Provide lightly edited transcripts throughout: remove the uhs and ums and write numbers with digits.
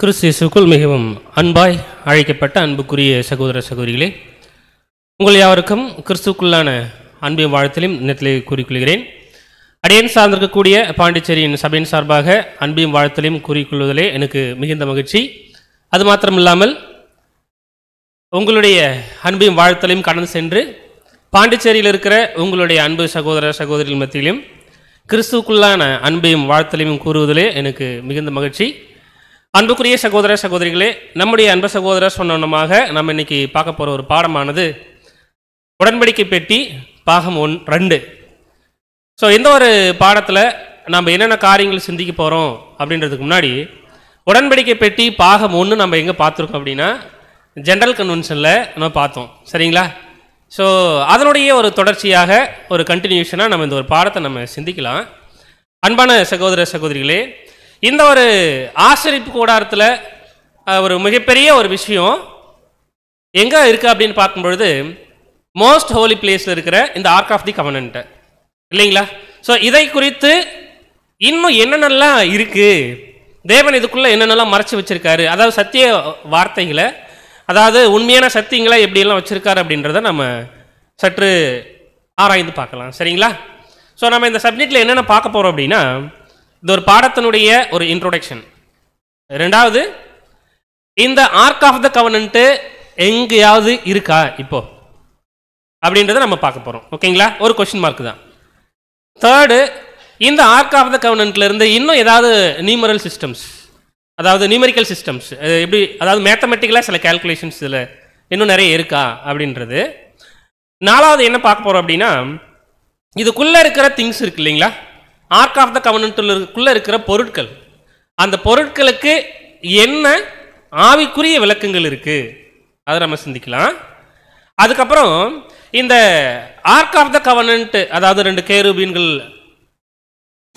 கிறிஸ்து இயேசுவுக்குள் மிகவும் அன்பாய் அழைக்கப்பட்ட அன்புக்குரிய சகோதர சகோதரிகளே, உங்கள் யாவருக்கும் கிறிஸ்துவுக்குள்ளான அன்பின் வாழ்த்திலும் நினைத்திலே கூறிக்கொள்கிறேன். அடியேன் சார்ந்திருக்கக்கூடிய பாண்டிச்சேரியின் சபையின் சார்பாக அன்பின் வாழ்த்திலும் கூறிக்கொள்வதிலே எனக்கு மிகுந்த மகிழ்ச்சி. அது மாத்திரமில்லாமல் உங்களுடைய அன்பின் வாழ்த்தலையும் கடந்து சென்று பாண்டிச்சேரியில் இருக்கிற உங்களுடைய அன்பு சகோதர சகோதரிகள் மத்தியிலும் கிறிஸ்துவுக்குள்ளான அன்பையும் வாழ்த்தலையும் கூறுவதிலே எனக்கு மிகுந்த மகிழ்ச்சி. அன்புக்குரிய சகோதர சகோதரிகளே, நம்முடைய அன்பு சகோதரர் சொன்னமாக நம்ம இன்னைக்கு பார்க்க போகிற ஒரு பாடமானது உடன்படிக்கை பெட்டி பாகம் 2. ஸோ இந்த ஒரு பாடத்தில் நம்ம என்னென்ன காரியங்கள் சிந்திக்க போகிறோம் அப்படின்றதுக்கு முன்னாடி, உடன்படிக்கை பெட்டி பாகம் 1 நம்ம எங்கே பார்த்துருக்கோம் அப்படின்னா ஜென்ரல் கன்வென்ஷனில் நம்ம பார்த்தோம். சரிங்களா? ஸோ அதனுடைய ஒரு தொடர்ச்சியாக ஒரு கண்டினியூஷனாக நம்ம இந்த ஒரு பாடத்தை நம்ம சிந்திக்கலாம். அன்பான சகோதர சகோதரிகளே, இந்த ஒரு ஆசரிப்பு கூடாரத்தில் ஒரு மிகப்பெரிய ஒரு விஷயம் எங்கே இருக்குது அப்படின்னு பார்க்கும்பொழுது மோஸ்ட் ஹோலி பிளேஸில் இருக்கிற இந்த ஆர்க் ஆஃப் தி கவனன்ட் இல்லைங்களா? ஸோ இதை குறித்து இன்னும் என்னென்னலாம் இருக்குது, தேவன் இதுக்குள்ளே என்னென்னலாம் மறைச்சி வச்சுருக்காரு, அதாவது சத்திய வார்த்தைகளை, அதாவது உண்மையான சத்தியங்களை எப்படியெல்லாம் வச்சுருக்காரு அப்படின்றத நம்ம சற்று ஆராய்ந்து பார்க்கலாம். சரிங்களா? ஸோ நம்ம இந்த சப்ஜெக்டில் என்னென்ன பார்க்க போகிறோம் அப்படின்னா, இது ஒரு பாடத்தினுடைய ஒரு இன்ட்ரோடக்ஷன். ரெண்டாவது, இந்த ஆர்க் ஆஃப் த கவனன்ட் எங்கேயாவது இருக்கா இப்போ அப்படின்றத நம்ம பார்க்க போகிறோம். ஓகேங்களா? ஒரு கொஸ்டின் மார்க் தான். தேர்டு, இந்த ஆர்க் ஆஃப் த கவனன்ட்ல இருந்து இன்னும் ஏதாவது நியூமரல் சிஸ்டம்ஸ், அதாவது நியூமரிக்கல் சிஸ்டம்ஸ் எப்படி, அதாவது மேத்தமெட்டிக்கலாக சில கேல்குலேஷன்ஸ் இதில் இன்னும் நிறைய இருக்கா அப்படின்றது. நாலாவது என்ன பார்க்க போகிறோம் அப்படின்னா, இதுக்குள்ளே இருக்கிற திங்ஸ் இருக்கு இல்லைங்களா, ஆர்க் ஆஃப் த கவனன்ட்டுக்குள்ளே இருக்கிற பொருட்கள், அந்த பொருட்களுக்கு என்ன ஆவிக்குரிய விளக்கங்கள் இருக்குது அதை நம்ம சிந்திக்கலாம். அதுக்கப்புறம் இந்த ஆர்க் ஆஃப் த கவனன்ட், அதாவது 2 கேருபீன்கள்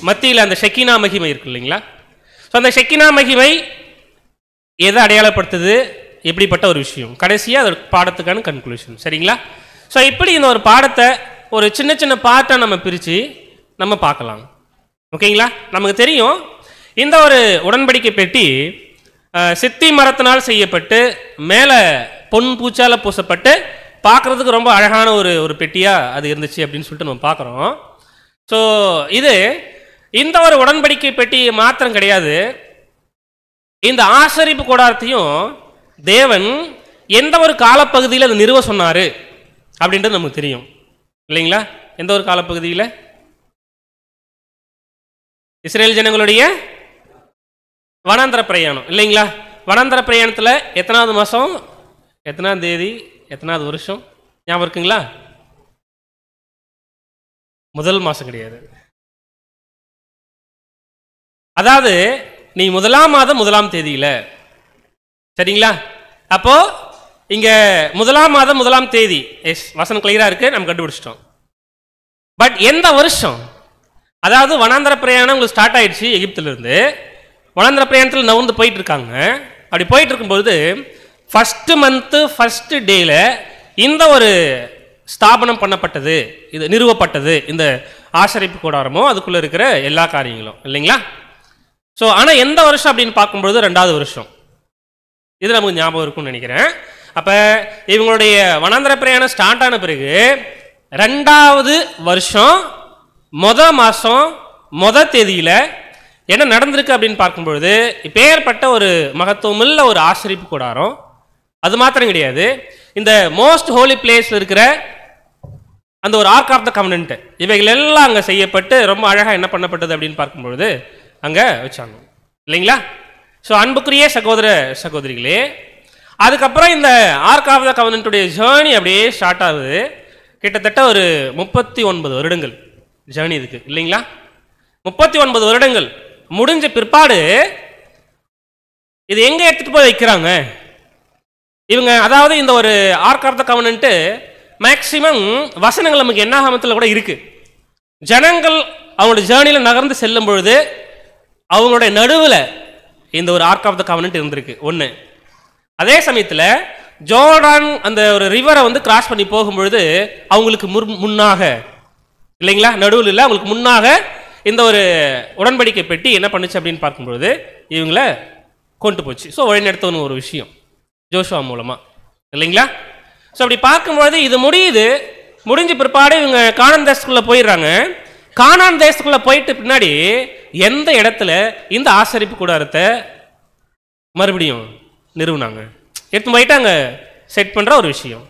மத்தியில் அந்த ஷெக்கினா மகிமை இருக்கு இல்லைங்களா, ஸோ அந்த ஷெக்கினா மகிமை எதை அடையாளப்படுத்துது, எப்படிப்பட்ட ஒரு விஷயம், கடைசியாக அது பாடத்துக்கான கன்க்ளூஷன். சரிங்களா? ஸோ இப்படி இந்த ஒரு பாடத்தை ஒரு சின்ன சின்ன பார்ட்டாக நம்ம பிரித்து நம்ம பார்க்கலாம். ஓகேங்களா? நமக்கு தெரியும் இந்த ஒரு உடன்படிக்கை பெட்டி சித்தி மரத்தினால் செய்யப்பட்டு மேலே பொன் பூச்சால் பூசப்பட்டு பார்க்குறதுக்கு ரொம்ப அழகான ஒரு பெட்டியாக அது இருந்துச்சு அப்படின்னு சொல்லிட்டு நம்ம பார்க்குறோம். ஸோ இது இந்த ஒரு உடன்படிக்கை பெட்டி மாத்திரம் கிடையாது, இந்த ஆசரிப்பு கூடாரத்தையும் தேவன் எந்த ஒரு காலப்பகுதியில் அதை நிறுவ சொன்னார் அப்படின்றது நமக்கு தெரியும் இல்லைங்களா? எந்த ஒரு காலப்பகுதியில்? இஸ்ரேல் ஜனங்களுடைய வனாந்தர பிரயாணம் இல்லைங்களா? வனாந்தர பிரயாணத்தில் எத்தனாவது மாதம், எத்தனாவது தேதி, எத்தனாவது வருஷம் ஞாபகம் இருக்குங்களா? முதல் மாதம் கிடையாது. அதாவது நீ 1ஆம் மாதம் 1ஆம் தேதியில். சரிங்களா? அப்போ இங்கே 1ஆம் மாதம் 1ஆம் தேதி, எஸ், வசனம் கிளியராக இருக்குது, நம்ம கண்டுபிடிச்சிட்டோம். பட் எந்த வருஷம்? அதாவது வனாந்தர பிரயாணம் உங்களுக்கு ஸ்டார்ட் ஆயிடுச்சு எகிப்திலிருந்து, வனாந்தர பிரயாணத்தில் நவுந்து போயிட்டு இருக்காங்க. அப்படி போயிட்டு இருக்கும்போது ஃபஸ்ட்டு மந்த்து ஃபஸ்ட்டு டேல இந்த ஒரு ஸ்தாபனம் பண்ணப்பட்டது, இது நிறுவப்பட்டது, இந்த ஆசரிப்பு கூடாரமோ அதுக்குள்ளே இருக்கிற எல்லா காரியங்களும் இல்லைங்களா? ஸோ ஆனால் எந்த வருஷம் அப்படின்னு பார்க்கும்பொழுது 2வது வருஷம். இது நமக்கு ஞாபகம் இருக்கும்னு நினைக்கிறேன். அப்போ இவங்களுடைய வனாந்தர பிரயாணம் ஸ்டார்ட் ஆன பிறகு 2வது வருஷம் மாதம் தேதியில் என்ன நடந்திருக்கு அப்படின்னு பார்க்கும்பொழுது இப்பேற்பட்ட ஒரு மகத்துவமுள்ள ஒரு ஆசரிப்பு கூடாரம். அது மாத்திரம் கிடையாது, இந்த மோஸ்ட் ஹோலி பிளேஸில் இருக்கிற அந்த ஒரு ஆர்க் ஆஃப் த கவனன்ட், இவைகள் எல்லாம் அங்கே செய்யப்பட்டு ரொம்ப அழகாக என்ன பண்ணப்பட்டது அப்படின்னு பார்க்கும்பொழுது அங்கே வச்சாங்க இல்லைங்களா? ஸோ அன்புக்குரிய சகோதர சகோதரிகளே, அதுக்கப்புறம் இந்த ஆர்க் ஆஃப் த கவனன்ட்டுடைய ஜேர்னி அப்படியே ஸ்டார்ட் ஆகுது. கிட்டத்தட்ட ஒரு 39 வருடங்கள் ஜேர்னி இதுக்கு இல்லைங்களா? 39 வருடங்கள் முடிஞ்ச பிற்பாடு இது எங்கே எடுத்துகிட்டு போய் வைக்கிறாங்க இவங்க, அதாவது இந்த ஒரு ark of the covenant maximum வசனங்கள் நமக்கு என்ன ஆகமத்தில் கூட இருக்கு. ஜனங்கள் அவங்களோட ஜேர்னியில் நகர்ந்து செல்லும் பொழுது அவங்களுடைய நடுவில் இந்த ஒரு ஆர்க் ஆஃப் த கவனன்ட் இருந்திருக்கு ஒன்று. அதே சமயத்தில் ஜோர்டான் அந்த ஒரு ரிவரை வந்து கிராஸ் பண்ணி போகும்பொழுது அவங்களுக்கு முன்னாக இல்லைங்களா, நடுவில் இல்லை, அவங்களுக்கு முன்னாக இந்த ஒரு உடன்படிக்கை பெட்டி என்ன பண்ணுச்சு அப்படின்னு பார்க்கும்பொழுது இவங்கள கொண்டு போச்சு. ஸோ வழிநடத்தணும் ஒரு விஷயம் ஜோஷுவா மூலமாக, இல்லைங்களா? ஸோ அப்படி பார்க்கும்போது இது முடிஞ்ச பிற்பாடு இவங்க கானான் தேசத்துக்குள்ளே போயிடுறாங்க. கானான் தேசத்துக்குள்ளே போயிட்டு பின்னாடி எந்த இடத்துல இந்த ஆசரிப்பு கூடாரத்தை மறுபடியும் நிறுவனாங்க, எடுத்து போயிட்டாங்க செட் பண்ணுற ஒரு விஷயம்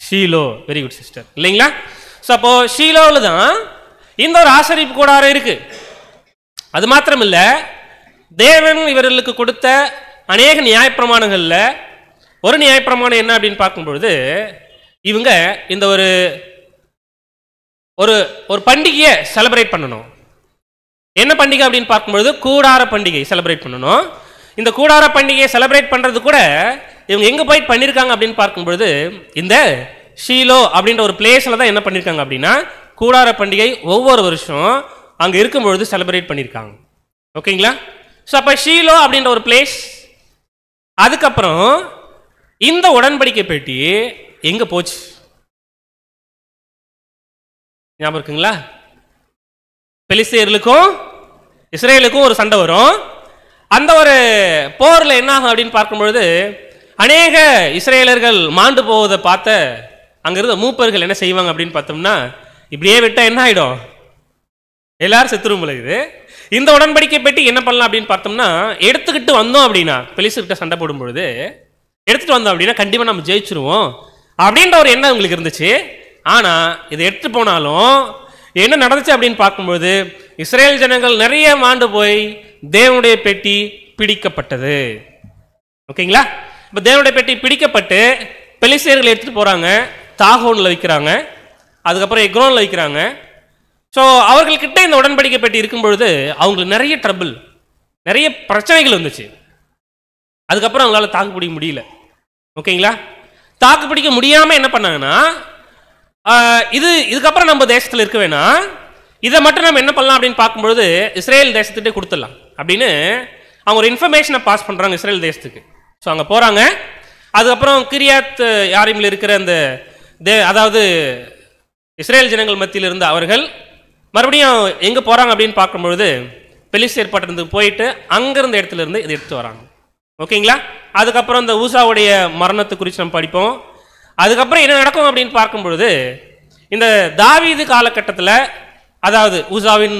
ஷீலோ. வெரி குட் சிஸ்டர், இல்லைங்களா? ஸோ அப்போ ஷீலோவில் தான் இந்த ஒரு ஆசரிப்பு கூடாரம் இருக்கு. அது மாத்திரம் இல்லை, தேவன் இவர்களுக்கு கொடுத்த அநேக நியாயப்பிரமாணங்களில் ஒரு நியாயப்பிரமாணம் என்ன அப்படின்னு பார்க்கும்பொழுது, இவங்க இந்த ஒரு ஒரு பண்டிகையை செலிப்ரேட் பண்ணணும். என்ன பண்டிகை அப்படின்னு பார்க்கும்பொழுது கூடார பண்டிகை செலிப்ரேட் பண்ணணும். இந்த கூடார பண்டிகையை செலிப்ரேட் பண்ணுறது கூட இவங்க எங்கே போய் பண்ணியிருக்காங்க அப்படின்னு பார்க்கும்பொழுது இந்த ஷீலோ அப்படின்ற ஒரு பிளேஸில் தான் என்ன பண்ணியிருக்காங்க அப்படின்னா கூடார பண்டிகை ஒவ்வொரு வருஷம் அங்கே இருக்கும்பொழுது செலிப்ரேட் பண்ணியிருக்காங்க. ஓகேங்களா? ஸோ அப்போ ஷீலோ அப்படின்ற ஒரு பிளேஸ். அதுக்கப்புறம் இந்த உடன்படிக்கை பெட்டி எங்கே போச்சு ஞாபகம் இருக்குங்களா? பெலிஸ்தீயர்களுக்கும் இஸ்ரேலுக்கும் ஒரு சண்டை வரும். அந்த ஒரு போரில் என்ன ஆகும் அப்படின்னு பார்க்கும்பொழுது அநேக இஸ்ரேலர்கள் மாண்டு போவதை பார்த்த அங்கிருந்த மூப்பர்கள் என்ன செய்வாங்க அப்படின்னு பார்த்தோம்னா, இப்படியே விட்டால் என்ன ஆகிடும், எல்லாரும் செத்துருமில்ல. இது இந்த உடன்படிக்கை பெட்டி என்ன பண்ணலாம் அப்படின்னு பார்த்தோம்னா, எடுத்துக்கிட்டு வந்தோம் அப்படின்னா பெலிஸ்தீர்கிட்ட சண்டை போடும்பொழுது எடுத்துகிட்டு வந்தோம் அப்படின்னா கண்டிப்பாக நம்ம ஜெயிச்சிருவோம் அப்படின்ற ஒரு எண்ணம் உங்களுக்கு இருந்துச்சு. ஆனால் இதை எடுத்து போனாலும் என்ன நடந்துச்சு அப்படின்னு பார்க்கும்பொழுது இஸ்ரேல் ஜனங்கள் நிறைய மாண்டு போய் தேவனுடைய பெட்டி பிடிக்கப்பட்டது. ஓகேங்களா? இப்போ தேவனுடைய பெட்டி பிடிக்கப்பட்டு பெலிஸ்தீயர்கள் எடுத்துகிட்டு போகிறாங்க, தாகோனில் வைக்கிறாங்க, அதுக்கப்புறம் எக்ரோனில் வைக்கிறாங்க. ஸோ அவர்கள்கிட்ட இந்த உடன்படிக்கை பெட்டி இருக்கும்பொழுது அவங்களுக்கு நிறைய ட்ரபிள், நிறைய பிரச்சனைகள் வந்துச்சு. அதுக்கப்புறம் அவங்களால தாக்கு பிடிக்க முடியல. ஓகேங்களா? தாக்கு பிடிக்க முடியாமல் என்ன பண்ணாங்கன்னா, இதுக்கப்புறம் நம்ம தேசத்தில் இருக்க வேணாம், இதை மட்டும் நம்ம என்ன பண்ணலாம் அப்படின்னு பார்க்கும்பொழுது இஸ்ரேல் தேசத்துட்டே கொடுத்துடலாம் அப்படின்னு அவங்க ஒரு இன்ஃபர்மேஷனை பாஸ் பண்ணுறாங்க இஸ்ரேல் தேசத்துக்கு. ஸோ அங்கே போகிறாங்க. அதுக்கப்புறம் கிரியாத் யாரிமில் இருக்கிற அந்த அதாவது இஸ்ரேல் ஜனங்கள் மத்தியில் இருந்த அவர்கள் மறுபடியும் எங்கே போகிறாங்க அப்படின்னு பார்க்கும்பொழுது பெலிஸ்தீர் பட்டணத்துக்கு போயிட்டு அங்கிருந்த இடத்துல இருந்து இதை எடுத்து வராங்க. ஓகேங்களா? அதுக்கப்புறம் இந்த ஊசாவுடைய மரணத்தை குறித்து நம்ம படிப்போம். அதுக்கப்புறம் என்ன நடக்கும் அப்படின்னு பார்க்கும்பொழுது இந்த தாவீது காலகட்டத்தில், அதாவது ஊசாவின்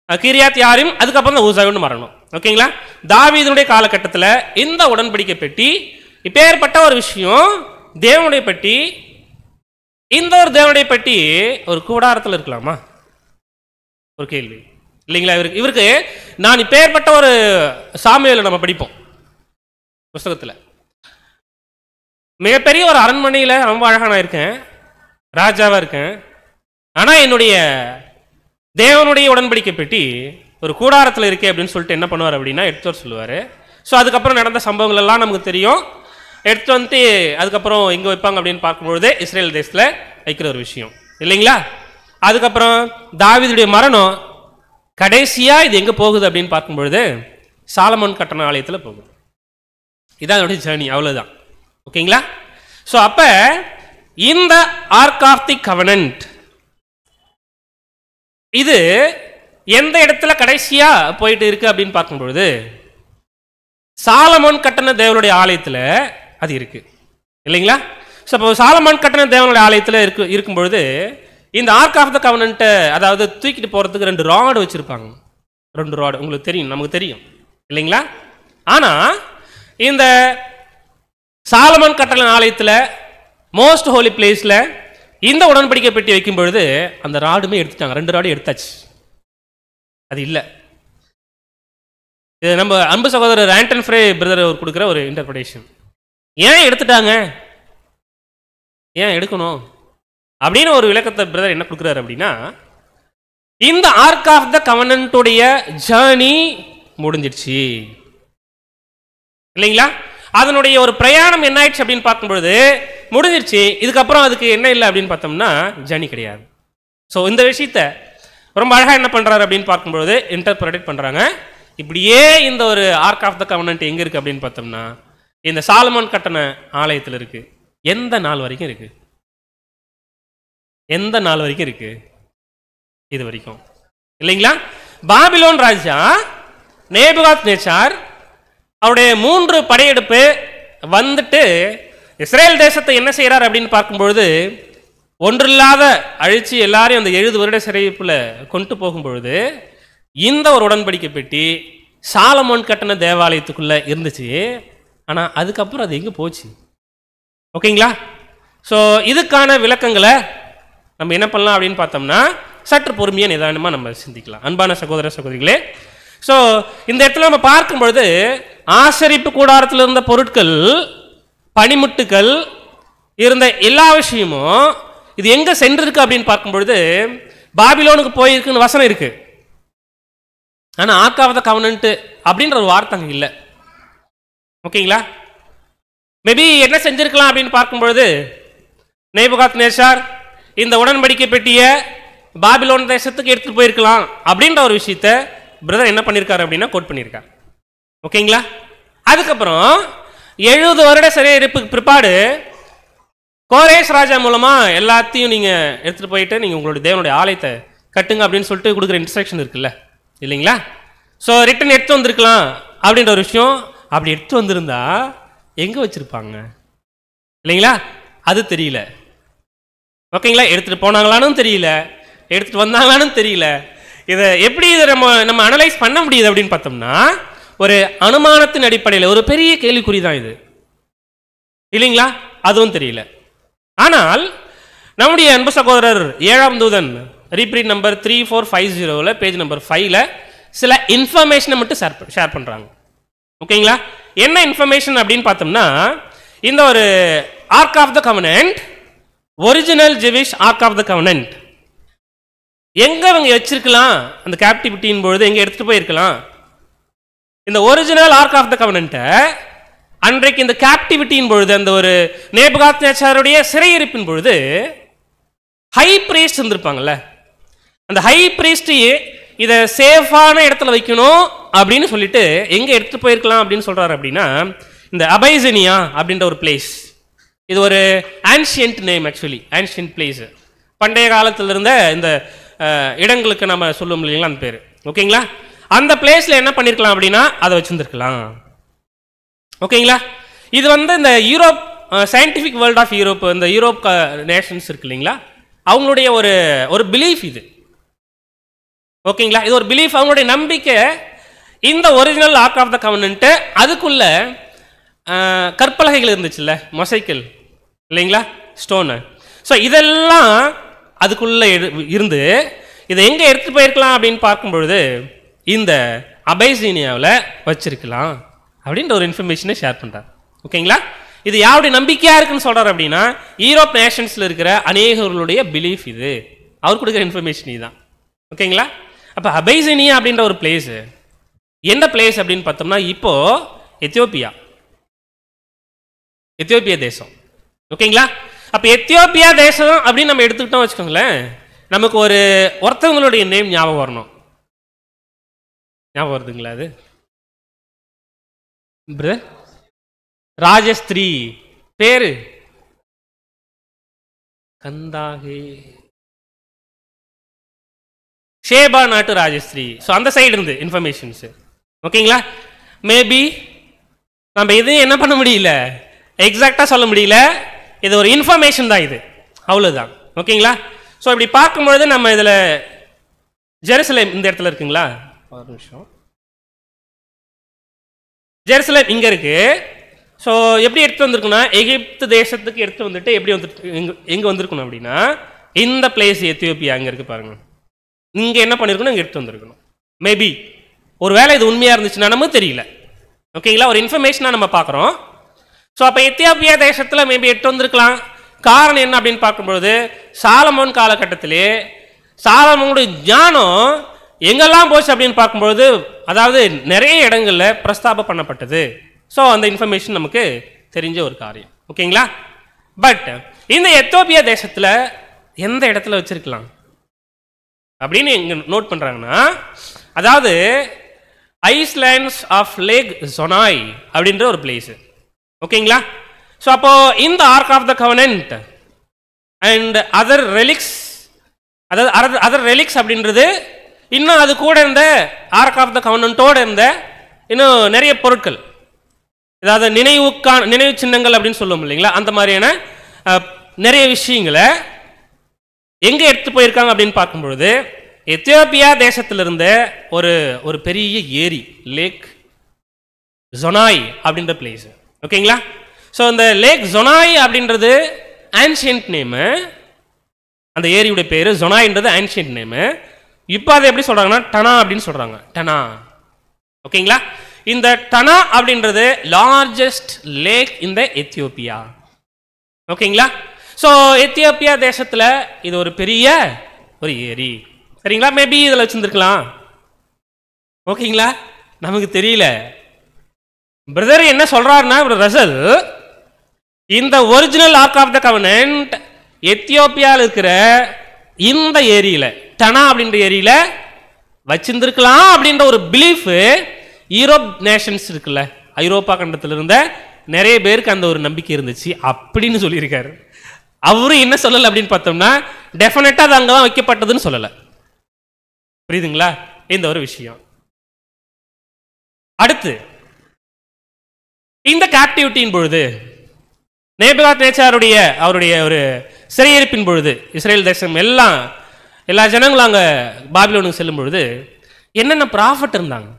கிரியாத் யாரிம், அதுக்கப்புறம் தான் ஊசாவின் மரணம். ஓகேங்களா? தாவீதுடைய காலகட்டத்தில் இந்த உடன்படிக்கை பெட்டி இப்பேற்பட்ட ஒரு விஷயம், தேவனுடைய பெட்டி, இந்த ஒரு தேவனுடைய பெட்டி ஒரு கூடாரத்தில் இருக்கலாமா? ஒரு கேள்வி இல்லைங்களா? இவருக்கு நான் இப்பேற்பட்ட ஒரு சாமுவேலை நம்ம படிப்போம் புஸ்தகத்தில், மிகப்பெரிய ஒரு அரண்மனையில் ரொம்ப அழகாக நான் இருக்கேன், ராஜாவாக இருக்கேன், ஆனால் என்னுடைய தேவனுடைய உடன்படிக்கை பெட்டி ஒரு கூடாரத்தில் இருக்கே அப்படின்னு சொல்லிட்டு என்ன பண்ணுவார் அப்படின்னா எடுத்து வர சொல்லுவார். ஸோ அதுக்கப்புறம் நடந்த சம்பவங்கள் எல்லாம் நமக்கு தெரியும். எடுத்து வந்து அதுக்கப்புறம் எங்கே வைப்பாங்க அப்படின்னு பார்க்கும்பொழுது இஸ்ரேல் தேசத்தில் வைக்கிற ஒரு விஷயம் இல்லைங்களா? அதுக்கப்புறம் தாவீதுடைய மரணம், கடைசியாக இது எங்கே போகுது அப்படின்னு பார்க்கும்பொழுது சாலமோன் கட்டண ஆலயத்தில் போகுது. இதான் என்னுடைய ஜேர்னி, அவ்வளோதான். ஓகேங்களா? ஸோ அப்போ இந்த ஆர்க் ஆஃப் தி கவனன்ட் இது எந்த இடத்துல கடைசியா போயிட்டு இருக்கு அப்படின்னு பார்க்கும்பொழுது சாலமோன் கட்டண தேவனுடைய ஆலயத்தில் அது இருக்கு இல்லைங்களா? ஸோ இப்போ சாலமோன் கட்டண தேவனுடைய ஆலயத்தில் இருக்கும்பொழுது இந்த ஆர்க் ஆஃப் த கவனன்ட்டை, அதாவது தூக்கிட்டு போகிறதுக்கு 2 ராடு வச்சுருப்பாங்க. 2 ராடு உங்களுக்கு தெரியும், நமக்கு தெரியும் இல்லைங்களா? ஆனால் இந்த சாலமோன் கட்டண ஆலயத்தில் மோஸ்ட் ஹோலி பிளேஸில் இந்த உடன்படிக்கை பெட்டி வைக்கும் பொழுது அந்த ராடுமே எடுத்துட்டாங்க, 2 ராடு எடுத்தாச்சு, அது இல்லை. இது நம்ம அன்பு சகோதரர் ஆண்டன் ஃப்ரே பிரதர் அவர் கொடுக்குற ஒரு இன்டர்பிரேஷன். ஏன் எடுத்துட்டாங்க, ஏன் எடுக்கணும் அப்படின்னு ஒரு விளக்கத்தை பிரதர் என்ன கொடுக்குறாரு அப்படின்னா, இந்த ஆர்க் ஆஃப் த கவனன்ட்டுடைய ஜேர்னி முடிஞ்சிடுச்சு இல்லைங்களா? அதனுடைய ஒரு பிரயாணம் என்ன ஆயிடுச்சு அப்படின்னு பார்க்கும்பொழுது முடிஞ்சிருச்சு. இதுக்கப்புறம் அதுக்கு என்ன இல்லை அப்படின்னு பார்த்தோம்னா ஜேர்னி கிடையாது. ஸோ இந்த விஷயத்த ரொம்ப அழகாக என்ன பண்ணுறாரு அப்படின்னு பார்க்கும்பொழுது இன்டர்பிரேட் பண்ணுறாங்க. இப்படியே இந்த ஒரு ஆர்க் ஆஃப் த கவனன்ட் எங்கே இருக்குது அப்படின்னு பார்த்தோம்னா இந்த சாலமோன் கட்டண ஆலயத்தில் இருக்குது. எந்த நாள் வரைக்கும் இருக்குது? எந்த நாள் வரைக்கும் இருக்குது? இது வரைக்கும் இல்லைங்களா? பாபிலோன் ராஜா நேபுகாத் நேச்சார் அவருடைய 3 படையெடுப்பு வந்துட்டு இஸ்ரேல் தேசத்தை என்ன செய்கிறார் அப்படின்னு பார்க்கும்பொழுது, ஒன்றில்லாத அழிச்சு எல்லாரையும் அந்த 70 வருட சிறையிருப்பில் கொண்டு போகும்பொழுது இந்த ஒரு உடன்படிக்கை பெட்டி சாலமோன் கட்டின தேவாலயத்துக்குள்ளே இருந்துச்சு. ஆனால் அதுக்கப்புறம் அது எங்கே போச்சு? ஓகேங்களா? ஸோ இதுக்கான விளக்கங்களை நம்ம என்ன பண்ணலாம் அப்படின்னு பார்த்தோம்னா சற்று பொறுமையாக நிதானமாக நம்ம சிந்திக்கலாம். அன்பான சகோதர சகோதரிகளே, ஸோ இந்த இடத்துல நம்ம பார்க்கும்பொழுது ஆசரிப்பு கூடாரத்தில் இருந்த பொருட்கள், பனிமுட்டுகள் இருந்த எல்லா விஷயமும் இது எங்கே சென்றிருக்கு அப்படின்னு பார்க்கும்பொழுது பாபிலோனுக்கு போயிருக்குன்னு வசனம் இருக்கு. ஆனால் ஆர்க் ஆஃப் த கவனன்ட் அப்படின்ற ஒரு வார்த்தை அங்கே இல்லை. ஓகேங்களா? மேபி என்ன செஞ்சிருக்கலாம் அப்படின்னு பார்க்கும்பொழுது, நேபுகாத்நேச்சார் இந்த உடன்படிக்கை பெட்டியை பாபிலோன் தேசத்துக்கு எடுத்துட்டு போயிருக்கலாம் அப்படின்ற ஒரு விஷயத்தை பிரதர் என்ன பண்ணியிருக்காரு அப்படின்னா கோட் பண்ணியிருக்கார். ஓகேங்களா? அதுக்கப்புறம் 70 வருட சிறையிருப்புக்கு பிற்பாடு கோரேஸ் ராஜா மூலமா எல்லாத்தையும் நீங்க எடுத்துட்டு போயிட்டு நீங்க உங்களுடைய தேவனுடைய ஆலயத்தை கட்டுங்க அப்படின்னு சொல்லிட்டு கொடுக்குற இன்ஸ்ட்ரக்ஷன் இருக்குல்ல, இல்லைங்களா? ஸோ ரிட்டன் எடுத்து வந்திருக்கலாம் அப்படின்ற ஒரு விஷயம். அப்படி எடுத்து வந்திருந்தா எங்க வச்சிருப்பாங்க, இல்லைங்களா? அது தெரியல. ஓகேங்களா? எடுத்துட்டு போனாங்களான்னு தெரியல, எடுத்துட்டு வந்தாங்களான்னு தெரியல. இதை எப்படி இதை நம்ம அனலைஸ் பண்ண முடியுது அப்படின்னு பார்த்தோம்னா ஒரு அனுமானத்தின் அடிப்படையில் ஒரு பெரிய கேள்விக்குறி தான் இது, இல்லைங்களா? அதுவும் தெரியல. ஆனால் நம்முடைய அன்பு சகோதரர் 7ஆம் தூதன் ரீப்ரீட் நம்பர் 3450 பேஜ் நம்பர் 5 சில இன்ஃபர்மேஷனை மட்டும் ஷேர் பண்றாங்க. ஓகேங்களா? என்ன இன்ஃபர்மேஷன் அப்படின்னு பார்த்தோம்னா, இந்த ஒரு ark of the covenant, original Jewish ark of the covenant எங்க அவங்க வச்சிருக்கலாம், அந்த கேப்டிவிட்டியின் பொழுது எங்க எடுத்துட்டு போயிருக்கலாம். இந்த ஒரிஜினல் ஆர்க் ஆஃப் த கவனன்ட்டை அன்றைக்கு இந்த கேப்டிவிட்டியின் பொழுது, அந்த ஒரு நேபுகாத்நேச்சாருடைய சிறையிருப்பின் பொழுது ஹை பிரீஸ்ட் இருந்திருப்பாங்கல்ல, அந்த ஹை பிரீஸ்ட் இதை சேஃபான இடத்துல வைக்கணும் அப்படின்னு சொல்லிட்டு எங்க எடுத்துட்டு போயிருக்கலாம் அப்படின்னு சொல்றாரு அப்படின்னா இந்த அபைசினியா அப்படின்ற ஒரு பிளேஸ். இது ஒரு ancient name, actually ancient place. பண்டைய காலத்தில் இருந்த இந்த இடங்களுக்கு நம்ம சொல்லுவோம் இல்லைங்களா, அந்த பேர். ஓகேங்களா? அந்த பிளேஸ்ல என்ன பண்ணிருக்கலாம் அப்படின்னா அதை வச்சிருந்துருக்கலாம். ஓகேங்களா? இது இந்த Europe scientific world of Europe, இந்த யூரோப் நேஷன்ஸ் இருக்கு இல்லைங்களா, அவங்களுடைய ஒரு பிலீஃப் இது. ஓகேங்களா? இது ஒரு பிலீஃப், அவங்களுடைய நம்பிக்கை. இந்த original ark of the covenant அதுக்குள்ள கற்பலகைகள் இருந்துச்சுல்ல, மொசைக்கல் இல்லைங்களா, ஸ்டோனு. ஸோ இதெல்லாம் அதுக்குள்ள இருந்து இதை எங்க எடுத்து போயிருக்கலாம் அப்படின்னு பார்க்கும்பொழுது இந்த அபைசீனியாவில் வச்சிருக்கலாம் அப்படின்ற ஒரு இன்ஃபர்மேஷனை ஷேர் பண்றார். ஓகேங்களா? இது யாருடைய நம்பிக்கையா இருக்குன்னு சொல்றாரு அப்படின்னா யூரோப் நேஷன்ஸ்ல இருக்கிற அநேகர்களுடைய பிலீஃப். இது அவர் கொடுக்குற இன்ஃபர்மேஷன் இதுதான். ஓகேங்களா? அப்ப அபைசீனியா அப்படின்ற ஒரு பிளேஸ் எந்த பிளேஸ் அப்படின்னு பார்த்தோம்னா இப்போ எத்தியோப்பியா தேசம். ஓகேங்களா? அப்ப எத்தியோப்பியா தேசம் அப்படின்னு நம்ம எடுத்துக்கிட்டோம் வச்சுக்கோங்களேன், நமக்கு ஒருத்தவங்களுடைய நேம் ஞாபகம் வரணும். ஞாபகம் வருதுங்களா? அது ராஜஸ்திரீ பேரு கந்தாகே, ஷேபா நாட்டு ராஜஸ்திரீ. ஸோ அந்த சைடு இருந்து இன்ஃபர்மேஷன்ஸ். ஓகேங்களா? மேபி நம்ம எதையும் என்ன பண்ண முடியல, எக்ஸாக்டா சொல்ல முடியல. இது ஒரு இன்ஃபர்மேஷன் தான், இது அவ்வளவுதான். ஓகேங்களா? ஸோ இப்படி பார்க்கும்பொழுது நம்ம இதுல ஜெருசலேம் இந்த இடத்துல இருக்குங்களா, ஒரு நிமிஷம், ஜெருசலேம் இங்க இருக்கு. ஸோ எப்படி எடுத்து வந்திருக்குன்னா எகிப்து தேசத்துக்கு எடுத்து வந்துட்டு எப்படி வந்துட்டு எங்க வந்திருக்கணும் அப்படின்னா இந்த பிளேஸ் எத்தியோப்பியா அங்க இருக்கு பாருங்க, இங்க என்ன பண்ணிருக்கணும், இங்க எடுத்து வந்திருக்கணும். மேபி ஒருவேளை இது உண்மையா இருந்துச்சுன்னா நமக்கு தெரியல. ஓகேங்களா? ஒரு இன்ஃபர்மேஷனா நம்ம பார்க்குறோம். ஸோ அப்போ எத்தியோப்பியா தேசத்தில் மேபி எடுத்து வந்திருக்கலாம். காரணம் என்ன அப்படின்னு பார்க்கும்பொழுது சாலமோன் காலகட்டத்திலே சாலமோனுடைய ஞானம் எங்கெல்லாம் போச்சு அப்படின்னு பார்க்கும்பொழுது அதாவது நிறைய இடங்கள்ல பிரஸ்தாபம் பண்ணப்பட்டது. ஸோ அந்த இன்ஃபர்மேஷன் நமக்கு தெரிஞ்ச ஒரு காரியம். ஓகேங்களா? பட் இந்த எத்தியோப்பியா தேசத்தில் எந்த இடத்துல வச்சிருக்கலாம் அப்படின்னு எங்க நோட் பண்றாங்கன்னா, அதாவது ஐஸ்லாண்ட்ஸ் ஆஃப் லேக் ஜொனாய் அப்படின்ற ஒரு பிளேஸ். ஓகேங்களா? ஸோ அப்போ இந்த ark of the covenant and other relics, அதாவது அதர் ரெலிக்ஸ் அப்படின்றது இன்னும் அது கூட இருந்த ஆர்க் ஆஃப் த கவனன்ட்டோட இருந்த இன்னும் நிறைய பொருட்கள். ஏதாவது நினைவு சின்னங்கள் அப்படின்னு சொல்லுவோம் இல்லைங்களா, அந்த மாதிரியான நிறைய விஷயங்களை எங்கே எடுத்து போயிருக்காங்க அப்படின்னு பார்க்கும்பொழுது எத்தியோப்பியா தேசத்திலிருந்த ஒரு பெரிய ஏரி, லேக் ஜொனாய் அப்படின்ற பிளேஸ். ஓகேங்களா? ஸோ இந்த லேக் ஜொனாய் அப்படின்றது ஆன்ஷியன்ட் நேமு. அந்த ஏரியுடைய பேர் ஜொனாய்ன்றது ஆன்ஷியன்ட் நேமு. இப்போ அதை எப்படி சொல்கிறாங்கன்னா டனா அப்படின்னு சொல்கிறாங்க. டனா. ஓகேங்களா? இந்த டனா அப்படின்றது லார்ஜஸ்ட் லேக் இந்த எத்தியோப்பியா. ஓகேங்களா? ஸோ எத்தியோப்பியா தேசத்தில் இது ஒரு பெரிய ஒரு ஏரி. சரிங்களா? மேபி இதில் வச்சுருந்துருக்கலாம். ஓகேங்களா? நமக்கு தெரியல. பிரதர் என்ன சொல்றாருன்னா, ரசல் இந்த original ark of the covenant எத்தியோப்பியாவில் இருக்கிற இந்த ஏரியில, டனா அப்படின்ற ஏரியில வச்சிருந்திருக்கலாம் அப்படின்ற ஒரு பிலீஃப் யூரோப் நேஷன்ஸ் இருக்குல்ல, ஐரோப்பா கண்டத்தில் இருந்த நிறைய பேருக்கு அந்த ஒரு நம்பிக்கை இருந்துச்சு அப்படின்னு சொல்லியிருக்காரு. அவரும் என்ன சொல்லலை அப்படின்னு பார்த்தோம்னா, டெஃபினட்டா அது அங்கதான் வைக்கப்பட்டதுன்னு சொல்லலை. புரியுதுங்களா இந்த ஒரு விஷயம்? அடுத்து இந்த கேப்டிவிட்டியின் பொழுது நேபுகாத்நேச்சாருடைய அவருடைய ஒரு சிறையிருப்பின் பொழுது இஸ்ரேல் தேசம் எல்லா ஜனங்களும் அங்கே பாபிலோனுக்கு செல்லும் பொழுது என்னென்ன ப்ராஃபட் இருந்தாங்க,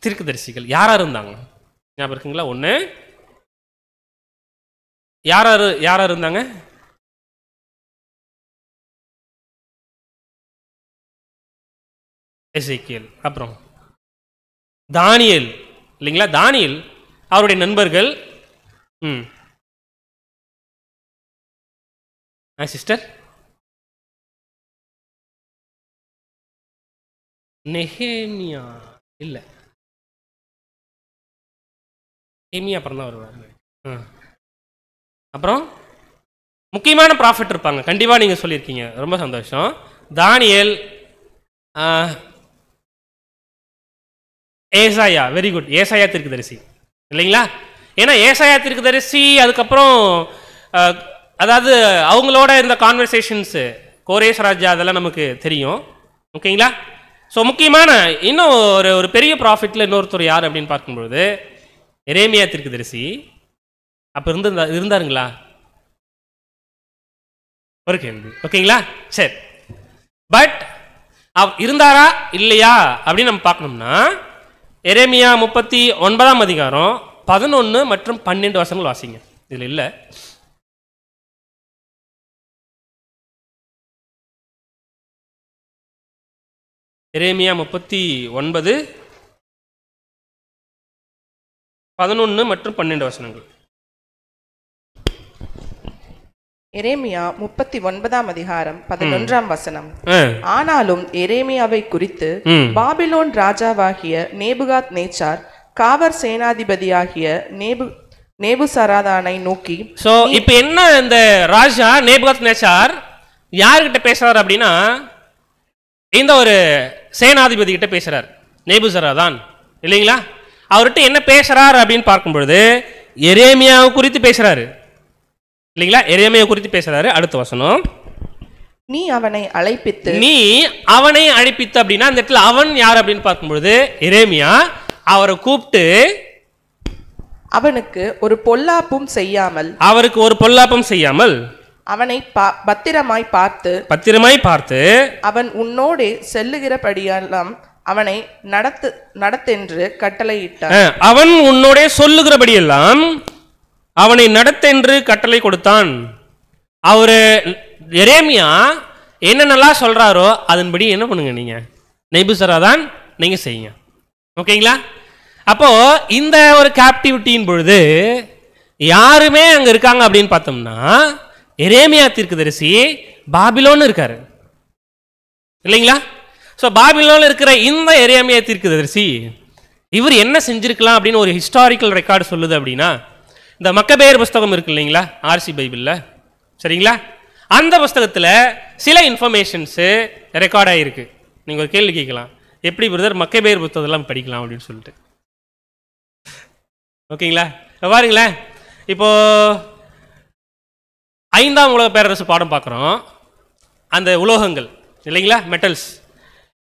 தீர்க்கதரிசிகள் யாரார் இருந்தாங்க ஞாபகம் இருக்குங்களா? ஒன்று யாரார் இருந்தாங்க? எசேக்கியேல், அப்புறம் தானியேல் இல்லைங்களா? தானியேல், அவருடைய நண்பர்கள். சிஸ்டர் நெஹேமியா இல்லை, நெஹேமியா அப்புறம் தான் வருவாங்க. அப்புறம் முக்கியமான ப்ராஃபிட் இருப்பாங்க கண்டிப்பாக, நீங்கள் சொல்லியிருக்கீங்க, ரொம்ப சந்தோஷம். தானியேல், ஏசாயா, வெரி குட், ஏசாயா தீர்க்கதரிசி இல்லைங்களா? ஏன்னா ஏசாயா தீர்க்கதரிசி அதுக்கப்புறம் அதாவது அவங்களோட இந்த கான்வர்சேஷன்ஸு கோரேஸ் ராஜா அதெல்லாம் நமக்கு தெரியும். ஓகேங்களா? ஸோ முக்கியமான இன்னும் ஒரு பெரிய ப்ராஃபிட்டில் இன்னொருத்தர் யார் அப்படின்னு பார்க்கும்பொழுது எரேமியா தீர்க்கதரிசி. அப்போ இருந்தாருங்களா? ஒரு கேள்வி. ஓகேங்களா? சரி, பட் இருந்தாரா இல்லையா அப்படின்னு நம்ம பார்க்கணும்னா எரேமியா 39ஆம் அதிகாரம் 11 மற்றும் 12 வசனங்கள் வாசிங்க. இதில் இல்லை. எரேமியா 39 11 மற்றும் 12 வசனங்கள். எரேமியா 39ஆம் அதிகாரம் 11ஆம் வசனம். ஆனாலும் எரேமியாவை குறித்து பாபிலோன் ராஜாவாகிய நேபுகாத் நேச்சார் காவற் சேனாதிபதியாகிய நேபுசராதானை நோக்கி. சோ இப்போ என்ன, இந்த ராஜா நேபுகாத் நேச்சார் யார்கிட்ட பேசுறாரு அப்படின்னா இந்த ஒரு சேனாதிபதி கிட்ட பேசுறார், நேபுசராதான் இல்லைங்களா? அவர்கிட்ட என்ன பேசுறாரு அப்படின்னு பார்க்கும்பொழுது எரேமியாவை குறித்து பேசுறாரு இல்லைங்களா? எரேமியாவை குறித்து பேசுறாரு. அடுத்த வசனம், நீ அவனை அழைப்பித்து அப்படின்னா அந்த இடத்துல அவன் யார் அப்படின்னு பார்க்கும்பொழுது எரேமியா அவரை கூப்பிட்டு அவனுக்கு ஒரு பொல்லாப்பும் செய்யாமல் அவனை பத்திரமாய் பார்த்து அவன் உன்னோடே செல்லுகிறபடியெல்லாம் அவனை நடத்தென்று கட்டளையிட்டான். அவன் உன்னோடே சொல்லுகிறபடியெல்லாம் அவனை நடத்தென்று கட்டளை கொடுத்தான். அவரு எரேமியா என்னென்னலாம் சொல்றாரோ அதன்படி என்ன பண்ணுங்க, நீங்க நேபுசராதான் நீங்க செய்யுங்க. ஓகேங்களா? அப்போ இந்த ஒரு கேப்டிவிட்டியின் பொழுது யாருமே அங்க இருக்காங்க அப்படின்னு பார்த்தோம்னா எரேமியா தீர்க்கதரிசி பாபிலோன்னு இருக்காரு இல்லைங்களா? ஸோ பாபிலோன்ல இருக்கிற இந்த எரேமியா தீர்க்கதரிசி இவர் என்ன செஞ்சிருக்கலாம் அப்படின்னு ஒரு ஹிஸ்டாரிக்கல் ரெக்கார்டு சொல்லுது அப்படின்னா, இந்த மக்கபேயர் புஸ்தகம் இருக்கு இல்லைங்களா, ஆர்சி பைபிளில், சரிங்களா? அந்த புஸ்தகத்தில் சில இன்ஃபர்மேஷன்ஸு ரெக்கார்ட் ஆகிருக்கு. நீங்கள் ஒரு கேள்வி கேட்கலாம், எப்படி பிரதர் மக்கபேயர் புஸ்தகத்தெல்லாம் படிக்கலாம் அப்படின்னு சொல்லிட்டு. ஓகேங்களா? பாருங்களேன், இப்போ 5ஆம் உலக பேரரசு பாடம் பார்க்குறோம். அந்த உலோகங்கள் இல்லைங்களா, மெட்டல்ஸ்,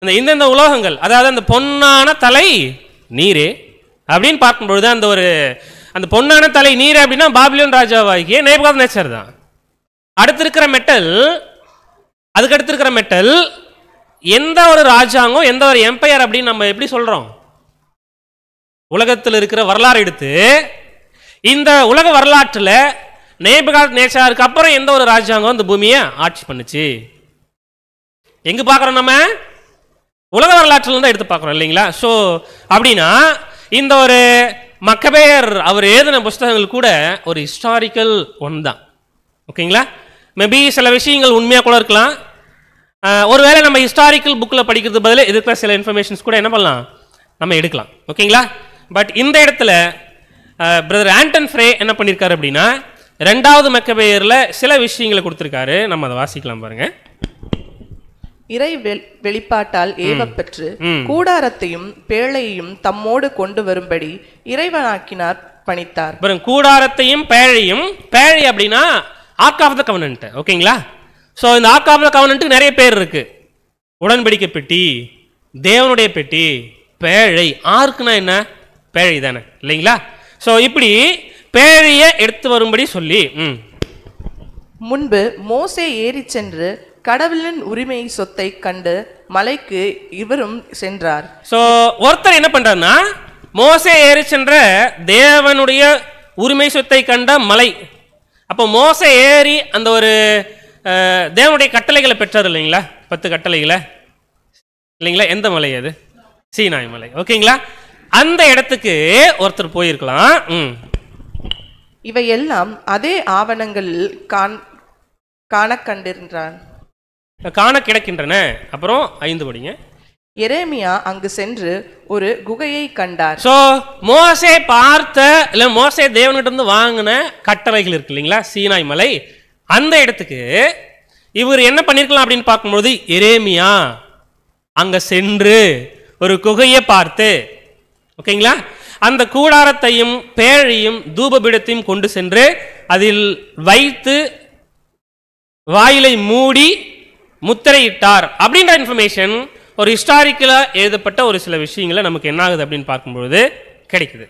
இந்த உலோகங்கள், அதாவது அந்த பொன்னான தலை நீரே அப்படின்னு பார்க்கும்பொழுது அந்த ஒரு அந்த பொன்னான தலை நீர் அப்படின்னா பாபிலோன் ராஜாவாகிய நேபுகாத்நேச்சர் தான். அடுத்து இருக்கிற மெட்டல், அதுக்கு அடுத்து இருக்கிற மெட்டல் எந்த ஒரு ராஜாங்கம், எந்த ஒரு எம்பையர் அப்படின்னு நம்ம எப்படி சொல்றோம்? உலகத்தில் இருக்கிற வரலாறு எடுத்து இந்த உலக வரலாற்றுல நேபுகாத்நேச்சாருக்கு அப்புறம் எந்த ஒரு ராஜாங்கம் இந்த பூமியை ஆட்சி பண்ணுச்சு? எங்க பார்க்குறோம்? நம்ம உலக வரலாற்றில் தான் எடுத்து பார்க்குறோம் இல்லைங்களா? ஸோ அப்படின்னா இந்த ஒரு மக்கபேயர் அவர் எழுதின புஸ்தகங்கள் கூட ஒரு ஹிஸ்டாரிக்கல் ஒன் தான். ஓகேங்களா? மேபி சில விஷயங்கள் உண்மையாக கூட இருக்கலாம். ஒருவேளை நம்ம ஹிஸ்டாரிக்கல் புக்கில் படிக்கிறது பதில் இருக்கிற சில இன்ஃபர்மேஷன்ஸ் கூட என்ன பண்ணலாம், நம்ம எடுக்கலாம். ஓகேங்களா? பட் இந்த இடத்துல பிரதர் ஆண்டன் ஃப்ரே என்ன பண்ணியிருக்காரு அப்படின்னா, 2வது மக்கபேயரில் சில விஷயங்களை கொடுத்துருக்காரு. நம்ம அதை வாசிக்கலாம் பாருங்க. இறை வெளிப்பாட்டால் ஏவப்பெற்று கூடாரத்தையும் பேழையையும் தம்மோடு கொண்டு வரும்படி இறைவனாக்கினார் பணித்தார். கூடாரத்தையும் பேழையும், பேழை அப்படின்னா ஆர்க் ஆஃப் த கவனன்ட். ஓகேங்களா? ஸோ இந்த ஆர்க் ஆஃப் த கவனன்ட்டுக்கு நிறைய பேர் இருக்கு. உடன்படிக்கை பெட்டி, தேவனுடைய பெட்டி, பேழை. ஆர்க்குனா என்ன? பேழை தானே இல்லைங்களா? ஸோ இப்படி பேழையை எடுத்து வரும்படி சொல்லி முன்பு மோசே ஏறி சென்று கடவுளின் உரிமை சொத்தை கண்டு மலைக்கு இவரும் சென்றார். ஸோ ஒருத்தர் என்ன பண்றாருன்னா, மோசே ஏறி சென்ற தேவனுடைய உரிமை சொத்தை கண்ட மலை. அப்போ மோசே ஏறி அந்த ஒரு தேவனுடைய கட்டளைகளை பெற்றார் இல்லைங்களா? 10 கட்டளைகளை இல்லைங்களா? எந்த மலை அது? சீனாய் மலை. ஓகேங்களா? அந்த இடத்துக்கு ஒருத்தர் போயிருக்கலாம். இவையெல்லாம் அதே ஆவணங்களில் காண கண்டிருந்தான், காண கிடக்கின்றன. அப்புறம் 5 படிங்க. எரேமியா அங்கு சென்று ஒரு குகையை கண்டார். சோ மோசே பார்த்த இல்ல மோசே தேவனிடம் இருந்து வாங்கின கட்டளைகள் இருக்கு இல்லைங்களா? சீனாய் மலை. அந்த இடத்துக்கு இவர் என்ன பண்ணிருக்கலாம் அப்படின்னு பார்க்கும்போது, எரேமியா அங்க சென்று ஒரு குகையை பார்த்து, ஓகேங்களா, அந்த கூடாரத்தையும் பேழையும் தூபபீடத்தையும் கொண்டு சென்று அதில் வைத்து வாயிலை மூடி முத்திரையிட்டார் அப்படின்ற இன்ஃபர்மேஷன் ஒரு ஹிஸ்டாரிக்கலா எழுதப்பட்ட ஒரு சில விஷயங்களை நமக்கு என்ன ஆகுது அப்படின்னு பார்க்கும்பொழுது கிடைக்குது.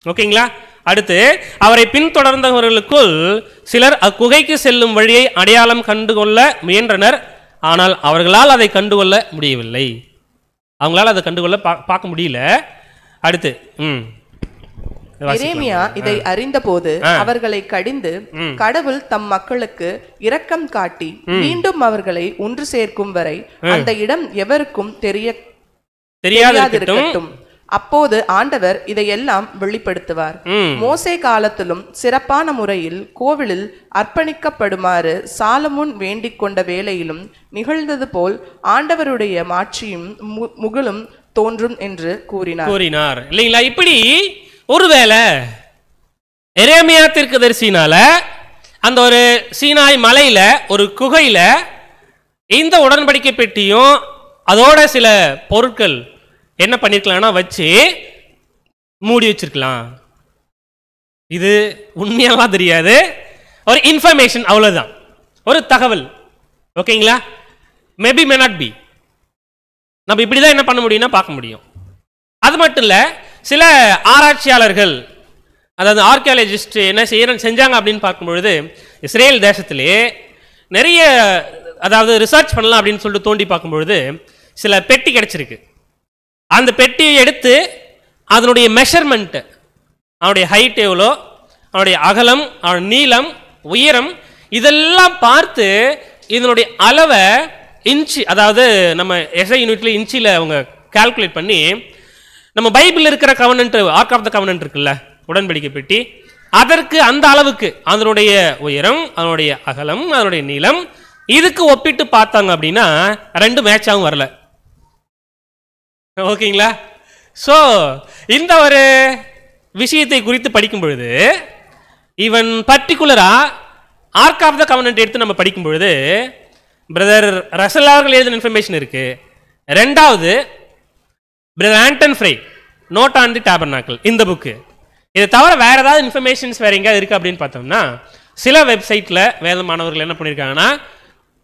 ஓகேங்களா? அடுத்து அவரை பின்தொடர்ந்தவர்களுக்குள் சிலர் அக்குகைக்கு செல்லும் வழியை அடையாளம் கண்டுகொள்ள முயன்றனர். ஆனால் அவர்களால் அதை கண்டுகொள்ள முடியவில்லை. அவங்களால அதை கண்டுகொள்ள பார்க்க முடியல. அடுத்து எரேமியா இதை அறிந்தபோது அவர்களை கடிந்து கடவுள் தம் மக்களுக்கு இரக்கம் காட்டி மீண்டும் அவர்களை ஒன்று சேர்க்கும் வரை அந்த இடம் எவருக்கும் தெரியாதிருக்கட்டும். அப்போது ஆண்டவர் இதையெல்லாம் வெளிப்படுத்துவார். மோசே காலத்திலும் சிறப்பான முறையில் கோவிலில் அர்ப்பணிக்கப்படுமாறு சாலமோன் வேண்டிக் கொண்ட வேளையிலும் நிகழ்ந்தது போல் ஆண்டவருடைய மாட்சியும் முகலும் தோன்றும் என்று கூறினார் இல்லைங்களா? இப்படி ஒருவேளை எரேமியா தீர்க்கதரிசினால அந்த ஒரு சீனாய் மலையில ஒரு குகையில இந்த உடன்படிக்கை பெட்டியும் அதோட சில பொருட்கள் என்ன பண்ணிருக்கலாம்னா வச்சு மூடி வச்சிருக்கலாம். இது உண்மையாவா தெரியாது, ஒரு இன்ஃபர்மேஷன், அவ்வளவுதான், ஒரு தகவல். ஓகேங்களா? Maybe may not be. நம்ம இப்படிதான் என்ன பண்ண முடியும்னா பார்க்க முடியும். அது மட்டும் இல்ல, சில ஆராய்ச்சியாளர்கள், அதாவது ஆர்கியாலஜிஸ்ட் என்ன செஞ்சாங்க அப்படின்னு பார்க்கும்பொழுது, இஸ்ரேல் தேசத்திலே நிறைய அதாவது ரிசர்ச் பண்ணலாம் அப்படின்னு சொல்லிட்டு தோண்டி பார்க்கும்பொழுது சில பெட்டி கிடைச்சிருக்கு. அந்த பெட்டியை எடுத்து அதனுடைய மெஷர்மெண்ட், அவனுடைய ஹைட் எவ்வளோ, அவனுடைய அகலம், அவனுடைய நீளம், உயரம், இதெல்லாம் பார்த்து இதனுடைய அளவை இன்ச்சு, அதாவது நம்ம எஸ்ஐ யூனிட்ல இன்ச்சில் அவங்க கால்குலேட் பண்ணி நம்ம பைபிள் இருக்கிற கவர்னன்ட், ஆர்க் ஆஃப் த கவர்னன்ட் இருக்குல்ல, உடன்படிக்கை பெட்டி, அதற்கு அந்த அளவுக்கு அதனுடைய உயரம், அதனுடைய அகலம், அதனுடைய நீளம் இதுக்கு ஒப்பிட்டு பார்த்தாங்க அப்படின்னா 2 மேட்சாகவும் வரல. ஓகேங்களா? ஸோ இந்த ஒரு விஷயத்தை குறித்து படிக்கும் பொழுது, ஈவன் பர்டிகுலரா ஆர்க் ஆஃப் த கவர்னன்ட் எடுத்து நம்ம படிக்கும் பொழுது பிரதர் ரசல் அவர்கள் எழுதின இன்ஃபர்மேஷன் இருக்கு. 2வது brother Anton Frye note on the tabernacle, இந்த புக்கு. இதை தவிர வேற ஏதாவது இன்ஃபர்மேஷன்ஸ் வேற எங்கேயாவது இருக்கு அப்படின்னு பார்த்தோம்னா சில வெப்சைட்ல வேத மாணவர்கள் என்ன பண்ணியிருக்காங்கன்னா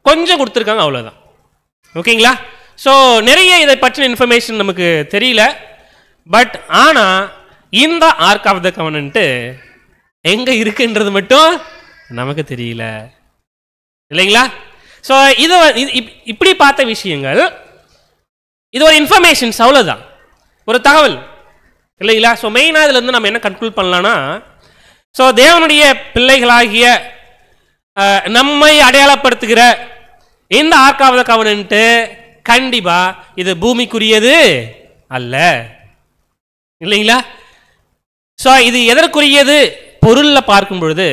கொஞ்சம் கொடுத்துருக்காங்க, அவ்வளோதான். ஓகேங்களா? ஸோ நிறைய இதை பற்றின இன்ஃபர்மேஷன் நமக்கு தெரியல. பட் ஆனால் இந்த ஆர்க் ஆஃப் த கவனன்ட் எங்க இருக்குன்றது மட்டும் நமக்கு தெரியல இல்லைங்களா? ஸோ இது இப்படி பார்த்த விஷயங்கள், இது ஒரு இன்ஃபர்மேஷன்ஸ், அவ்வளோதான், ஒரு தகவல் இல்லைங்களா? ஸோ மெயினாக இதுல இருந்து நம்ம என்ன கன்க்ளூட் பண்ணலாம்னா, ஸோ தேவனுடைய பிள்ளைகளாகிய நம்மை அடையாளப்படுத்துகிற இந்த ஆர்க் ஆஃப் த கவனன்ட் கண்டிப்பா இது பூமிக்குரியது அல்ல இல்லைங்களா? ஸோ இது எதற்குரியது? பொருள்ல பார்க்கும் பொழுது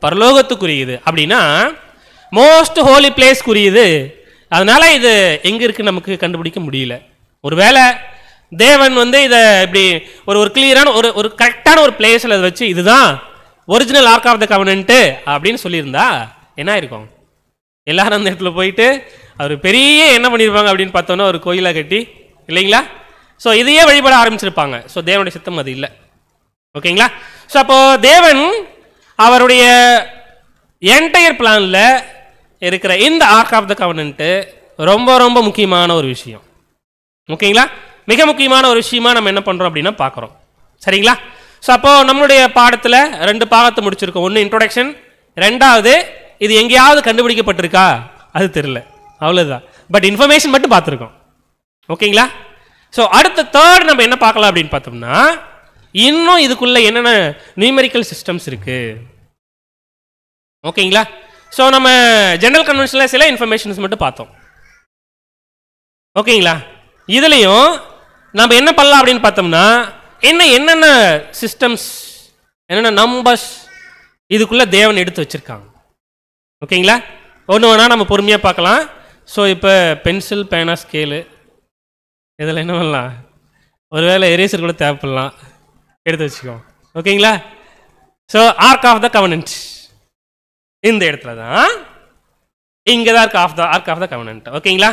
பரலோகத்துக்குரியது. அப்படின்னா மோஸ்ட் ஹோலி பிளேஸ்க்குரியது. அதனால இது எங்க இருக்கு நமக்கு கண்டுபிடிக்க முடியல. ஒருவேளை தேவன் இதை இப்படி ஒரு கிளியரான ஒரு கரெக்டான ஒரு பிளேஸ்ல வச்சு இதுதான் original ark of the covenant அப்படின்னு சொல்லியிருந்தா என்ன இருக்கும்? எல்லாரும் அந்த இடத்துல போயிட்டு அவர் பெரிய என்ன பண்ணியிருப்பாங்க அப்படின்னு பார்த்தோன்னா ஒரு கோயிலை கட்டி இல்லைங்களா? ஸோ இதையே வழிபட ஆரம்பிச்சிருப்பாங்க. ஸோ தேவனுடைய சித்தம் அது இல்லை. ஓகேங்களா? ஸோ அப்போ தேவன் அவருடைய என்டையர் பிளான்ல இருக்கிற இந்த ஆர்க் ஆஃப் த கவனன்ட் ரொம்ப ரொம்ப முக்கியமான ஒரு விஷயம். ஓகேங்களா? மிக முக்கியமான ஒரு விஷயமா நம்ம என்ன பண்றோம் அப்படின்னா பார்க்குறோம். சரிங்களா? ஸோ அப்போ நம்மளுடைய பாடத்தில் 2 பாகத்தை முடிச்சிருக்கோம். ஒன்று இன்ட்ரோடக்ஷன், 2வது இது எங்கேயாவது கண்டுபிடிக்கப்பட்டிருக்கா அது தெரியல, அவ்வளோதான். பட் இன்ஃபர்மேஷன் மட்டும் பார்த்துருக்கோம். ஓகேங்களா? ஸோ அடுத்த 3rd நம்ம என்ன பார்க்கலாம் அப்படின்னு பார்த்தோம்னா, இன்னும் இதுக்குள்ள என்னென்ன நியூமெரிக்கல் சிஸ்டம்ஸ் இருக்கு. ஓகேங்களா? ஸோ நம்ம ஜெனரல் கன்வென்ஷனில் சில இன்ஃபர்மேஷன்ஸ் மட்டும் பார்த்தோம். ஓகேங்களா? இதுலையும் நம்ம என்ன பண்ணலாம் அப்படின்னு பார்த்தோம்னா, என்னென்ன சிஸ்டம்ஸ், என்னென்ன நம்பர்ஸ் இதுக்குள்ள தேவன் எடுத்து வச்சிருக்காங்க. ஓகேங்களா? ஒன்று வேணா நம்ம பொறுமையாக பார்க்கலாம். ஸோ இப்போ பென்சில், பேனா, ஸ்கேலு இதில் என்ன பண்ணலாம், ஒருவேளை எரேசர் கூட தேவைப்படலாம், எடுத்து வச்சுக்கோ. ஓகேங்களா? So ark of the covenant இந்த இடத்துல தான், இங்கே தான் ஆர்க் ஆஃப் த கவனன்ட். ஓகேங்களா?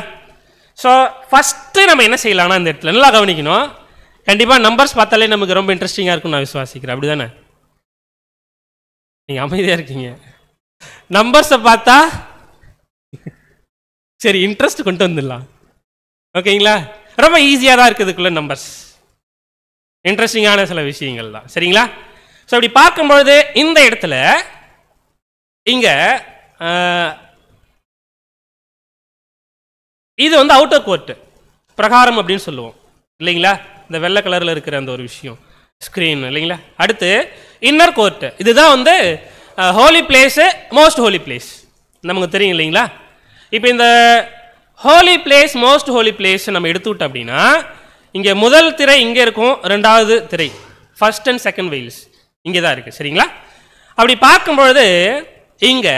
ஸோ ஃபஸ்ட்டு நம்ம என்ன செய்யலாம்னா, இந்த இடத்துல நல்லா கவனிக்கணும். கண்டிப்பாக நம்பர்ஸ் பார்த்தாலே நமக்கு ரொம்ப இன்ட்ரெஸ்டிங்காக இருக்கும்னு நான் விசுவாசிக்கிறேன். அப்படி தானே? நீங்கள் அமைதியாக இருக்கீங்க. நம்பர்ஸை பார்த்தா சரி இன்ட்ரெஸ்ட் கொண்டு வந்துடலாம். ஓகேங்களா? ரொம்ப ஈஸியாக தான் இருக்குதுக்குள்ள நம்பர்ஸ், இன்ட்ரெஸ்டிங்கான சில விஷயங்கள் தான். சரிங்களா? ஸோ அப்படி பார்க்கும்பொழுது இந்த இடத்துல இங்கே இது அவுட்டர் கோர்ட்டு பிரகாரம் அப்படின்னு சொல்லுவோம் இல்லைங்களா? இந்த வெள்ளை கலரில் இருக்கிற அந்த ஒரு விஷயம் ஸ்க்ரீன் இல்லைங்களா? அடுத்து இன்னர் கோர்ட்டு, இதுதான் holy place, most holy place நமக்கு தெரியும் இல்லைங்களா? இப்போ இந்த holy place, most holy place நம்ம எடுத்துக்கிட்டோம் அப்படின்னா, இங்கே முதல் திரை இங்கே இருக்கும், 2வது திரை ஃபர்ஸ்ட் அண்ட் செகண்ட் வெயில்ஸ் இங்கே தான் இருக்குது. சரிங்களா? அப்படி பார்க்கும்பொழுது இங்கே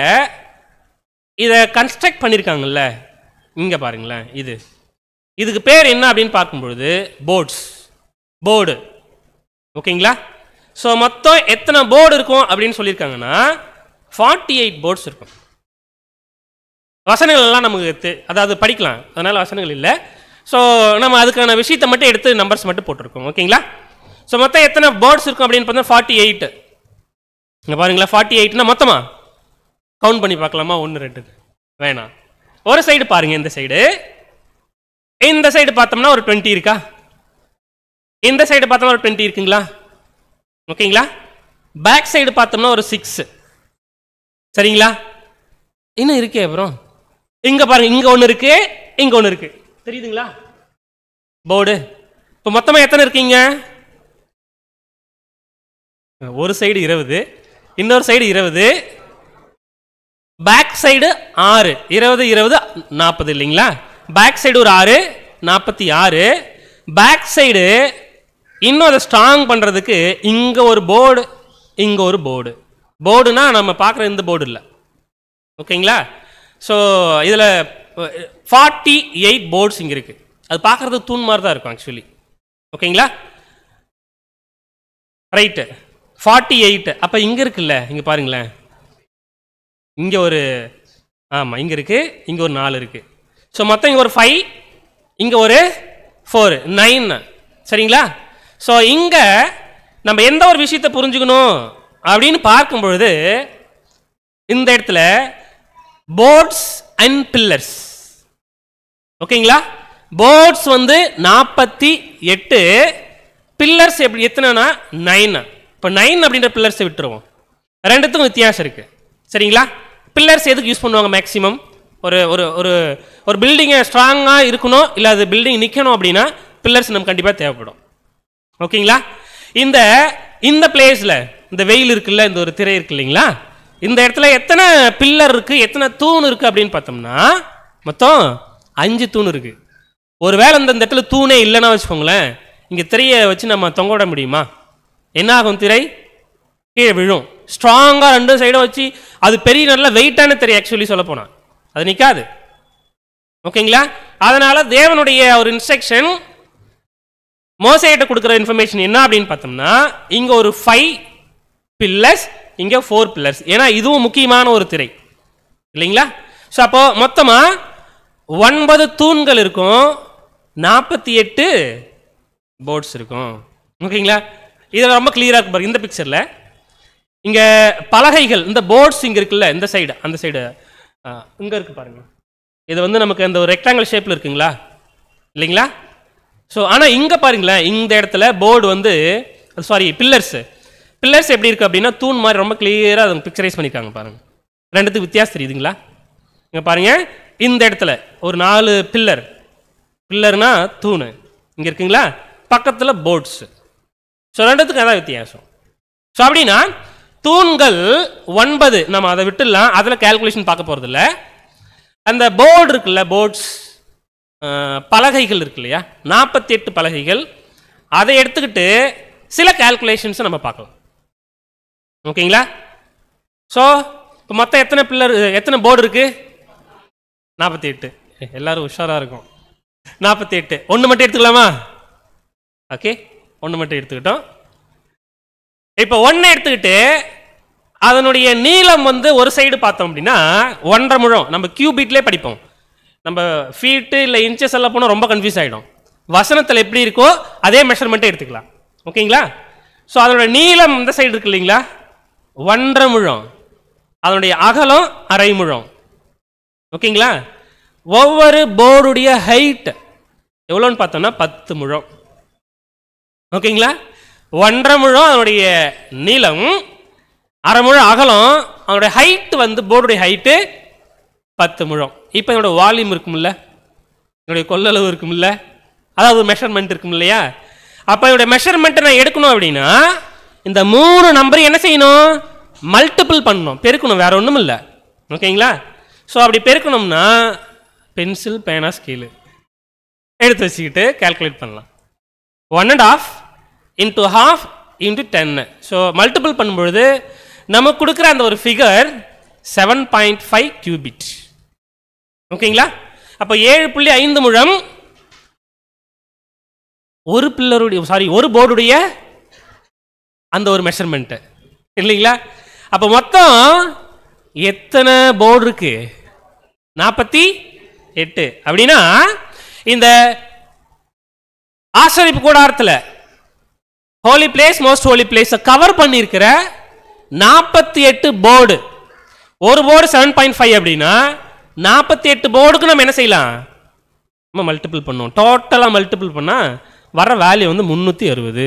இதை கன்ஸ்ட்ரக்ட் பண்ணியிருக்காங்கல்ல, இங்கே பாருங்களேன், இதுக்கு பேர் என்ன அப்படின்னு பார்க்கும்பொழுது போர்டு. ஓகேங்களா? ஸோ மொத்தம் எத்தனை போர்டு இருக்கும் அப்படின்னு சொல்லியிருக்காங்கன்னா 48 போர்ட்ஸ் இருக்கும். வசனங்கள் எல்லாம் நமக்கு அதாவது படிக்கலாம், அதனால வசனங்கள் இல்லை. ஸோ நம்ம அதுக்கான விஷயத்தை மட்டும் எடுத்து நம்பர்ஸ் மட்டும் போட்டிருக்கோம். ஓகேங்களா? ஸோ மொத்தம் எத்தனை போர்ட்ஸ் இருக்கும் அப்படின்னு பார்த்தா 48. இங்கே பாருங்களா, 48னா மொத்தமாக கவுண்ட் பண்ணி பார்க்கலாமா? 1 2 வேணாம். ஒரு சைடு பாருங்க, இந்த சைடு பார்த்தோம்னா ஒரு 20 இருக்கா? இந்த சைடு பார்த்தோம்னா ஒரு 20 இருக்குங்களா? ஓகேங்களா? பேக் சைடு பார்த்தோம்னா ஒரு 6. சரிங்களா? இன்னும் இருக்கே. அப்புறம் இங்க பாருங்க, இங்க ஒன்று இருக்கு, இங்க ஒன்று இருக்கு, தெரியுதுங்களா போர்டு? இப்போ மொத்தமாக எத்தனை இருக்கீங்க? ஒரு சைடு 20, இன்னொரு சைடு 20, பேக் சைடு 6, 20 20 40 இல்லைங்களா? பேக் சைடு ஒரு 6, 46. பேக் சைடு இன்னும் அதை ஸ்ட்ராங் பண்ணுறதுக்கு இங்கே ஒரு போர்டு, இங்கே ஒரு போர்டுனா நம்ம பார்க்குற இந்த போர்டு இல்லை. ஓகேங்களா? ஸோ இதில் 48 போர்ட்ஸ் இங்கே இருக்குது. அது பார்க்குறதுக்கு தூண் மாதிரி தான் இருக்கும் ஆக்சுவலி. ஓகேங்களா? ரைட்டு, 48. அப்போ இங்கே இருக்குல்ல, இங்கே பாருங்களேன், இங்கே ஒரு ஆமாம் இங்கே இருக்குது, இங்கே ஒரு 4 இருக்குது. ஸோ மொத்தம் இங்கே ஒரு 5, இங்கே ஒரு 4, 9. சரிங்களா? ஸோ இங்கே நம்ம எந்த ஒரு விஷயத்தை புரிஞ்சுக்கணும் அப்படின்னு பார்க்கும் பொழுது இந்த இடத்துல போர்ட்ஸ் அண்ட் பில்லர்ஸ். ஓகேங்களா? போர்ட்ஸ் 48, பில்லர்ஸ் எப்படி எத்தனைனா 9. இப்போ 9 அப்படின்ற பில்லர்ஸை விட்டுருவோம். ரெண்டுத்துக்கும் வித்தியாசம் இருக்கு. சரிங்களா? பில்லர்ஸ் எதுக்கு யூஸ் பண்ணுவாங்க மேக்ஸிமம்? ஒரு ஒரு ஒரு ஒரு பில்டிங்கை ஸ்ட்ராங்காக இருக்கணும், இல்லை அது பில்டிங் நிற்கணும் அப்படின்னா பில்லர்ஸ் நமக்கு கண்டிப்பாக தேவைப்படும். ஓகேங்களா? இந்த இந்த பிளேஸில் இந்த வெயில் இருக்குல்ல, இந்த ஒரு திரை இருக்கு இல்லைங்களா, இந்த இடத்துல எத்தனை பில்லர் இருக்கு, எத்தனை தூண் இருக்கு அப்படின்னு பார்த்தோம்னா மொத்தம் 5 தூண் இருக்கு. ஒருவேளை இந்த இடத்துல தூணே இல்லைன்னா வச்சுக்கோங்களேன், இங்கே திரையை வச்சு நம்ம தொங்க விட முடியுமா? என்ன ஆகும்? திரை கீழே விழும். ஸ்ட்ராங்காக 2 சைடும் வச்சு அது பெரிய நல்ல வெயிட்டான திரை ஆக்சுவலி சொல்ல போனால் அது நிற்காது. ஓகேங்களா? அதனால தேவனுடைய ஒரு இன்ஸ்ட்ரக்ஷன் மோசேட்ட கொடுக்குற இன்ஃபர்மேஷன் என்ன அப்படின்னு பார்த்தோம்னா, இங்கே ஒரு 5 பில்லர்ஸ், இங்கே 4 பில்லர்ஸ். ஏன்னா இதுவும் முக்கியமான ஒரு திரை இல்லைங்களா? ஸோ அப்போ மொத்தமாக 9 தூண்கள் இருக்கும், 48 போர்ட்ஸ் இருக்கும். ஓகேங்களா? இதில் ரொம்ப கிளியராக இருக்கு பாருங்க இந்த பிக்சரில். இங்கே பலகைகள், இந்த போர்ட்ஸ் இங்கே இருக்குல்ல, இந்த சைடு அந்த சைடு இங்கே இருக்கு பாருங்க. இது வந்து நமக்கு அந்த ஒரு ரெக்டாங்கிள் ஷேப்பில் இருக்குங்களா இல்லைங்களா? ஸோ ஆனால் இங்கே பாருங்களேன், இந்த இடத்துல போர்டு வந்து சாரி பில்லர்ஸ் எப்படி இருக்குது அப்படின்னா தூண் மாதிரி ரொம்ப கிளியராக அதை பிக்சரைஸ் பண்ணியிருக்காங்க பாருங்கள். ரெண்டுத்துக்கு வித்தியாசம் தெரியுதுங்களா? இங்கே பாருங்கள், இந்த இடத்துல ஒரு 4 பில்லர்னா தூண் இங்கே இருக்குங்களா, பக்கத்தில் போர்ட்ஸ். ஸோ ரெண்டுத்துக்கு அதான் வித்தியாசம். ஸோ அப்படின்னா தூண்கள் 9 நம்ம அதை விட்டுடலாம், அதில் கேல்குலேஷன் பார்க்க போகிறதில்ல. அந்த போர்டு இருக்குல்ல, போர்ட்ஸ் பலகைகள் இருக்கு இல்லையா, 48 பலகைகள், அதை எடுத்துக்கிட்டு சில கேல்குலேஷன்ஸை நம்ம பார்க்கலாம். ஓகேங்களா? ஸோ இப்போ மொத்தம் எத்தனை போர்டு இருக்கு? 48. எல்லாரும் உஷாராக இருக்கும். 48 ஒன்று மட்டும் எடுத்துக்கலாமா? ஓகே, ஒன்று மட்டும் எடுத்துக்கிட்டோம். இப்போ ஒன்று எடுத்துக்கிட்டு அதனுடைய நீளம் வந்து ஒரு சைடு பார்த்தோம் அப்படின்னா 1.5 முழம். நம்ம கியூபிட்லேயே படிப்போம், நம்ம ஃபீட்டு இல்லை இன்ச்சஸ் எல்லாம் போனால் ரொம்ப கன்ஃபியூஸ் ஆகிடும். வசனத்தில் எப்படி இருக்கோ அதே மெஷர்மெண்ட்டே எடுத்துக்கலாம். ஓகேங்களா? ஸோ அதோட நீளம் இந்த சைடு இருக்கு இல்லைங்களா, 1.5 முழம். அதனுடைய அகலம் 1/2 முழம். ஓகேங்களா? ஒவ்வொரு போர்டுடைய ஹைட் எவ்வளோன்னு பார்த்தோம்னா 10 முழம். ஓகேங்களா? 1.5 முழம் அதனுடைய நீளம், 1/2 முழம் அகலம். அதனுடைய ஹைட் வந்து போர்டுடைய ஹைட்டு 10 முழம். இப்போ என்னோட வால்யூம் இருக்குமில்ல, என்னுடைய கொள்ளளவு இருக்குமில்ல, அதாவது மெஷர்மெண்ட் இருக்கும் இல்லையா? அப்போ என்னுடைய மெஷர்மெண்ட்டை நான் எடுக்கணும் அப்படின்னா இந்த 3 நம்பர் என்ன செய்யணும்? மல்டிபிள் பண்ணணும், பெருக்கணும், வேற ஒன்றும் இல்லை. ஓகேங்களா? ஸோ அப்படி பெருக்கணும்னா பென்சில், பேனா, ஸ்கேலு எடுத்து வச்சுக்கிட்டு கால்குலேட் பண்ணலாம். 1.5 into 1/2 into 10. ஸோ மல்டிபிள் பண்ணும்பொழுது நமக்கு கொடுக்குற அந்த ஒரு ஃபிகர் 7.5 கியூபிட். ஓகேங்களா? அப்போ 7.5 முழம் ஒரு போர்டுடைய அந்த ஒரு மெஷர்மெண்ட் இல்லைங்களா? அப்போ மொத்தம் எத்தனை போர்டு இருக்கு? 48. அப்படின்னா இந்த ஆசரிப்பு கூடாரத்தில் Holi place, most holy place cover பண்ணியிருக்கிற 48 போர்டு. ஒரு போர்டு 7.5 அப்படின்னா 48 போர்டுக்கு நம்ம என்ன செய்யலாம்? நம்ம மல்டிபிள் பண்ணுவோம். டோட்டலாக மல்டிபிள் பண்ணால் வர வேல்யூ வந்து 360,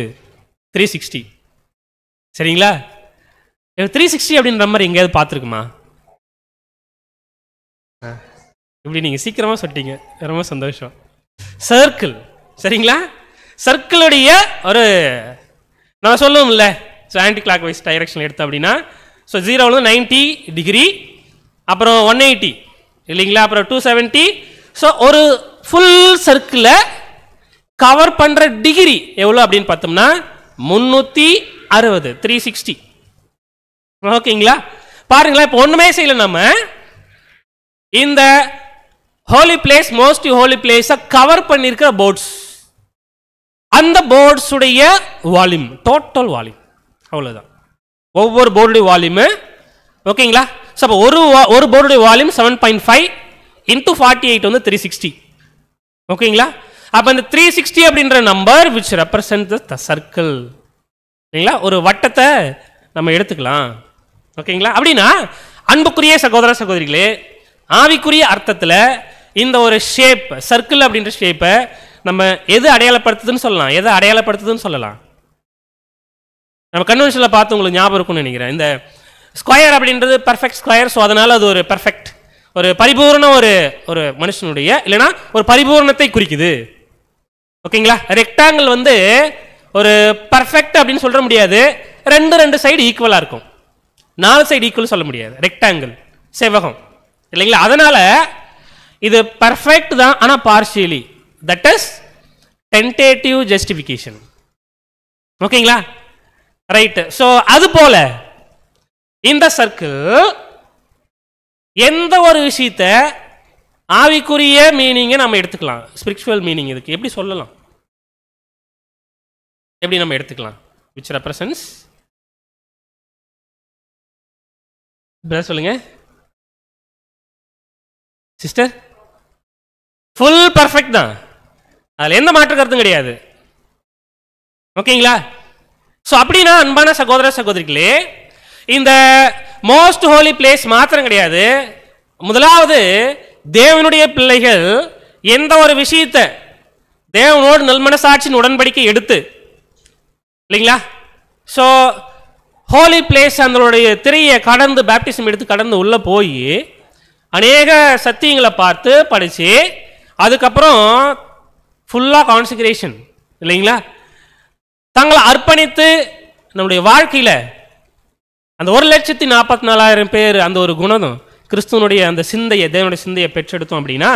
360. சரிங்களா? 360 அப்படின்ற மாதிரி எங்கேயாவது பார்த்துருக்குமா? இப்படி நீங்கள் சீக்கிரமாக சொல்லிட்டீங்க, ரொம்ப சந்தோஷம். சர்க்கிள், சரிங்களா? சர்க்கிளுடைய ஒரு நம்ம சொல்லுவோம்ல, so anticlockwise direction எடுத்தோம் அப்படின்னா ஸோ 0 90 டிகிரி, அப்புறம் 180 இல்லைங்களா, அப்புறம் 270. ஸோ ஒரு ஃபுல் சர்க்கிளை கவர் பண்ணுற டிகிரி எவ்வளோ அப்படின்னு பார்த்தோம்னா 360, 360. ஓகேங்களா? பாருங்களா, இப்போ ஒன்றுமே செய்யல, நம்ம இந்த ஹோலி பிளேஸ், மோஸ்ட் ஹோலி பிளேஸை கவர் பண்ணியிருக்கிற போர்ட்ஸ், அந்த போர்ட்ஸுடைய வால்யூம், டோட்டல் வால்யூம் அவ்வளோதான். ஒவ்வொரு போர்டுடைய வால்யூமு. ஓகேங்களா? ஸோ அப்போ ஒரு போர்டுடைய வால்யூம் 7.5 into 48 வந்து 360. ஓகேங்களா? அப்போ இந்த 360 அப்படின்ற number which represent the circle இல்லைங்களா, ஒரு வட்டத்தை நம்ம எடுத்துக்கலாம். ஓகேங்களா? அப்படின்னா அன்புக்குரிய சகோதர சகோதரிகளே, ஆவிக்குரிய அர்த்தத்தில் இந்த ஒரு ஷேப், சர்க்கிள் அப்படின்ற ஷேப்பை நம்ம எது அடையாளப்படுத்துதுன்னு சொல்லலாம், எதை அடையாளப்படுத்துதுன்னு சொல்லலாம். நம்ம கன்வென்ஷனில் பார்த்து உங்களுக்கு ஞாபகம் இருக்கும்னு நினைக்கிறேன். இந்த ஸ்கொயர் அப்படின்றது பர்ஃபெக்ட் ஸ்கொயர். ஸோ அதனால் அது ஒரு பர்ஃபெக்ட், ஒரு பரிபூர்ண ஒரு மனுஷனுடைய இல்லைன்னா ஒரு பரிபூர்ணத்தை குறிக்குது. ஓகேங்களா? ரெக்டாங்கிள் வந்து ஒரு பர்ஃபெக்ட் அப்படின்னு சொல்ல முடியாது. ரெண்டு சைடு ஈக்குவலாக இருக்கும், 4 சைடு ஈக்குவல் சொல்ல முடியாது. ரெக்டாங்கிள் செவ்வகம் இல்லைங்களா? அதனால இது பர்ஃபெக்ட் தான், ஆனால் partially. That is tentative justification. ஓகேங்களா? ரைட்டு. ஸோ அது போல இந்த சர்க்கிள் எந்த ஒரு விஷயத்த ஆவிக்குரிய மீனிங்கை நம்ம எடுத்துக்கலாம், ஸ்பிரிச்சுவல் மீனிங். இதுக்கு எப்படி சொல்லலாம், எப்படி நம்ம எடுத்துக்கலாம்? விச் ரெப்ரசன்ஸ் சொல்லுங்க சிஸ்டர். ஃபுல் பர்ஃபெக்ட் தான், அதில் எந்த மாற்று கருத்தும் கிடையாது. ஓகேங்களா? ஸோ அப்படின்னா அன்பான சகோதர சகோதரிகளே, இந்த மோஸ்ட் ஹோலி பிளேஸ் மாத்திரம் கிடையாது. முதலாவது தேவனுடைய பிள்ளைகள் எந்த ஒரு விஷயத்தை தேவனோடு நல்மனசாட்சியின் உடன்படிக்கை எடுத்து இல்லைங்களா, ஸோ ஹோலி பிளேஸ் அதனுடைய திரையை கடந்து பேப்டிசம் எடுத்து கடந்து உள்ளே போய் அநேக சத்தியங்களை பார்த்து படித்து அதுக்கப்புறம் ஃபுல்லாக கான்சிக்ரேஷன் இல்லைங்களா, தங்களை அர்ப்பணித்து நம்முடைய வாழ்க்கையில் அந்த 1,44,000 பேர் அந்த ஒரு குணம் கிறிஸ்துவனுடைய அந்த சிந்தையை, தேவனுடைய சிந்தையை பெற்றெடுத்தோம் அப்படின்னா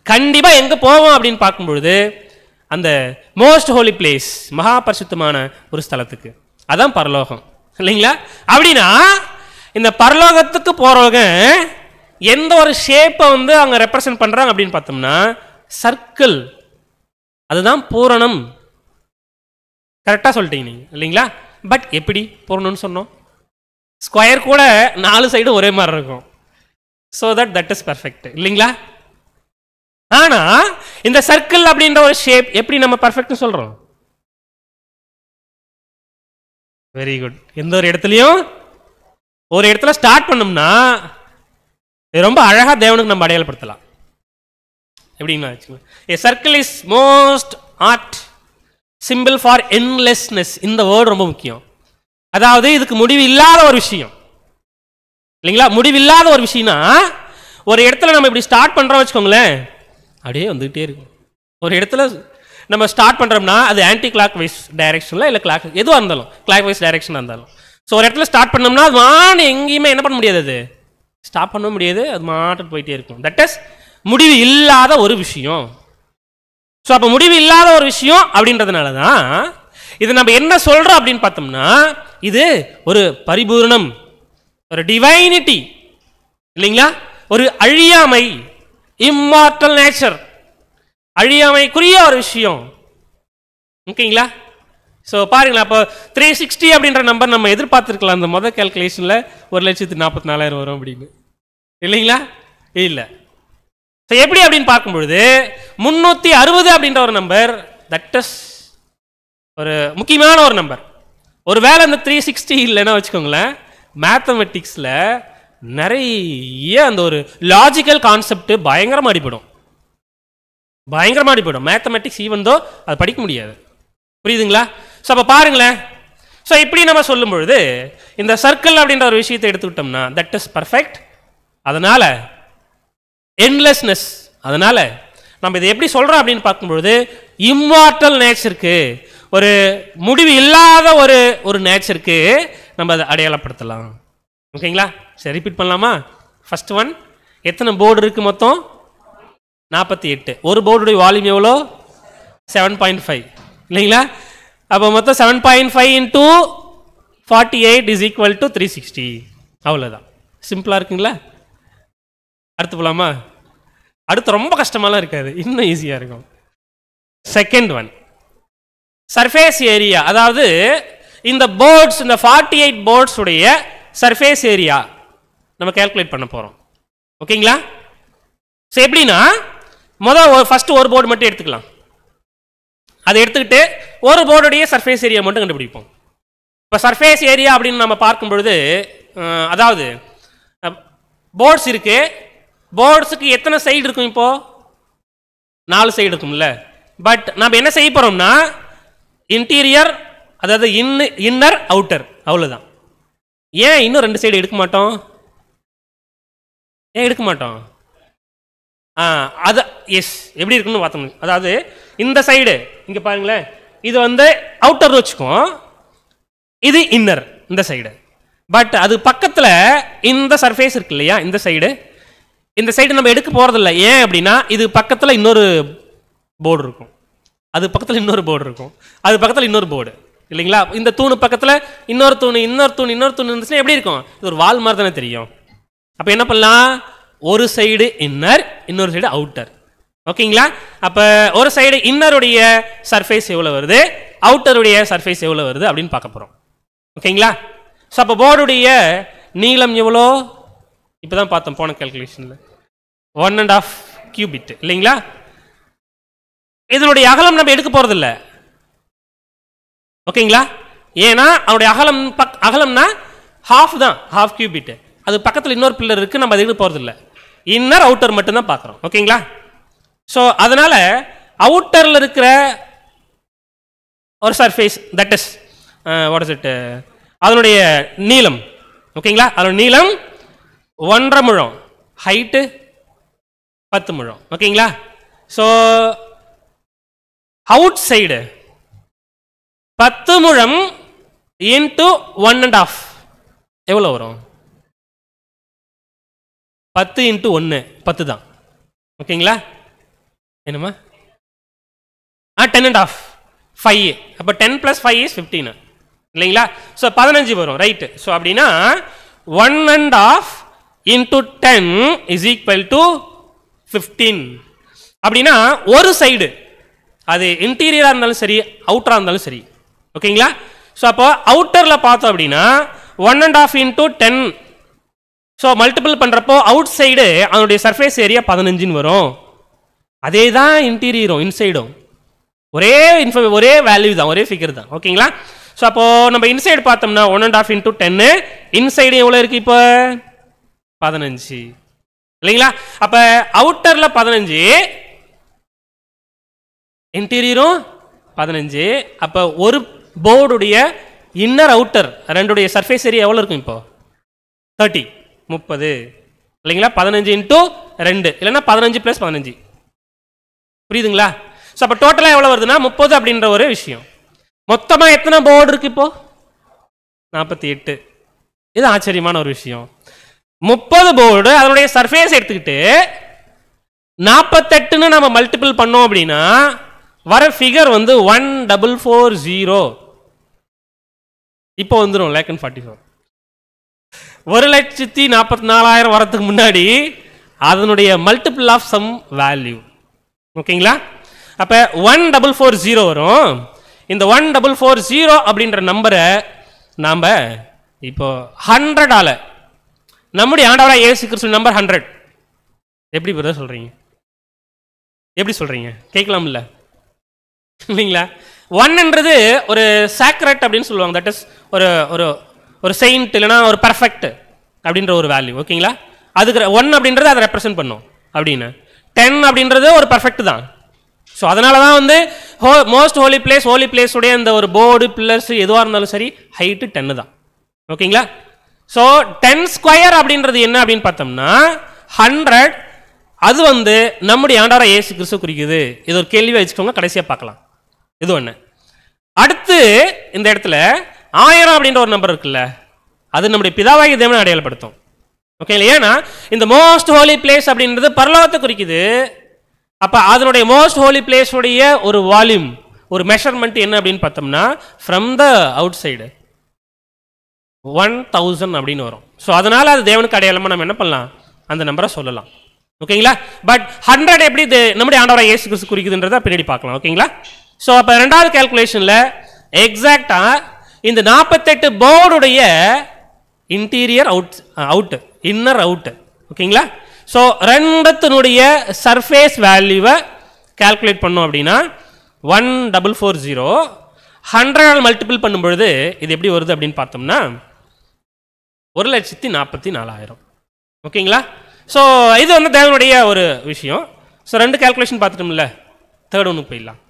கண்டிப்பாக எங்கே போவோம் அப்படின்னு பார்க்கும்பொழுது அந்த மோஸ்ட் ஹோலி பிளேஸ், மகா பரிசுத்தமான ஒரு ஸ்தலத்துக்கு. அதான் பரலோகம் இல்லைங்களா? அப்படின்னா இந்த பரலோகத்துக்கு போகிறவங்க எந்த ஒரு ஷேப்பை வந்து அவங்க ரெப்ரசன்ட் பண்ணுறாங்க அப்படின்னு பார்த்தோம்னா சர்க்கிள். அதுதான் பூரணம். கரெக்டாக சொல்லிட்டீங்க நீங்கள் இல்லைங்களா? பட் எப்படி பூரணம்னு சொன்னோம்? ஸ்கொயர் கூட 4 சைடும் ஒரே மாதிரி இருக்கும். ஸோ தட் இஸ் பர்ஃபெக்ட் இல்லைங்களா? ஆனால் இந்த சர்க்கிள் அப்படின்ற ஒரு ஷேப் எப்படி நம்ம பர்ஃபெக்ட்னு சொல்கிறோம்? Very good. எந்த ஒரு இடத்துலையும் ஒரு இடத்துல ஸ்டார்ட் பண்ணோம்னா ரொம்ப அழகாக தேவனுக்கு நம்ம அடையாளப்படுத்தலாம். எப்படின்னா வச்சுக்கோங்க, a circle is most art symbol for endlessness. இந்த வேர்டு ரொம்ப முக்கியம். அதாவது இதுக்கு முடிவு இல்லாத ஒரு விஷயம் இல்லைங்களா? முடிவில்லாத ஒரு விஷயம்னா ஒரு இடத்துல நம்ம இப்படி ஸ்டார்ட் பண்ணுறோம் வச்சுக்கோங்களேன், அப்படியே வந்துகிட்டே இருக்கும். ஒரு இடத்துல நம்ம ஸ்டார்ட் பண்ணுறோம்னா அது ஆன்டி கிளாக் வைஸ் டைரக்ஷனில் இல்லை கிளாக் எதுவாக இருந்தாலும் கிளாக் வைஸ் டைரக்ஷனாக இருந்தாலும், ஸோ ஒரு இடத்துல ஸ்டார்ட் பண்ணோம்னா அது மாட்டு எங்கேயுமே என்ன பண்ண முடியாது, அது ஸ்டாப் பண்ண முடியாது, அது மாட்டு போயிட்டே இருக்கும். தட் இஸ் முடிவு இல்லாத ஒரு விஷயம். ஸோ அப்போ முடிவு இல்லாத ஒரு விஷயம் அப்படின்றதுனால தான் இது நம்ம என்ன சொல்கிறோம் அப்படின்னு பார்த்தோம்னா இது ஒரு பரிபூர்ணம், ஒரு டிவைனிட்டி இல்லைங்களா, ஒரு அழியாமை, இம்மார்டல் நேச்சர், அழியாமைக்குரிய ஒரு விஷயம். ஓகேங்களா? ஸோ பாருங்களா, அப்போ 360 அப்படின்ற நம்பர் நம்ம எதிர்பார்த்துருக்கலாம் அந்த மொதல் கேல்குலேஷனில் 1,44,000 வரும் அப்படின்னு இல்லைங்களா? இல்லை. ஸோ எப்படி அப்படின்னு பார்க்கும்பொழுது 360 அப்படின்ற ஒரு நம்பர் தட் இஸ் ஒரு முக்கியமான ஒரு நம்பர். ஒரு வேளை அந்த 360 இல்லைன்னா வச்சுக்கோங்களேன், மேத்தமெட்டிக்ஸில் நிறைய அந்த ஒரு லாஜிக்கல் கான்செப்ட் பயங்கரமாக அடிப்படும், பயங்கரமாக அடிப்படும். மேத்தமெட்டிக்ஸ் ஈவன் தோ அது படிக்க முடியாது. புரியுதுங்களா? ஸோ அப்போ பாருங்களேன், ஸோ இப்படி நம்ம சொல்லும் பொழுது இந்த சர்க்கிள் அப்படின்ற ஒரு விஷயத்தை எடுத்துக்கிட்டோம்னா தட் இஸ் பர்ஃபெக்ட். அதனால என்லெஸ்னஸ், அதனால நம்ம இதை எப்படி சொல்கிறோம் அப்படின்னு பார்க்கும்பொழுது இம்மார்டல் நேச்சருக்கு, ஒரு முடிவு இல்லாத ஒரு நேச்சருக்கு நம்ம அதை அடையாளப்படுத்தலாம். ஓகேங்களா? சரி, ரிப்பீட் பண்ணலாமா? ஃபர்ஸ்ட் ஒன், எத்தனை போர்டு இருக்குது மொத்தம்? 48. ஒரு போர்டுடைய வால்யூம் எவ்வளோ? 7.5 இல்லைங்களா? அப்போ மொத்தம் 7.5 into 48 is equal to 360. அவ்வளோதான். சிம்பிளாக இருக்குங்களா? அடுத்து போகலாமா? அடுத்து ரொம்ப கஷ்டமாலாம் இருக்காது, இன்னும் ஈஸியாக இருக்கும். Second one, surface area. அதாவது இந்த போர்ட்ஸ், இந்த 48 போர்ட்ஸ் உடைய சர்ஃபேஸ் ஏரியா நம்ம கால்குலேட் பண்ண போகிறோம். ஓகேங்களா? ஸோ எப்படின்னா ஃபர்ஸ்ட் ஒரு போர்டு மட்டும் எடுத்துக்கலாம். அதை எடுத்துக்கிட்டு ஒரு போர்டுடைய சர்ஃபேஸ் ஏரியா மட்டும் கண்டுபிடிப்போம். இப்போ சர்ஃபேஸ் ஏரியா அப்படின்னு நம்ம பார்க்கும் பொழுது அதாவது போர்ட்ஸ் இருக்கு, போர்ட்ஸுக்கு எத்தனை சைடு இருக்கும்? இப்போ 4 சைடு இருக்கும்ல. பட் நம்ம என்ன செய்ய போகிறோம்னா இன்டீரியர், அதாவது இன்னர் அவுட்டர், அவ்வளோதான். ஏன் இன்னும் 2 சைடு எடுக்க மாட்டோம்? ஏன் எடுக்க மாட்டோம்? அது எஸ் எப்படி இருக்குன்னு பார்த்தோம். அதாவது இந்த சைடு இங்கே பாருங்களேன், இது வந்து அவுட்டர் வச்சுக்கோம், இது இன்னர் இந்த சைடு. பட் அது பக்கத்தில் இந்த சர்ஃபேஸ் இருக்கு இல்லையா, இந்த சைடு நம்ம எடுக்க போகிறதில்ல. ஏன் அப்படின்னா இது பக்கத்தில் இன்னொரு போர்டு இருக்கும், அது பக்கத்தில் இன்னொரு போர்டு இருக்கும், அது பக்கத்தில் இன்னொரு போர்டு இல்லைங்களா. இந்த தூணு பக்கத்தில் இன்னொரு தூணு இருந்துச்சுன்னா எப்படி இருக்கும்? இது ஒரு வால் மாதிரி தானே தெரியும். அப்போ என்ன பண்ணலாம்? ஒரு சைடு இன்னர், இன்னொரு சைடு அவுட்டர். ஓகேங்களா? அப்போ ஒரு சைடு இன்னருடைய சர்ஃபேஸ் எவ்வளோ வருது, அவுட்டருடைய சர்ஃபேஸ் எவ்வளோ வருது அப்படின்னு பார்க்க போகிறோம். ஓகேங்களா? ஸோ அப்போ போர்டுடைய நீளம் எவ்வளோ? இப்போ தான் பார்த்தோம் போன கேல்குலேஷனில் 1.5 கியூபிட் இல்லைங்களா. இதனுடைய அகலம் நம்ம எடுக்க போகிறதில்ல. ஓகேங்களா? ஏன்னா அவனுடைய அகலம்னா ஹாஃப் தான், ஹாஃப் கியூபிட். அது பக்கத்தில் இன்னொரு பில்லர் இருக்குது, நம்ம அது எடுக்க போகிறதில்ல. இன்னர் அவுட்டர் மட்டும்தான் பார்க்குறோம். ஓகேங்களா? ஸோ அதனால் அவுட்டரில் இருக்கிற ஒரு surface that is what is it, அதனுடைய நீளம். ஓகேங்களா? அதோட நீளம் 1.5 முழம், ஹைட்டு 10 முழம். ஓகேங்களா? ஸோ அவுட் சைடு 10 முழம் இன்ட்டு 1.5 எவ்வளோ வரும்? 10 இன்ட்டு 1 10 தான். ஓகேங்களா? என்னம்மா? 10.5 5. அப்போ 10 + 5 = 15 இல்லைங்களா. ஸோ 15 வரும், ரைட்டு. ஸோ அப்படின்னா 1.5 இன்ட்டு 10 = 15. அப்படின்னா ஒரு சைடு அது இன்டீரியராக இருந்தாலும் சரி, அவுட்டராக இருந்தாலும் சரி. ஓகேங்களா? ஸோ அப்போ அவுட்டரில் பார்த்தோம் அப்படின்னா 1.5 இன்ட்டு 10, ஸோ மல்டிபிள் பண்ணுறப்போ அவுட் சைடு அதனுடைய சர்ஃபேஸ் ஏரியா 15 வரும். அதே தான் இன்டீரியரும் இன்சைடும் ஒரே வேல்யூ தான், ஒரே ஃபிகர் தான். ஓகேங்களா? ஸோ அப்போது நம்ம இன்சைடு பார்த்தோம்னா 1.5 இன்ட்டு 10, இன்சைடு எவ்வளோ இருக்குது இப்போ? 15 இல்லைங்களா. அப்போ அவுட்டரில் 15, இன்டீரியரும் 15. அப்போ ஒரு போர்டுடைய இன்னர் அவுட்டர் ரெண்டுடைய சர்ஃபேஸ் ஏரியா எவ்வளோ இருக்கும் இப்போ? 30 30 இல்லைங்களா. 15 இன்ட்டு 2 இல்லைன்னா 15 + 15. புரியுதுங்களா? ஸோ அப்போ டோட்டலாக எவ்வளோ வருதுன்னா 30 அப்படின்ற ஒரு விஷயம். மொத்தமாக எத்தனை போர்டு இருக்கு இப்போ? 48. இது ஆச்சரியமான ஒரு விஷயம். 30 போர்டு அதனுடைய சர்ஃபேஸ் எடுத்துக்கிட்டு 48ன்னு நம்ம மல்டிபிள் பண்ணோம் அப்படின்னா வர ஃபிகர் வந்து 1440 இப்போ வந்துடும். 1,44,000 1,44,000 வரதுக்கு முன்னாடி அதனுடைய மல்டிபிள் ஆஃப் சம் வேல்யூ. ஓகேங்களா? அப்போ 1440 வரும். இந்த 1440 அப்படின்ற நம்பரை நாம் இப்போ 100ஆல் நம்முடைய ஆண்டவராக இயேசு கிறிஸ்து நம்பர் 100 எப்படி பிரதர் சொல்கிறீங்க? எப்படி சொல்கிறீங்க? கேட்கலாம்ல இல்லைங்களா. 1ன்றது ஒரு சாக்ரெட் அப்படின்னு சொல்லுவாங்க. தட் இஸ் ஒரு ஒரு ஒரு செயின்ட் இல்லைனா ஒரு பர்ஃபெக்ட் அப்படின்ற ஒரு வேல்யூ. ஓகேங்களா? அதுக்கு 1 அப்படின்றது அதை ரெப்ரசென்ட் பண்ணும். அப்படின்னு 10 அப்படின்றது ஒரு பர்ஃபெக்ட் தான். ஸோ அதனால தான் வந்து மோஸ்ட் ஹோலி பிளேஸ் உடைய இந்த ஒரு போர்டு பில்லர்ஸ் எதுவாக இருந்தாலும் சரி ஹைட்டு 10 தான். ஓகேங்களா? ஸோ 10² அப்படின்றது என்ன அப்படின்னு பார்த்தோம்னா 100. அது வந்து நம்முடைய ஆண்டவராக இயேசு கிறிஸ்து குறிக்குது. இது ஒரு கேள்வி வச்சுக்கோங்க, கடைசியாக பார்க்கலாம். இது ஒன்று. அடுத்து இந்த இடத்துல 1000 அப்படின்ற ஒரு நம்பர் இருக்குல்ல, அது நம்முடைய பிதாவாகிய தேவனை அடையாளப்படுத்தும். ஓகே, ஏன்னா இந்த மோஸ்ட் ஹோலி பிளேஸ் அப்படின்றது பரலோகத்தை குறிக்குது. அப்போ அதனுடைய மோஸ்ட் ஹோலி பிளேஸ் உடைய ஒரு வால்யூம், ஒரு மெஷர்மெண்ட் என்ன அப்படின்னு பார்த்தோம்னா ஃப்ரம் த அவுட் சைடு 1000 அப்படின்னு வரும். ஸோ அதனால அது தேவனுக்கு அடையாளமாக நம்ம என்ன பண்ணலாம், அந்த நம்பரை சொல்லலாம். ஓகேங்களா? பட் 100 எப்படி இது நம்முடைய ஆண்டவராக இயேசு கிறிஸ்து குறிக்குதுன்றதை பின்னாடி பார்க்கலாம். ஓகேங்களா? ஸோ அப்போ ரெண்டாவது கேல்குலேஷனில் எக்ஸாக்டாக இந்த 48 போர்டுடைய இன்டீரியர் அவுட் இன்னர் அவுட். ஓகேங்களா? ஸோ ரெண்டத்தினுடைய சர்ஃபேஸ் வேல்யூவை கால்குலேட் பண்ணோம் அப்படின்னா 1440 100ஆல் மல்டிபிள் பண்ணும் பொழுது இது எப்படி வருது அப்படின்னு பார்த்தோம்னா 1,44,000. ஓகேங்களா? ஸோ இது வந்து தேவனுடைய ஒரு விஷயம். ஸோ 2 கால்குலேஷன் பார்த்துட்டோம்ல, தேர்ட் ஒன்று போயிடலாம்.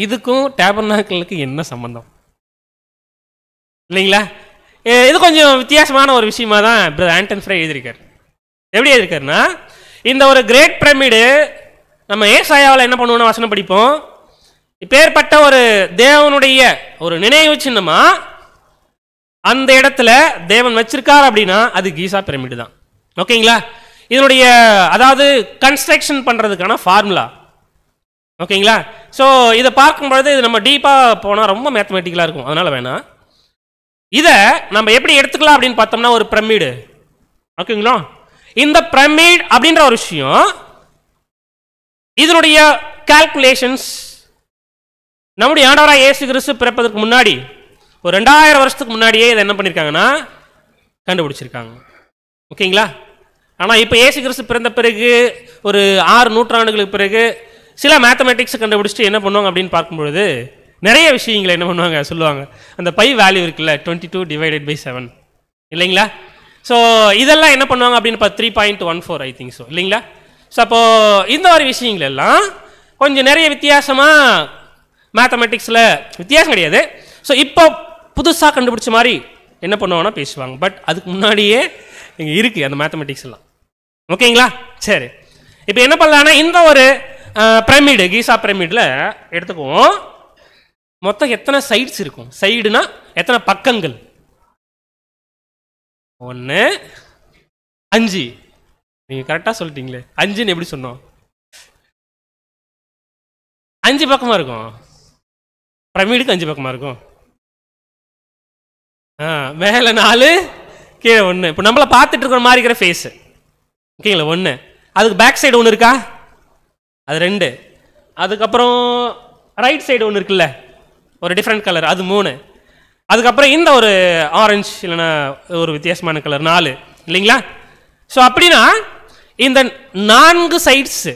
இதுக்கும் டேபர்நாக்கிளுக்கு என்ன சம்பந்தம் இல்லைங்களா? இது கொஞ்சம் வித்தியாசமான ஒரு விஷயமா தான் பிரதர் ஆண்டன் ஃப்ரை எழுதியிருக்காரு. எப்படி எழுதியிருக்காருன்னா, இந்த ஒரு கிரேட் பிரமிடு நம்ம ஏசாயாவில் என்ன பண்ணுவோம்னா வசனம் படிப்போம், இப்பேற்பட்ட ஒரு தேவனுடைய ஒரு நினைவு சின்னமா அந்த இடத்துல தேவன் வச்சிருக்கார் அப்படின்னா அது கீசா பிரமிடு தான். ஓகேங்களா? இதனுடைய அதாவது கன்ஸ்ட்ரக்ஷன் பண்ணுறதுக்கான ஃபார்முலா. ஓகேங்களா? ஸோ இதை பார்க்கும்பொழுது இது நம்ம டீப்பாக போனால் ரொம்ப மேத்தமெட்டிக்கலாக இருக்கும், அதனால் வேணாம். இதை நம்ம எப்படி எடுத்துக்கலாம் அப்படின்னு பார்த்தோம்னா ஒரு பிரமிடு. ஓகேங்களா? இந்த பிரமிட் அப்படின்ற ஒரு விஷயம் இதனுடைய கால்குலேஷன்ஸ் நம்முடைய ஆண்டவராக இயேசு கிறிஸ்து பிறப்பதற்கு முன்னாடி ஒரு 2000 வருஷத்துக்கு முன்னாடியே இதை என்ன பண்ணியிருக்காங்கன்னா கண்டுபிடிச்சிருக்காங்க. ஓகேங்களா? ஆனால் இப்போ இயேசு கிறிஸ்து பிறந்த பிறகு ஒரு 6 நூற்றாண்டுகளுக்கு பிறகு சில மேத்தமெட்டிக்ஸ் கண்டுபிடிச்சிட்டு என்ன பண்ணுவாங்க அப்படின்னு பார்க்கும்பொழுது நிறைய விஷயங்களை என்ன பண்ணுவாங்க சொல்லுவாங்க. அந்த பை வேல்யூ இருக்குல்ல 22/7 இல்லைங்களா? ஸோ இதெல்லாம் என்ன பண்ணுவாங்க அப்படின்னு 3.14 ஐ திங்க் ஸோ இல்லைங்களா? ஸோ அப்போது இந்த மாதிரி விஷயங்கள் எல்லாம் கொஞ்சம் நிறைய வித்தியாசமாக மேத்தமெட்டிக்ஸில் வித்தியாசம் கிடையாது. ஸோ இப்போ புதுசாக கண்டுபிடிச்ச மாதிரி என்ன பண்ணுவாங்கன்னா பேசுவாங்க. பட் அதுக்கு முன்னாடியே இங்கே இருக்குது அந்த மேத்தமெட்டிக்ஸ் எல்லாம். ஓகேங்களா? சரி, இப்போ என்ன பண்ணலான்னா இந்த ஒரு பிரமிடு கீசா பிரமிடில் எடுத்துக்குவோம். மொத்தம் எத்தனை சைட்ஸ் இருக்கும்? சைடுனா எத்தனை பக்கங்கள்? 1 5. நீங்கள் கரெக்டாக சொல்லிட்டீங்களே, 5ன்னு எப்படி சொன்னோம்? 5 பக்கமாக இருக்கும். பிரமிடுக்கு 5 பக்கமாக இருக்கும். மேலே 4 கீழே 1. இப்போ நம்மளை பார்த்துட்டு இருக்கிற மாதிரி இருக்கிற ஃபேஸு. ஓகேங்களா? 1. அதுக்கு பேக் சைடு 1 இருக்கா? அது 2. அதுக்கப்புறம் ரைட் சைடு 1 இருக்குல்ல ஒரு டிஃப்ரெண்ட் கலர், அது 3. அதுக்கப்புறம் இந்த ஒரு ஆரஞ்சு இல்லைன்னா ஒரு வித்தியாசமான கலர் 4 இல்லைங்களா? ஸோ அப்படின்னா இந்த 4 சைட்ஸு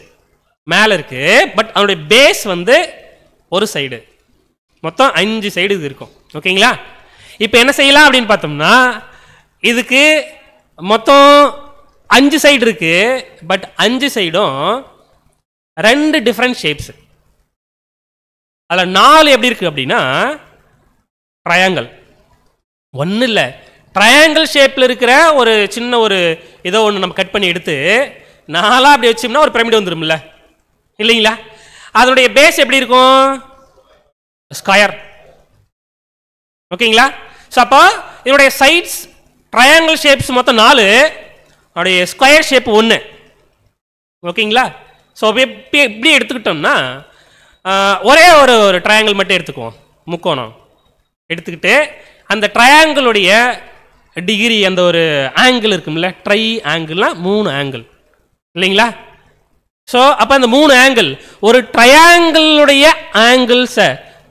மேலே இருக்கு. பட் அதனுடைய பேஸ் வந்து ஒரு சைடு. மொத்தம் 5 சைடு இது இருக்கும். ஓகேங்களா? இப்போ என்ன செய்யலாம் அப்படின்னு பார்த்தோம்னா இதுக்கு மொத்தம் 5 சைடு இருக்கு. பட் 5 சைடும் 2 டிஃப்ரெண்ட் ஷேப்ஸ். அதில் 4 எப்படி இருக்கு அப்படின்னா ட்ரையாங்கிள். ஒன்றும் இல்லை, ட்ரையாங்கிள் ஷேப்பில் இருக்கிற ஒரு சின்ன ஒரு ஏதோ ஒன்று நம்ம கட் பண்ணி எடுத்து 4 அப்படி வச்சோம்னா ஒரு பிரமிடு வந்துடும்ல இல்லைங்களா? அதனுடைய பேஸ் எப்படி இருக்கும்? ஸ்கொயர். ஓகேங்களா? ஸோ அப்போ இதனுடைய சைட்ஸ் ட்ரையாங்கிள் ஷேப்ஸ் மொத்தம் 4, அதனுடைய ஸ்கொயர் ஷேப் 1. ஓகேங்களா? ஸோ எப்படி எடுத்துக்கிட்டோம்னா ஒரே ஒரு ட்ரையாங்கிள் மட்டும் எடுத்துக்குவோம், முக்கோணம் எடுத்துக்கிட்டு அந்த ட்ரையாங்கிளுடைய டிகிரி அந்த ஒரு ஆங்கிள் இருக்கும்ல, ட்ரை ஆங்கிள்லாம் 3 ஆங்கிள் இல்லைங்களா? ஸோ அப்போ அந்த 3 ஆங்கிள் ஒரு ட்ரையாங்கிளுடைய ஆங்கிள்ஸை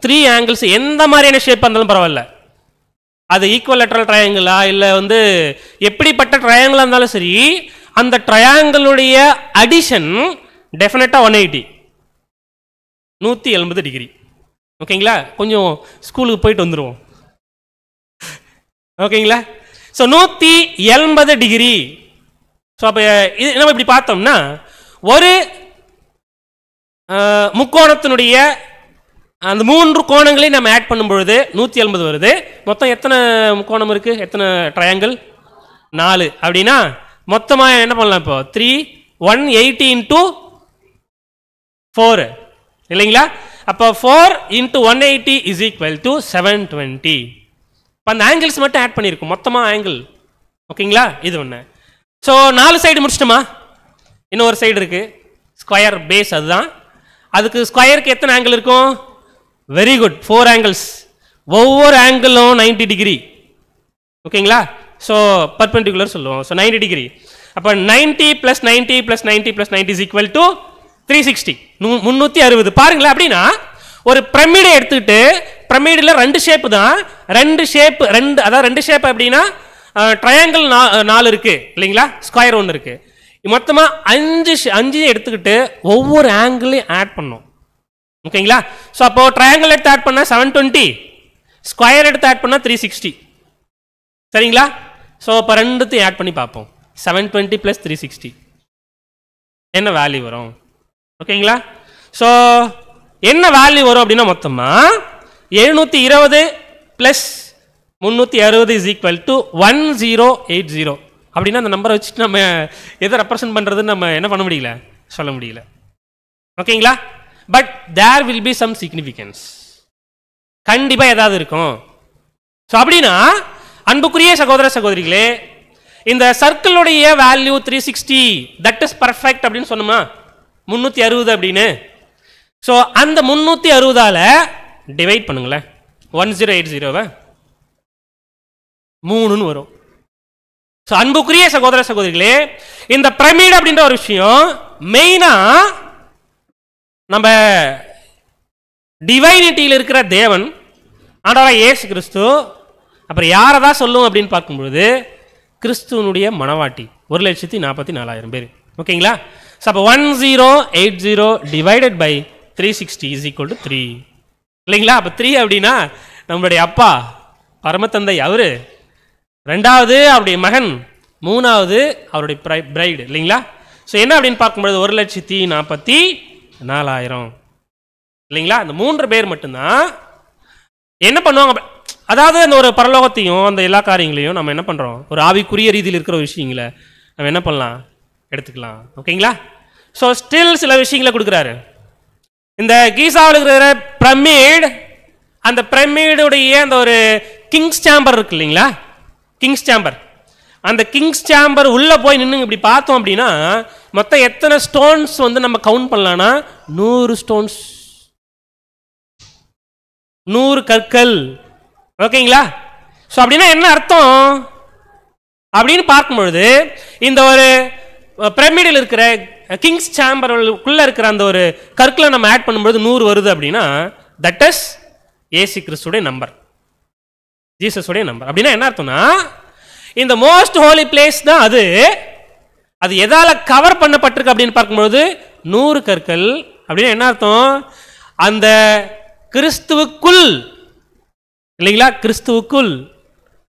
3 ஆங்கிள்ஸ் எந்த மாதிரியான ஷேப் இருந்தாலும் பரவாயில்ல, அது ஈக்குவலேட்ரல் ட்ரையாங்கிளா இல்லை வந்து எப்படிப்பட்ட ட்ரையாங்கிளாக இருந்தாலும் சரி, அந்த ட்ரையாங்கிளுடைய அடிஷன் டெஃபினட்டாக 180 டிகிரி. ஓகேங்களா? கொஞ்சம் ஸ்கூலுக்கு போயிட்டு வந்துடுவோம். ஓகேங்களா? So 180 degree. ஸோ அப்போ இது நம்ம இப்படி பார்த்தோம்னா ஒரு முக்கோணத்தினுடைய அந்த 3 கோணங்களையும் நம்ம ஆட் பண்ணும் பொழுது 180 வருது. மொத்தம் எத்தனை முக்கோணம் இருக்கு? எத்தனை ட்ரையாங்கிள்? 4. அப்படின்னா மொத்தமாக என்ன பண்ணலாம்? இப்போ 180 into 4 இல்லைங்களா? அப்போ 4 into 180 is equal to 720. இப்போ அந்த ஆங்கிள்ஸ் மட்டும் ஆட் பண்ணியிருக்கோம், மொத்தமாக ஆங்கிள். ஓகேங்களா? இது ஒன்று. ஸோ 4 சைடு முடிச்சிட்டோமா? இன்னொரு சைடு இருக்கு ஸ்கொயர் பேஸ், அதுதான். அதுக்கு ஸ்கொயருக்கு எத்தனை ஆங்கிள் இருக்கும்? Very good, 4 angles. ஒவ்வொரு ஆங்கிளும் 90 டிகிரி. ஓகேங்களா? ஸோ பர்பெண்டிகுலர் சொல்லுவோம். So 90 degree. அப்போ 90 + 90 + 90 + 90 is equal to 360. 360. பாருங்களேன். அப்படின்னா ஒரு பிரமிடை எடுத்துக்கிட்டு பிரமிடில் 2 ஷேப்பு தான், 2 ஷேப் அதாவது 2 ஷேப் அப்படின்னா ட்ரையாங்கிள் 4 இருக்கு இல்லைங்களா? ஸ்கொயர் 1 இருக்கு. மொத்தமாக 5 எடுத்துக்கிட்டு ஒவ்வொரு ஆங்கிளையும் ஆட் பண்ணோம். ஓகேங்களா? ஸோ அப்போ ட்ரையாங்கிள் எடுத்து ஆட் பண்ணால் 720, ஸ்கொயர் எடுத்து ஆட் பண்ணால் 360. சரிங்களா? ஸோ இப்போ ரெண்டுத்தையும் ஆட் பண்ணி பார்ப்போம். 720 + 360 என்ன வேல்யூ வரும்? ஓகேங்களா? ஸோ என்ன வேல்யூ வரும் அப்படின்னா மொத்தமா 720 பிளஸ் 360 இஸ் ஈக்குவல் டு 1080. அப்படின்னா அந்த நம்பரை வச்சுட்டு நம்ம எதை ரெப்ரசன்ட் பண்ணுறதுன்னு நம்ம என்ன பண்ண முடியல, சொல்ல முடியல. ஓகேங்களா? But there will be some significance, கண்டிப்பாக ஏதாவது இருக்கும். ஸோ அப்படின்னா அன்புக்குரிய சகோதர சகோதரிகளே, இந்த சர்க்கிளுடைய வேல்யூ 360, தட் இஸ் பர்ஃபெக்ட் அப்படின்னு சொன்னோமா, 360 அப்படின்னு. ஸோ அந்த 360ஆல டிவைட் பண்ணுங்களேன் 1080வை 3ன்னு வரும். ஸோ அன்புக்குரிய சகோதர சகோதரிகளே, இந்த பிரமிட் அப்படின்ற ஒரு விஷயம் மெயினா நம்ம டிவைனிட்டியில் இருக்கிற தேவன் ஆண்டவராகிய இயேசு கிறிஸ்து, அப்புறம் யாரை தான் சொல்லும் அப்படின்னு பார்க்கும்பொழுது கிறிஸ்துவனுடைய மனவாட்டி 1,44,000 பேர். ஓகேங்களா? ஸோ அப்போ 1080 divided by 360 is equal to 3 இல்லைங்களா? அப்போ 3 அப்படின்னா நம்மளுடைய அப்பா பரமத்தந்தை அவரு, ரெண்டாவது அவருடைய மகன், மூணாவது அவருடைய பிரைடு இல்லைங்களா? ஸோ என்ன அப்படின்னு பார்க்கும்பொழுது 1,44,000 இல்லைங்களா? அந்த 3 பேர் மட்டும்தான் என்ன பண்ணுவாங்க. அதாவது அந்த ஒரு பரலோகத்தையும் அந்த எல்லா காரியங்களையும் நம்ம என்ன பண்ணுறோம், ஒரு ஆவிக்குரிய ரீதியில் இருக்கிற விஷயங்களை நம்ம என்ன பண்ணலாம், எடுத்துக்கலாம். ஓகேங்களா? ஸோ ஸ்டில் சில விஷயங்களை கொடுக்குறாரு. இந்த கீசாவில் இருக்கிற பிரமிட், அந்த பிரமிடுடைய அந்த ஒரு கிங்ஸ் சேம்பர் இருக்கு இல்லைங்களா, கிங்ஸ் சேம்பர், அந்த கிங்ஸ் சேம்பர் உள்ளே போய் நின்று இப்படி பார்த்தோம் அப்படின்னா மொத்தம் எத்தனை ஸ்டோன்ஸ் வந்து நம்ம கவுண்ட் பண்ணலாம்னா 100 ஸ்டோன்ஸ், 100 கற்கள். ஓகேங்களா? ஸோ அப்படின்னா என்ன அர்த்தம் அப்படின்னு பார்க்கும்பொழுது, இந்த ஒரு பிரமிடில் இருக்கிற கிங்ஸ் சேம்பருக்குள்ள இருக்கிற அந்த ஒரு கற்களை நம்ம ஆட் பண்ணும்போது 100 வருது அப்படின்னா தட் இஸ் ஏசு கிறிஸ்துடைய நம்பர், ஜீசஸுடைய நம்பர். அப்படின்னா என்ன அர்த்தம்னா இந்த மோஸ்ட் ஹோலி பிளேஸ் தான் அது. அது எதால கவர் பண்ணப்பட்டிருக்கு அப்படின்னு பார்க்கும்போது 100 கற்கள். அப்படின்னா என்ன அர்த்தம், அந்த கிறிஸ்துவுக்குள் இல்லைங்களா, கிறிஸ்துவுக்குள்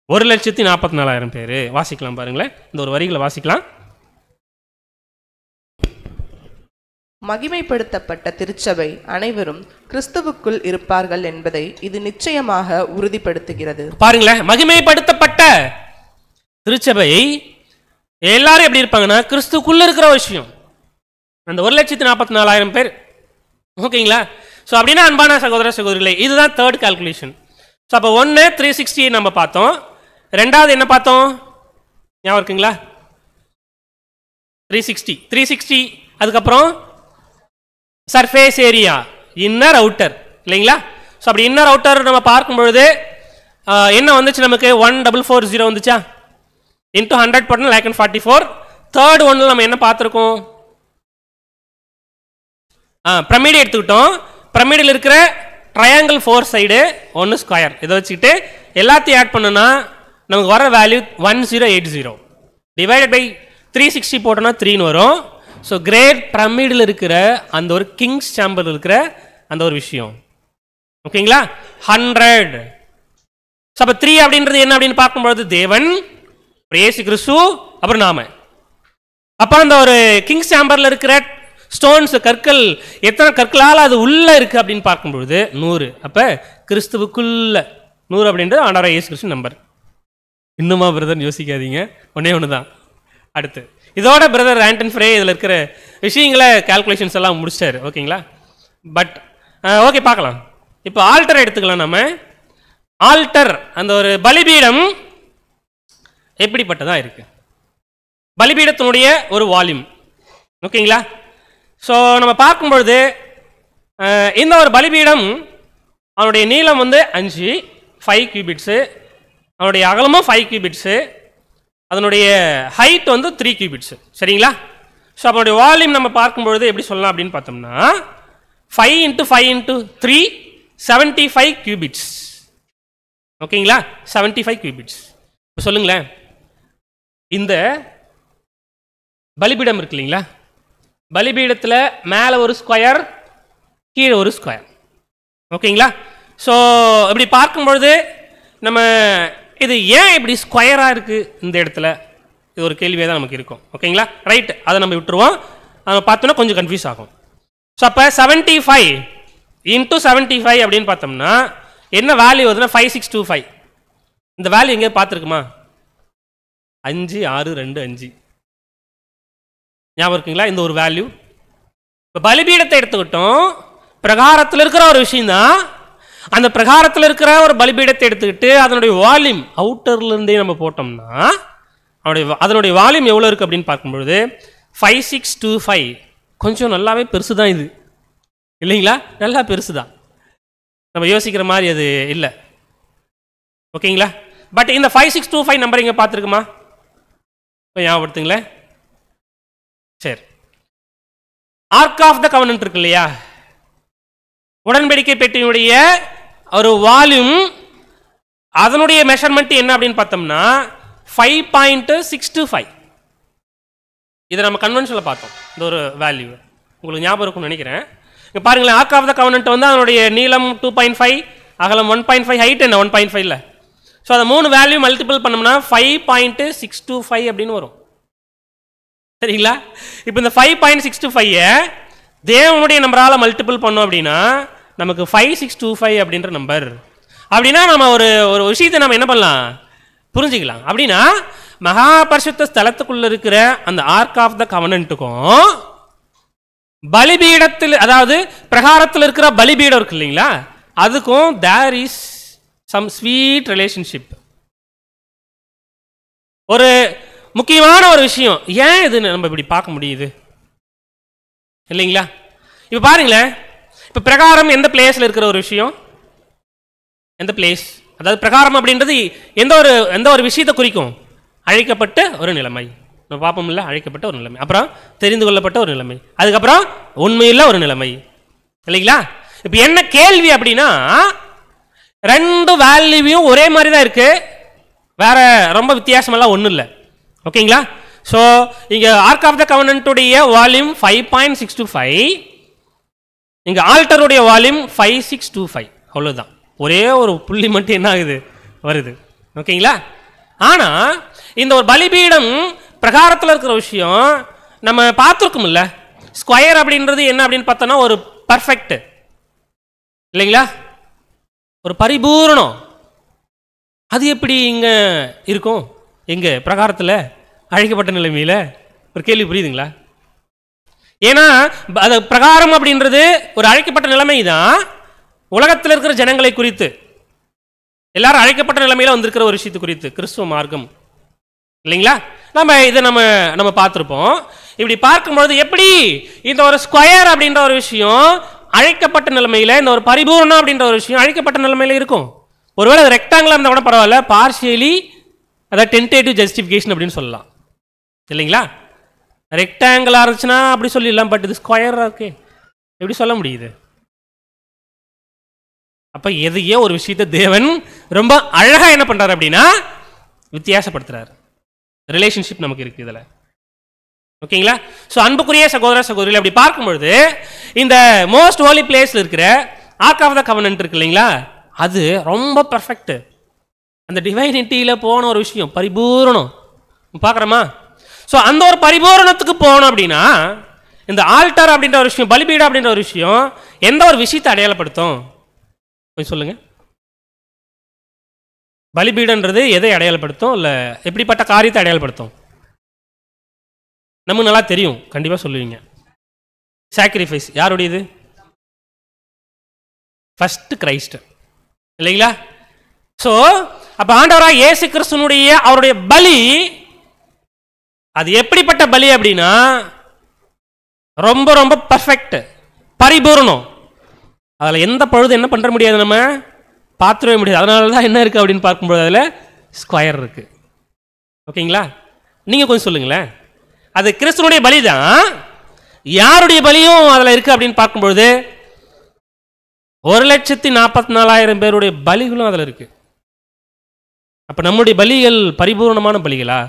1,44,000 பேர். வாசிக்கலாம் பாருங்களேன், இந்த ஒரு வரிகளை வாசிக்கலாம். மகிமைப்படுத்தப்பட்ட திருச்சபை அனைவரும் கிறிஸ்துவுக்குள் இருப்பார்கள் என்பதை இது நிச்சயமாக உறுதிப்படுத்துகிறது. பாருங்களேன், மகிமைப்படுத்தப்பட்ட திருச்சபை எல்லாரும் எப்படி இருப்பாங்கன்னா கிறிஸ்துக்குள்ள இருக்கிற விஷயம், அந்த 1,44,000 பேர். ஓகேங்களா? ஸோ அப்படின்னா அன்பான சகோதர சகோதரிகளே, இதுதான் தேர்ட் கால்குலேஷன். ஸோ அப்போ 1 360 நம்ம பார்த்தோம், ரெண்டாவது என்ன பார்த்தோம் ஞாபகம் இருக்குங்களா, 360 அதுக்கப்புறம் சர்ஃபேஸ் ஏரியா, இன்னர் அவுட்டர் இல்லைங்களா. ஸோ அப்படி இன்னர் அவுட்டர் நம்ம பார்க்கும்பொழுது என்ன வந்துச்சு நமக்கு, 1440 வந்துச்சா, இன்ட்டு 100 போட்டோம் 1,44. தேர்ட் ஒன்னில் நம்ம என்ன பார்த்துருக்கோம், பிரமிட் எடுத்துக்கிட்டோம். பிரமிடில் இருக்கிற ட்ரையாங்கிள் 4 சைடு 1 ஸ்கொயர், இதை வச்சுக்கிட்டு எல்லாத்தையும் ஆட் பண்ணுனா நமக்கு வர வேல்யூ 1080 டிவைடட் பை 360 போட்டோம்னா 3ன்னு வரும். ஸோ கிரேட் பிரமிடில் இருக்கிற அந்த ஒரு கிங்ஸ் சேம்பர் இருக்கிற அந்த ஒரு விஷயம். ஓகேங்களா? 100. ஸோ அப்போ 3 அப்படின்றது என்ன அப்படின்னு பார்க்கும்பொழுது தேவன், இயேசு கிறிஸ்து, அப்புறம் நாம. அப்போ அந்த ஒரு கிங்ஸ் சேம்பரில் இருக்கிற ஸ்டோன்ஸ் கற்கள் எத்தனை கற்களால் அது உள்ள இருக்கு அப்படின்னு பார்க்கும்பொழுது 100. அப்போ கிறிஸ்துவுக்குள்ள 100 அப்படின்றது ஆண்டவராகிய இயேசு கிறிஸ்து நம்பர். இன்னுமா பிரதர் யோசிக்காதீங்க, ஒன்னே ஒன்று தான். அடுத்து இதோட பிரதர் ஆண்டன் ஃப்ரே இதில் இருக்கிற விஷயங்களை கால்குலேஷன்ஸ் எல்லாம் முடிச்சிட்டாரு. ஓகேங்களா? பட் ஓகே பார்க்கலாம். இப்போ ஆல்டர் எடுத்துக்கலாம். நம்ம ஆல்டர் அந்த ஒரு பலிபீடம் எப்படிப்பட்டதாக இருக்கு, பலிபீடத்தினுடைய ஒரு வால்யூம். ஓகேங்களா? ஸோ நம்ம பார்க்கும்பொழுது இந்த ஒரு பலிபீடம் அவனுடைய நீளம் வந்து 5 கியூபிட்ஸு, அவனுடைய அகலமும் 5 கியூபிட்ஸு, அதனுடைய ஹைட் வந்து 3 கியூபிட்ஸு. சரிங்களா? ஸோ அவனுடைய வால்யூம் நம்ம பார்க்கும்பொழுது எப்படி சொல்லலாம் அப்படின்னு பார்த்தோம்னா 5 × 5 × 3 75 கியூபிட்ஸ். ஓகேங்களா? 75 கியூபிட்ஸ். இப்போ சொல்லுங்களேன், இந்த பலிபீடம் இருக்கு இல்லைங்களா, பலிபீடத்தில் மேலே ஒரு ஸ்கொயர், கீழே ஒரு ஸ்கொயர். ஓகேங்களா? ஸோ இப்படி பார்க்கும்பொழுது நம்ம இது ஏன் இப்படி ஸ்கொயராக இருக்குது இந்த இடத்துல, இது ஒரு கேள்வியாக தான் நமக்கு இருக்கும். ஓகேங்களா? ரைட், அதை நம்ம விட்டுருவோம். அதை பார்த்தோன்னா கொஞ்சம் கன்ஃபியூஸ் ஆகும். ஸோ அப்போ 75 இன்டூ 75 அப்படின்னு பார்த்தோம்னா என்ன வேல்யூ வருதுன்னா 5625. இந்த வேல்யூ எங்கேயா பார்த்துருக்குமா? 5 6 2 5 ஞாபகம் இருக்குங்களா? இந்த ஒரு வேல்யூ. இப்போ பலிபீடத்தை எடுத்துக்கிட்டோம், பிரகாரத்தில் இருக்கிற ஒரு விஷயம் தான். அந்த பிரகாரத்தில் இருக்கிற ஒரு பலிபீடத்தை எடுத்துக்கிட்டு அதனுடைய வால்யூம் அவுட்டர்லேருந்தே நம்ம போட்டோம்னா அதனுடைய வால்யூம் எவ்வளோ இருக்குது அப்படின்னு பார்க்கும்பொழுது 5625. கொஞ்சம் நல்லாவே பெருசு தான் இது, இல்லைங்களா? நல்லா பெருசு தான், நம்ம யோசிக்கிற மாதிரி அது இல்லை. ஓகேங்களா? பட் இந்த 5625 நம்பர் இங்கே பார்த்துருக்குமா? ஞாபகப்படுத்துங்களேன். சரி, ஆர்க் ஆஃப் த கவனன்ட் இருக்கு இல்லையா, உடன்படிக்கை பெட்டியினுடைய ஒரு வால்யூம், அதனுடைய மெஷர்மெண்ட் என்ன அப்படின்னு பார்த்தோம்னா 5.625. இதை நம்ம கன்வென்ஷனில் பார்த்தோம். இந்த ஒரு வேல்யூ உங்களுக்கு ஞாபகம் இருக்கும்னு நினைக்கிறேன். இங்கே பாருங்களேன், ஆர்க் ஆஃப் த கவனன்ட் வந்து அதனுடைய நீளம் 2.5, அகலம் 1.5, ஹைட் என்ன 1.5 இல்லை. ஸோ அதை 3 வேல்யூ மல்டிபிள் பண்ணோம்னா 5.625 அப்படின்னு வரும். சரிங்களா? இப்போ இந்த 5.625 தேவனுடைய நம்பரால் மல்டிபிள் பண்ணோம் அப்படின்னா நமக்கு 5625 அப்படின்ற நம்பர். அப்படின்னா நம்ம ஒரு ஒரு விஷயத்தை நம்ம என்ன பண்ணலாம், புரிஞ்சுக்கலாம். அப்படின்னா மகா பரிசுத்த ஸ்தலத்துக்குள்ள இருக்கிற அந்த ஆர்க் ஆஃப் த கவனன்ட்டுக்கும் பலிபீடத்தில், அதாவது பிரகாரத்தில் இருக்கிற பலிபீடம் இருக்கு இல்லைங்களா, அதுக்கும் there is some sweet relationship. ஒரு முக்கியமான ஒரு விஷயம். ஏன் இது நம்ம இப்படி பார்க்க முடியுது இல்லைங்களா? இப்போ பாருங்களேன், இப்போ பிரகாரம் எந்த பிளேஸில் இருக்கிற ஒரு விஷயம், எந்த பிளேஸ், அதாவது பிரகாரம் அப்படின்றது எந்த ஒரு விஷயத்தை குறிக்கும்? அழைக்கப்பட்ட ஒரு நிலைமை. நம்ம பார்ப்போம்ல, அழைக்கப்பட்ட ஒரு நிலைமை, அப்புறம் தெரிந்து கொள்ளப்பட்ட ஒரு நிலைமை, அதுக்கப்புறம் உண்மையுள்ள ஒரு நிலைமை, இல்லைங்களா? இப்போ என்ன கேள்வி அப்படின்னா, 2 வேல்யூவையும் ஒரே மாதிரி தான் இருக்கு, வேற ரொம்ப வித்தியாசமெல்லாம் ஒன்றும் இல்லை. ஓகேங்களா? ஸோ இங்கே ஆர்க் ஆஃப் த கவனன்ட்டுடைய வால்யூம் 5.625, இங்கே ஆல்டருடைய வால்யூம் 5625. அவ்வளோதான், ஒரே ஒரு புள்ளி மட்டும் என்ன ஆகுது, வருது. ஓகேங்களா? ஆனால் இந்த ஒரு பலிபீடம் பிரகாரத்தில் இருக்கிற விஷயம் நம்ம பார்த்துருக்கோம்ல. ஸ்கொயர் அப்படின்றது என்ன அப்படின்னு பார்த்தோன்னா ஒரு பர்ஃபெக்ட், இல்லைங்களா? ஒரு பரிபூரணம். அது எப்படி இங்கே இருக்கும், எங்கே பிரகாரத்தில் அழைக்கப்பட்ட நிலைமையில்? ஒரு கேள்வி புரியுதுங்களா? ஏன்னா அது பிரகாரம் அப்படின்றது ஒரு அழைக்கப்பட்ட நிலைமை தான். உலகத்தில் இருக்கிற ஜனங்களை குறித்து, எல்லாரும் அழைக்கப்பட்ட நிலைமையில வந்திருக்கிற ஒரு விஷயத்து குறித்து கிறிஸ்துவ மார்க்கம், இல்லைங்களா? இதை நம்ம பார்த்துருப்போம். இப்படி பார்க்கும்பொழுது எப்படி இந்த ஒரு ஸ்கொயர் அப்படின்ற ஒரு விஷயம் அழைக்கப்பட்ட நிலைமையில, இந்த ஒரு பரிபூர்ணம் அப்படின்ற ஒரு விஷயம் அழைக்கப்பட்ட நிலைமையில இருக்கும். ஒருவேளை அது ரெக்டாங்கிளா இருந்தால் கூட பரவாயில்ல, பார்ஷியலி, அதாவது டென்டேட்டிவ் ஜஸ்டிஃபிகேஷன் அப்படின்னு சொல்லலாம், இல்லைங்களா? ரெக்டாங்கிளா இருந்துச்சுன்னா அப்படி சொல்லிடலாம், பட் இது ஸ்கொயரா இருக்கு, எப்படி சொல்ல முடியுது? அப்ப எதையோ ஒரு விஷயத்தை தேவன் ரொம்ப அழகா என்ன பண்றாரு அப்படின்னா வித்தியாசப்படுத்துறாரு. ரிலேஷன்ஷிப் நமக்கு இருக்கு இதுல. ஓகேங்களா? ஸோ அன்புக்குரிய சகோதர சகோதரிகள், அப்படி பார்க்கும்பொழுது இந்த மோஸ்ட் ஹோலி பிளேஸ்ல இருக்கிற ஆர்க் ஆஃப் த கவனன்ட் இருக்கு இல்லைங்களா, அது ரொம்ப பர்ஃபெக்ட். அந்த டிவைனிட்டியில போன ஒரு விஷயம் பரிபூரணம் பார்க்குறோமா? ஸோ அந்த ஒரு பரிபூரணத்துக்கு போனோம் அப்படின்னா இந்த ஆல்டர் அப்படின்ற ஒரு விஷயம், பலிபீடம் அப்படின்ற ஒரு விஷயம் எந்த ஒரு விஷயத்தை அடையாளப்படுத்தும் கொஞ்சம் சொல்லுங்க. பலிபீடன்றது எதை அடையாளப்படுத்தும், இல்லை எப்படிப்பட்ட காரியத்தை அடையாளப்படுத்தும்? நமக்கு நல்லா தெரியும், கண்டிப்பா சொல்லுவீங்க. சாக்ரிஃபைஸ் யாருடையது? ஃபர்ஸ்ட் கிரைஸ்ட், இல்லைங்களா? ஸோ அப்ப ஆண்டவராக இயேசு கிறிஸ்துனுடைய அவருடைய பலி அது எப்படிப்பட்ட பலி அப்படின்னா ரொம்ப ரொம்ப பர்ஃபெக்ட், பரிபூர்ணம். அதில் எந்த பழுது என்ன பண்ண முடியாது, நம்ம பார்த்துடவே முடியாது. அதனால தான் என்ன இருக்குது அப்படின்னு பார்க்கும்போது அதில் ஸ்கொயர் இருக்குது. ஓகேங்களா? நீங்கள் கொஞ்சம் சொல்லுங்களேன். அது கிறிஸ்துவனுடைய பலி தான். யாருடைய பலியும் அதில் இருக்குது அப்படின்னு பார்க்கும்பொழுது 1,44,000 பேருடைய பலிகளும் அதில் இருக்கு. அப்போ நம்முடைய பலிகள் பரிபூர்ணமான பலிகளா?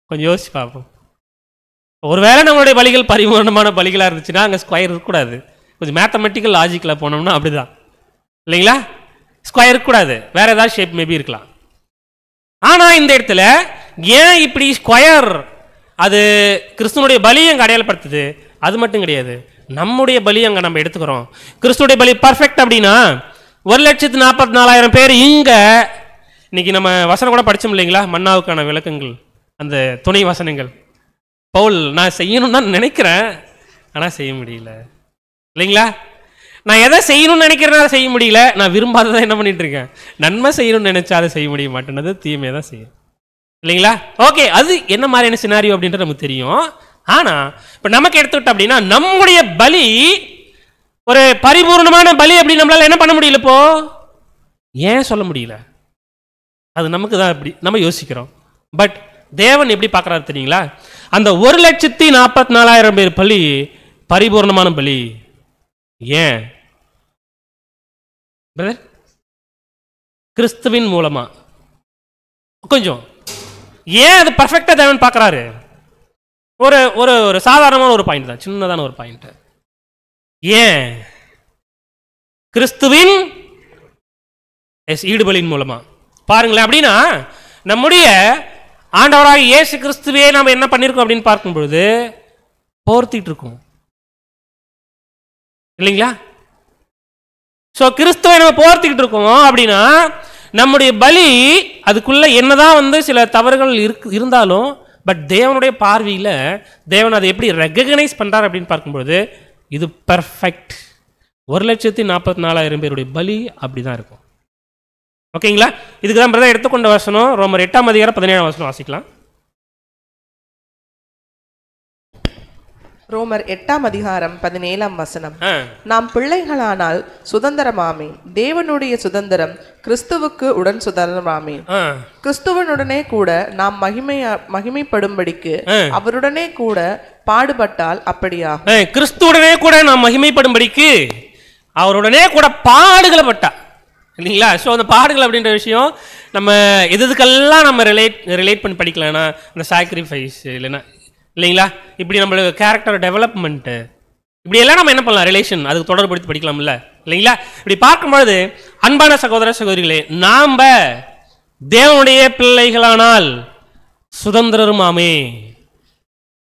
கொஞ்சம் யோசிச்சு பார்ப்போம். ஒருவேளை நம்மளுடைய பலிகள் பரிபூர்ணமான பலிகளாக இருந்துச்சுன்னா அங்கே ஸ்கொயர் இருக்கக்கூடாது. கொஞ்சம் மேத்தமெட்டிக்கல் லாஜிக்கில் போனோம்னா அப்படிதான், இல்லைங்களா? ஸ்கொயர் இருக்கக்கூடாது, வேற ஏதாவது ஷேப் மேபி இருக்கலாம். ஆனால் இந்த இடத்துல ஏன் இப்படி ஸ்கொயர் அது கிறிஸ்துவனுடைய பலி அங்கே அடையாளப்படுத்துது. அது மட்டும் கிடையாது, நம்முடைய பலி அங்கே நம்ம எடுத்துக்கிறோம். கிறிஸ்துடைய பலி பர்ஃபெக்ட் அப்படின்னா 1,44,000 பேர் இங்கே இன்னைக்கு நம்ம வசனம் கூட படித்தோம் இல்லைங்களா, மன்னாவுக்கான விளக்கங்கள், அந்த துணை வசனங்கள். பவுல் நான் செய்யணும்னு தான் நினைக்கிறேன், ஆனால் செய்ய முடியல இல்லைங்களா. நான் எதை செய்யணும்னு நினைக்கிறேன் அதை செய்ய முடியல, நான் விரும்பாததான் என்ன பண்ணிட்டு இருக்கேன், நன்மை செய்யணும்னு நினைச்சா அதை செய்ய முடிய மாட்டேன்னது, தீமையை தான் செய்யும் இல்லைங்களா. ஓகே, அது என்ன மாதிரியான சினாரியோ அப்படின்றது நமக்கு தெரியும். ஆனால் இப்போ நமக்கு எடுத்துக்கிட்டோம் அப்படின்னா நம்முடைய பலி ஒரு பரிபூர்ணமான பலி அப்படின்னு நம்மளால என்ன பண்ண முடியல, இப்போ ஏன் சொல்ல முடியல, அது நமக்கு தான் இப்படி நம்ம யோசிக்கிறோம். பட் தேவன் எப்படி பார்க்குறாரு தெரியுங்களா, அந்த 1,44,000 பேர் பலி பரிபூர்ணமான பலி. ஏன் பிரதர்? கிறிஸ்துவின் மூலமா. கொஞ்சம் ஏன் அது பர்ஃபெக்டா தேவன் பார்க்குறாரு? ஒரு ஒரு ஒரு சாதாரணமான ஒரு பாயிண்ட் தான், சின்னதான ஒரு பாயிண்ட். ஏன் கிறிஸ்துவின் ஈடுபலின் மூலமா பாருங்களேன். அப்படின்னா நம்முடைய ஆண்டவராக இயேசு கிறிஸ்துவே நாம் என்ன பண்ணியிருக்கோம் அப்படின்னு பார்க்கும் பொழுது போர்த்திட்டு இருக்கோம் இல்லைங்களா. ஸோ கிறிஸ்துவை நம்ம போர்த்திக்கிட்டு இருக்கோம் அப்படின்னா நம்முடைய பலி அதுக்குள்ள என்னதான் சில தவறுகள் இருந்தாலும் பட் தேவனுடைய பார்வையில் தேவன் அதை எப்படி ரெகக்னைஸ் பண்றார் அப்படின்னு பார்க்கும்பொழுது இது பெர்ஃபெக்ட். 1,44,000 பேருடைய பலி அப்படிதான் இருக்கும். ஓகேங்களா. இதுக்கு தான் பிரதர் எடுத்துக்கொண்ட வசனம் ரோமர் 8:17 வசனம் வாசிக்கலாம். ரோமர் 8:17 நாம் பிள்ளைகளானால் சுதந்திரமாமே, தேவனுடைய சுதந்திரம் கிறிஸ்துவுக்கு உடன் சுதந்திரமாமே. கிறிஸ்துவனுடனே கூட நாம் மகிமைப்படும்படிக்கு அவருடனே கூட பாடுபட்டால் அப்படியாகும். கிறிஸ்துவுடனே கூட நாம் மகிமைப்படும்படிக்கு அவருடனே கூட பாடுகளை பட்டா இல்லைங்களா. ஸோ அந்த பாடுகள் அப்படின்ற விஷயம் நம்ம எதுக்கெல்லாம் நம்ம ரிலேட் பண்ணி படிக்கலாம்னா அந்த சாக்ரிஃபைஸ் இல்லைங்களா, இப்படி நம்மளுக்கு கேரக்டர் டெவலப்மெண்ட்டு இப்படியெல்லாம் நம்ம என்ன பண்ணலாம், ரிலேஷன் அதுக்கு தொடர்படுத்தி படிக்கலாம்ல இல்லைங்களா. இப்படி பார்க்கும்பொழுது அன்பான சகோதர சகோதரிகளே, நாம் தேவனுடைய பிள்ளைகளானால் சுதந்திரருமாமே.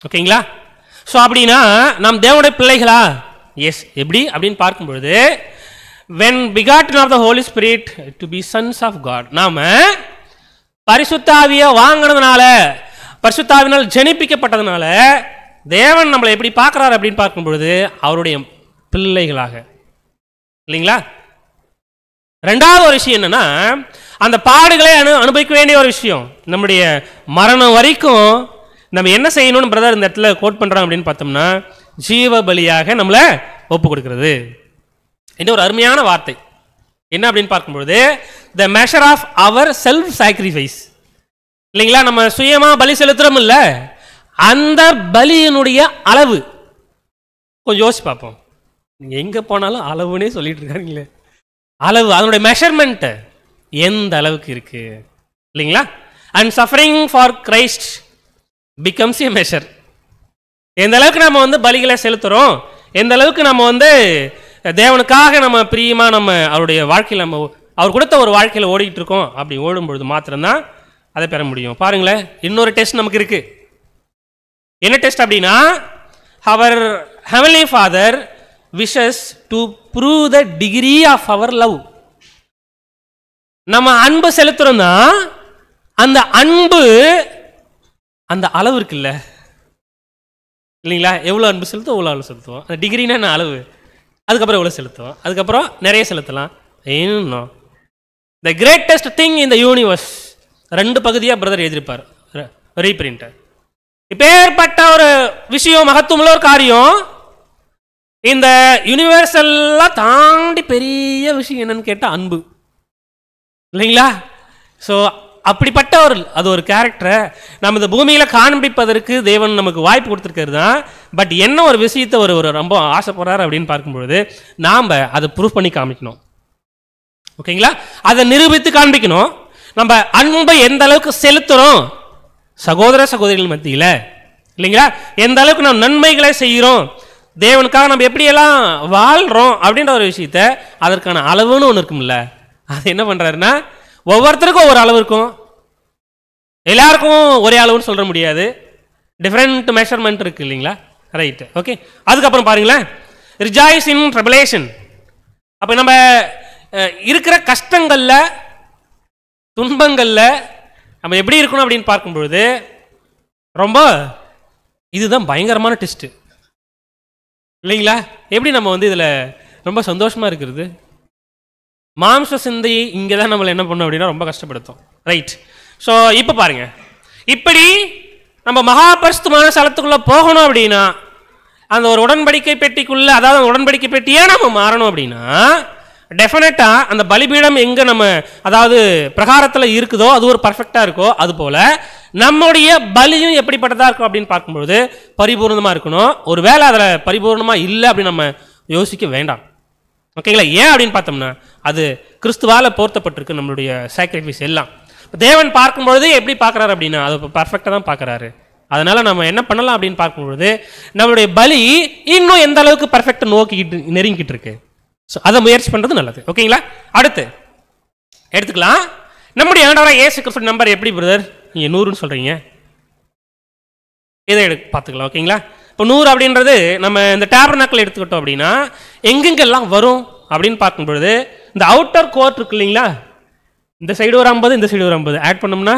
ஓகேங்களா. ஸோ அப்படின்னா நாம் தேவனுடைய பிள்ளைகளா? எஸ். எப்படி அப்படின்னு பார்க்கும்பொழுது when begotten of the Holy Spirit to be sons of God, நாம பரிசுத்த ஆவியை வாங்கினதுனால, பரிசுத்த ஆவியினால் ஜெனிப்பிக்கப்பட்டதுனால தேவன் நம்மளை எப்படி பார்க்குறாரு அப்படின்னு பார்க்கும்பொழுது அவருடைய பிள்ளைகளாக இல்லைங்களா. ரெண்டாவது ஒரு விஷயம் என்னன்னா அந்த பாடுகளை அனுபவிக்க வேண்டிய ஒரு விஷயம். நம்முடைய மரணம் வரைக்கும் நம்ம என்ன செய்யணும்னு பிரதர் இந்த இடத்துல கோட் பண்றோம் அப்படின்னு பார்த்தோம்னா ஜீவ பலியாக நம்மளை ஒப்பு கொடுக்கிறது. இன்னும் ஒரு அருமையான வார்த்தை என்ன அப்படின்னு பார்க்கும்பொழுது the measure of our self sacrifice இல்லைங்களா. நம்ம சுயமா பலி செலுத்துறோம் இல்ல, அந்த பலியினுடைய அளவு கொஞ்சம் யோசிச்சு பார்ப்போம். நீங்க எங்க போனாலும் அளவுன்னே சொல்லிட்டு இருக்காங்களே, அளவு அதனுடைய மெஷர்மெண்ட் எந்த அளவுக்கு இருக்கு இல்லைங்களா. And suffering for Christ becomes a measure. எந்த அளவுக்கு நம்ம பலிகளை செலுத்துறோம், எந்த அளவுக்கு நம்ம தேவனுக்காக நம்ம பிரியமா நம்ம அவருடைய வாழ்க்கையில் நம்ம அவர் கொடுத்த ஒரு வாழ்க்கையில் ஓடிட்டு இருக்கோம். அப்படி ஓடும்பொழுது மாத்திரம்தான் அதை பெற முடியும். பாருங்களேன், இன்னொரு டெஸ்ட் நமக்கு இருக்கு. என்ன டெஸ்ட் அப்படின்னா our heavenly father wishes to prove the degree of our love. நம்ம அன்பு செலுத்துறோம்னா அந்த அன்பு அந்த அளவு இருக்குல்ல இல்லைங்களா. எவ்வளோ அன்பு செலுத்துவோம் எவ்வளோ அளவு செலுத்துவோம். அந்த டிகிரினா என்ன அளவு, அதுக்கப்புறம் எவ்வளோ செலுத்துவோம், அதுக்கப்புறம் நிறைய செலுத்தலாம். இன்னும் the greatest thing in the universe 2 பகுதியாக பிரதர் எழுதியிருப்பார் ரீபிரிண்டர். இப்பேற்பட்ட ஒரு விஷயம், மகத்துவமுள்ள ஒரு காரியம், இந்த யூனிவர்ஸ் எல்லாம் தாண்டி பெரிய விஷயம் என்னன்னு கேட்டால் அன்பு இல்லைங்களா. ஸோ அப்படிப்பட்ட அது ஒரு கேரக்டரை நம்ம இந்த பூமியில காண்பிப்பதற்கு தேவன் நமக்கு வாய்ப்பு கொடுத்துருக்காரு தான். பட் என்ன ஒரு விஷயத்தை ஒரு ரொம்ப ஆசைப்படுறாரு அப்படின்னு பார்க்கும்பொழுது நாம் அதை ப்ரூஃப் பண்ணி காமிக்கணும். ஓகேங்களா. அதை நிரூபித்து காண்பிக்கணும். நம்ம அன்பை எந்த அளவுக்கு செலுத்துறோம் சகோதர சகோதரிகள் மத்தியில் இல்லைங்களா, எந்த அளவுக்கு நம்ம நன்மைகளை செய்கிறோம், தேவனுக்காக நம்ம எப்படியெல்லாம் வாழ்கிறோம் அப்படின்ற ஒரு விஷயத்த அதற்கான அளவுன்னு ஒன்று இருக்கும்ல. அது என்ன பண்ணுறாருன்னா ஒவ்வொருத்தருக்கும் ஒரு அளவு இருக்கும், எல்லாருக்கும் ஒரே அளவுன்னு சொல்ல முடியாது. டிஃப்ரெண்ட் மெஷர்மெண்ட் இருக்கு இல்லைங்களா? Right, okay. அதுக்கப்புறம் பாருங்களேன், ரிஜாய்ஸ் இன் ட்ரபிலேஷன். அப்போ நம்ம இருக்கிற கஷ்டங்கள்ல துன்பங்கள்ல நம்ம எப்படி இருக்கணும் அப்படின்னு பார்க்கும்பொழுது ரொம்ப இதுதான் பயங்கரமான டெஸ்ட் இல்லைங்களா? எப்படி நம்ம வந்து இதில் ரொம்ப சந்தோஷமா இருக்கிறது? மாம்ச சிந்தை இங்கே தான் நம்மளை என்ன பண்ணோம் அப்படின்னா ரொம்ப கஷ்டப்படுத்தும். ரைட். ஸோ இப்போ பாருங்க, இப்படி நம்ம மகாபரிசுத்தமான ஸ்தலத்துக்குள்ள போகணும் அப்படின்னா அந்த ஒரு உடன்படிக்கை பெட்டிக்குள்ள, அதாவது உடன்படிக்கை பெட்டியே நம்ம மாறணும் அப்படின்னா டெஃபினட்டா அந்த பலிபீடம் எங்க நம்ம அதாவது பிரகாரத்தில் இருக்குதோ அது ஒரு பர்ஃபெக்டா இருக்கோ, அது போல நம்முடைய பலியும் எப்படிப்பட்டதா இருக்கும் அப்படின்னு பார்க்கும்போது பரிபூர்ணமா இருக்கணும். ஒரு வேளை அதில் பரிபூர்ணமா இல்லை அப்படின்னு நம்ம யோசிக்க வேண்டாம். ஓகேங்களா? ஏன் அப்படின்னு பார்த்தோம்னா அது கிறிஸ்துவால போர்த்தப்பட்டிருக்கு நம்மளுடைய சாக்ரிஃபைஸ் எல்லாம். தேவன் பார்க்கும்பொழுது எப்படி பார்க்குறாரு அப்படின்னா அது பர்ஃபெக்டாக தான் பார்க்குறாரு. அதனால நம்ம என்ன பண்ணலாம் அப்படின்னு பார்க்கும்பொழுது நம்மளுடைய பலி இன்னும் எந்த அளவுக்கு பர்ஃபெக்டாக நோக்கிக்கிட்டு நெருங்கிட்டு இருக்கு, ஸோ அதை முயற்சி பண்ணுறது நல்லது. ஓகேங்களா? அடுத்து எடுத்துக்கலாம், நம்முடைய ஆண்டவராகிய இயேசு கிறிஸ்து நம்பர் எப்படி பிரதர் நீங்கள் 100ன்னு சொல்கிறீங்க? இதை பார்த்துக்கலாம். ஓகேங்களா? இப்போ 100 அப்படின்றது நம்ம இந்த டேபர்னாக்கிள் எடுத்துக்கிட்டோம் அப்படின்னா எங்கெங்கெல்லாம் வரும் அப்படின்னு பார்க்கும்பொழுது இந்த அவுட்டர் கோர்ட் இருக்கு இல்லைங்களா, இந்த சைடு ஒரு 50 இந்த சைடு ஒரு 50 ஆட் பண்ணோம்னா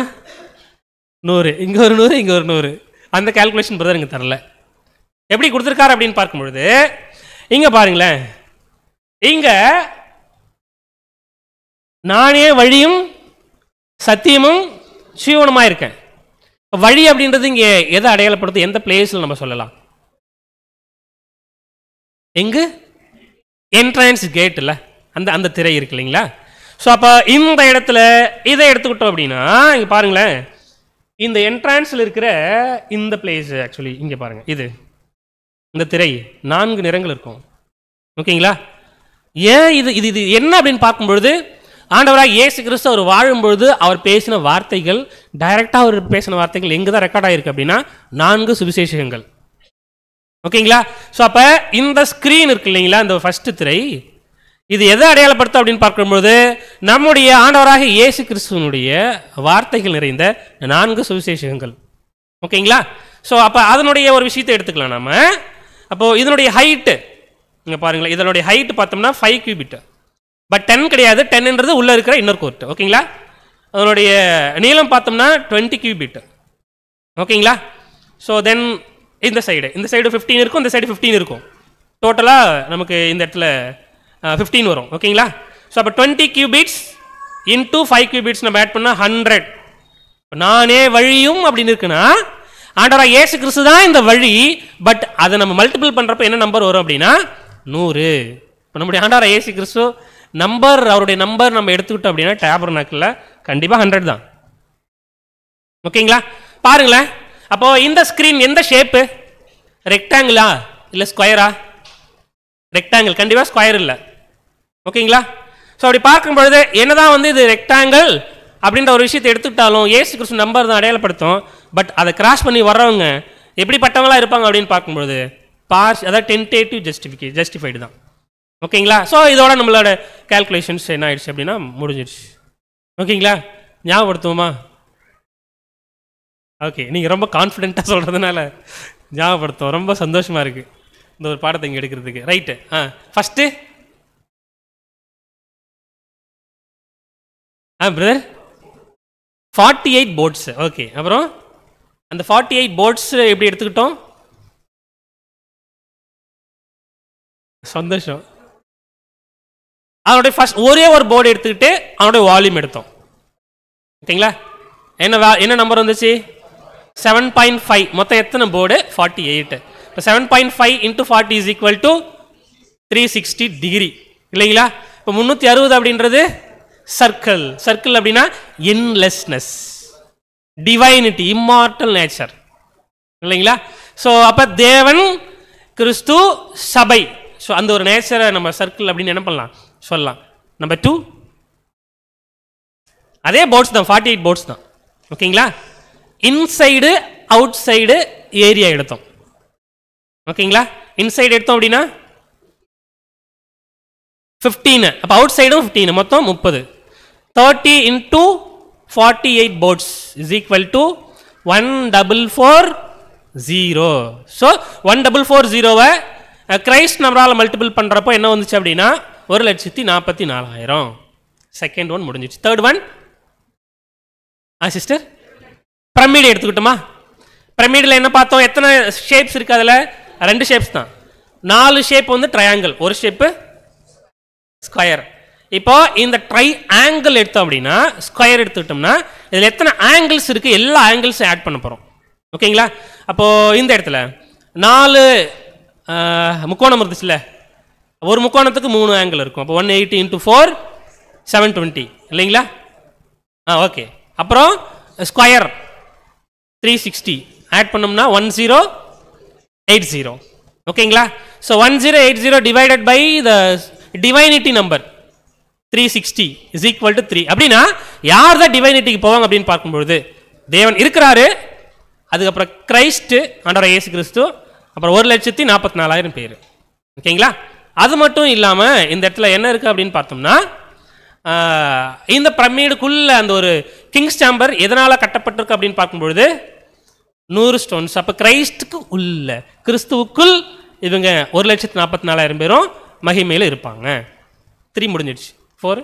100, இங்கே ஒரு 100 இங்கே ஒரு 100. அந்த கால்குலேஷன் பிரதர் இங்கே தரல. எப்படி கொடுத்துருக்காரு அப்படின்னு பார்க்கும்பொழுது இங்கே பாருங்களேன், இங்கே நானே வழியும் சத்தியமும் ஜீவனுமா இருக்கேன். வழி அப்படின்றது இங்கே எதை அடையாளப்படுத்து, எந்த பிளேஸில் நம்ம சொல்லலாம்? எங்கு? என்ட்ரன்ஸ் கேட்டில் அந்த அந்த திரை இருக்கு இல்லைங்களா? ஸோ அப்போ இந்த இடத்துல இதை எடுத்துக்கிட்டோம் அப்படின்னா இங்கே பாருங்களேன், இந்த என்ட்ரன்ஸில் இருக்கிற இந்த பிளேஸ் ஆக்சுவலி இங்கே பாருங்கள், இது இந்த திரை 4 நிறங்கள் இருக்கும். ஓகேங்களா? ஏன் இது இது இது என்ன அப்படின்னு பார்க்கும்பொழுது ஆண்டவராக இயேசு கிறிஸ்து அவர் வாழும்பொழுது அவர் பேசின வார்த்தைகள், டைரெக்டாக அவர் பேசின வார்த்தைகள் எங்கே தான் ரெக்கார்ட் ஆகிருக்கு அப்படின்னா 4 சுவிசேஷங்கள். ஓகேங்களா? ஸோ அப்போ இந்த ஸ்க்ரீன் இருக்கு இல்லைங்களா, இந்த ஃபர்ஸ்ட் திரை, இது எதை அடையாளப்படுத்தும் அப்படின்னு பார்க்கும்பொழுது நம்முடைய ஆண்டவராக இயேசு கிறிஸ்துவனுடைய வார்த்தைகள் நிறைந்த 4 சுவிசேஷங்கள். ஓகேங்களா? ஸோ அப்போ அதனுடைய ஒரு விஷயத்தை எடுத்துக்கலாம் நாம. அப்போது இதனுடைய ஹைட்டு இங்கே பாருங்களேன், இதனுடைய ஹைட்டு பார்த்தோம்னா 5 கியூபிட், பட் 10 கிடையாது. 10ன்றது உள்ளே இருக்கிற இன்னர் கோர்ட். ஓகேங்களா? அதனுடைய நீளம் பார்த்தோம்னா 20 கியூபிட். ஓகேங்களா? ஸோ தென் இந்த சைடு 15 இருக்கும், இந்த சைடு 15 இருக்கும். டோட்டலாக நமக்கு இந்த இடத்துல 15 வரும். ஓகேங்களா? ஸோ அப்போ 20 கியூபிட்ஸ் இன்டூ 5 கியூபிட்ஸ் நம்ம ஆட் பண்ணால் 100. நானே வழியும் அப்படின்னு இருக்குன்னா ஆண்டவராக இயேசு கிறிஸ்து தான் இந்த வழி, பட் அதை நம்ம மல்டிபிள் பண்ணுறப்ப என்ன நம்பர் வரும் அப்படின்னா 100. இப்போ நம்முடைய ஆண்டவராக இயேசு கிறிஸ்து நம்பர், அவருடைய நம்பர் நம்ம எடுத்துக்கிட்டோம் அப்படின்னா டேபர்னாக்கில் கண்டிப்பாக 100 தான். ஓகேங்களா? பாருங்களேன், அப்போ இந்த ஸ்க்ரீன் எந்த ஷேப்பு? ரெக்டாங்கிளா இல்லை ஸ்கொயரா? ரெக்டாங்கிள், கண்டிப்பாக ஸ்கொயர் இல்லை. ஓகேங்களா? ஸோ அப்படி பார்க்கும்பொழுது என்னதான் வந்து இது ரெக்டாங்கிள் அப்படின்ற ஒரு விஷயத்தை எடுத்துக்கிட்டாலும் இயேசு கிறிஸ்து நம்பர் தான் அடையாளப்படுத்தும். பட் அதை கிராஸ் பண்ணி வர்றவங்க எப்படிப்பட்டவங்களா இருப்பாங்க அப்படின்னு பார்க்கும்பொழுது அதாவது டென்டேட்டிவ் ஜஸ்டிஃபைடு தான். ஓகேங்களா? ஸோ இதோட நம்மளோட கால்குலேஷன்ஸ் என்ன ஆயிடுச்சு அப்படின்னா முடிஞ்சிடுச்சு. ஓகேங்களா? ஞாபகப்படுத்துவோமா? ஓகே, நீங்கள் ரொம்ப கான்ஃபிடென்ட்டாக சொல்கிறதுனால ஞாபகப்படுத்துவோம். ரொம்ப சந்தோஷமாக இருக்குது இந்த ஒரு பாடத்தை இங்கே எடுக்கிறதுக்கு. Right. First brother 48 boards. Okay, அப்புறம் அந்த 48 போர்ட்ஸ் எப்படி எடுத்துக்கிட்டோம்? சந்தோஷம். அதனுடைய ஃபர்ஸ்ட் ஒரே ஒரு போர்டு எடுத்துக்கிட்டு அதனுடைய வால்யூம் எடுத்தோம். ஓகேங்களா? என்ன நம்பர் வந்துச்சு? 7.5. மொத்தம் எத்தனை போர்டு? 48. இப்போ 7.5 into 40 is equal to 360 degree இல்லைங்களா? இப்போ 360 அப்படின்றது சர்க்கிள். சர்க்கிள் அப்படின்னா என்லெஸ்னஸ், டிவைனிட்டி, இம்மார்டல் நேச்சர் இல்லைங்களா? ஸோ அப்போ தேவன், கிறிஸ்து, சபை, ஸோ அந்த ஒரு நேச்சரை நம்ம சர்க்கிள் அப்படின்னு என்ன பண்ணலாம் சொல்லலாம். நம்பர் 2 அதே போர்ட்ஸ் தான், 48 போர்ட்ஸ் தான். ஓகேங்களா? இன்சைடு அவுட் சைடு ஏரியா எடுத்தோம். ஓகேங்களா? இன்சைடு எடுத்தோம் அப்படின்னா 15, அப்போ அவுட் சைடும் 15, மொத்தம் 30. 30 into 48 ports is equal to 144 0. So 1440 Christ நம்பரால் மல்டிபிள் பண்ணுறப்போ என்ன வந்துச்சு அப்படின்னா 1,44,000. செகண்ட் ஒன் முடிஞ்சிச்சு. தேர்ட் ஒன் சிஸ்டர் பிரமிடு எடுத்துக்கிட்டோமா? பிரமிடில் என்ன பார்த்தோம்? எத்தனை ஷேப்ஸ் இருக்குது? அதில் 2 ஷேப்ஸ் தான். 4 ஷேப் வந்து ட்ரையாங்கிள், ஒரு ஷேப்பு ஸ்கொயர். இப்போ இந்த ட்ரை ஆங்கிள் எடுத்தோம் அப்படின்னா, ஸ்கொயர் எடுத்துக்கிட்டோம்னா இதில் எத்தனை ஆங்கிள்ஸ் இருக்குது? எல்லா ஆங்கிள்ஸும் ஆட் பண்ண போகிறோம். ஓகேங்களா? அப்போது இந்த இடத்துல 4 முக்கோணம் இருந்துச்சுல்ல, ஒரு முக்கோணத்துக்கு 3 ஆங்கிள் இருக்கும். அப்போ 180 × 4 720 இல்லைங்களா? ஓகே. அப்புறம் ஸ்கொயர் 360 ஆட் பண்ணோம்னா 1080. ஓகேங்களா? So 1080 divided by the divinity number 360 is equal to 3. அப்படின்னா யார் தான் டிவைனிட்டிக்கு போவாங்க அப்படின்னு பார்க்கும்பொழுது தேவன் இருக்கிறாரு, அதுக்கப்புறம் கிரைஸ்ட் ஆண்டவர் இயேசு கிறிஸ்து, அப்புறம் 1,44,000 பேர். ஓகேங்களா? அது மட்டும் இல்லாமல் இந்த இடத்துல என்ன இருக்குது அப்படின்னு பார்த்தோம்னா, இந்த பிரமிடுக்குள்ள அந்த ஒரு கிங்ஸ் சாம்பர் எதனால் கட்டப்பட்டிருக்கு அப்படின்னு பார்க்கும்பொழுது 100 ஸ்டோன்ஸ். அப்போ கிரைஸ்டுக்கு உள்ள கிறிஸ்துவுக்குள் இவங்க 1,44,000 பேரும் மகிமையில் இருப்பாங்க. 3 முடிஞ்சிடுச்சு. 4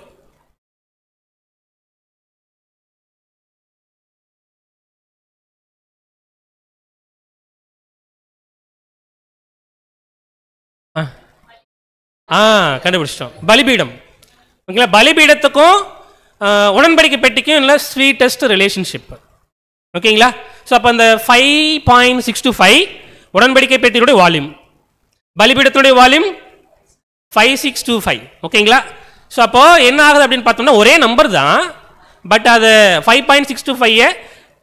கண்டுபிடிச்சிட்டோம். பலிபீடம். ஓகேங்களா? பலிபீடத்துக்கும் உடன்படிக்கை பெட்டிக்கும் இல்லை ஸ்வீட்டஸ்ட் ரிலேஷன்ஷிப். ஓகேங்களா? ஸோ அப்போ அந்த 5.625 உடன்படிக்கை பெட்டியுடைய வால்யூம், பலிபீடத்துடைய வால்யூம் 5625. ஓகேங்களா? ஸோ அப்போது என்ன ஆகுது அப்படின்னு பார்த்தோம்னா ஒரே நம்பர் தான், பட் அது 5.625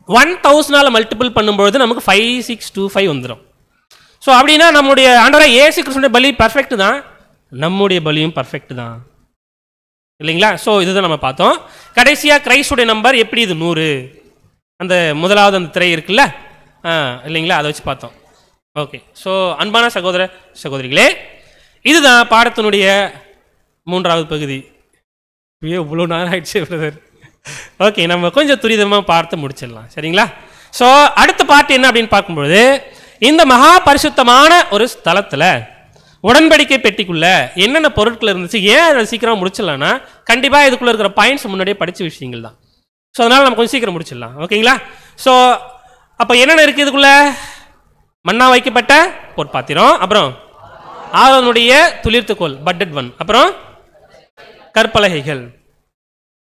1000 மல்டிபிள் பண்ணும்பொழுது நமக்கு 5625 வந்துடும். ஸோ அப்படின்னா நம்முடைய ஆண்டவராகிய இயேசு கிறிஸ்துவின் பலி பர்ஃபெக்ட் தான், நம்முடைய பலியும் பர்ஃபெக்ட் தான் இல்லைங்களா? ஸோ இதுதான் நம்ம பார்த்தோம். கடைசியாக கிரைஸ்டுடைய நம்பர் எப்படி? இது 100. அந்த முதலாவது அந்த திரை இருக்குல்ல, இல்லைங்களா? அதை வச்சு பார்த்தோம். ஓகே. ஸோ அன்பான சகோதர சகோதரிகளே, இதுதான் பாடத்தினுடைய 3வது பகுதி. இவ்வளோ நேரம் ஆயிடுச்சு பிரதர். ஓகே, நம்ம கொஞ்சம் துரிதமாக பார்த்து முடிச்சிடலாம். சரிங்களா? ஸோ அடுத்த பார்ட் என்ன அப்படின்னு பார்க்கும்பொழுது, இந்த மகா பரிசுத்தமான ஒரு ஸ்தலத்தில் உடன்படிக்கை பெட்டிக்குள்ள என்னென்ன பொருட்கள் இருந்துச்சு, ஏன் அதை சீக்கிரம் முடிச்சிடலாம்னா கண்டிப்பாக இதுக்குள்ளே இருக்கிற பாயிண்ட்ஸ் முன்னாடியே படித்த விஷயங்கள் தான். ஸோ அதனால் நம்ம கொஞ்சம் சீக்கிரம் முடிச்சிடலாம். ஓகேங்களா? ஸோ அப்போ என்னென்ன இருக்குது இதுக்குள்ளே? மண்ணா வைக்கப்பட்ட பொற்பாத்திரம், அப்புறம் ஆரோனுடைய துளிர்த்துக்கோல் பட்டட் ஒன், அப்புறம் கற்பலகைகள்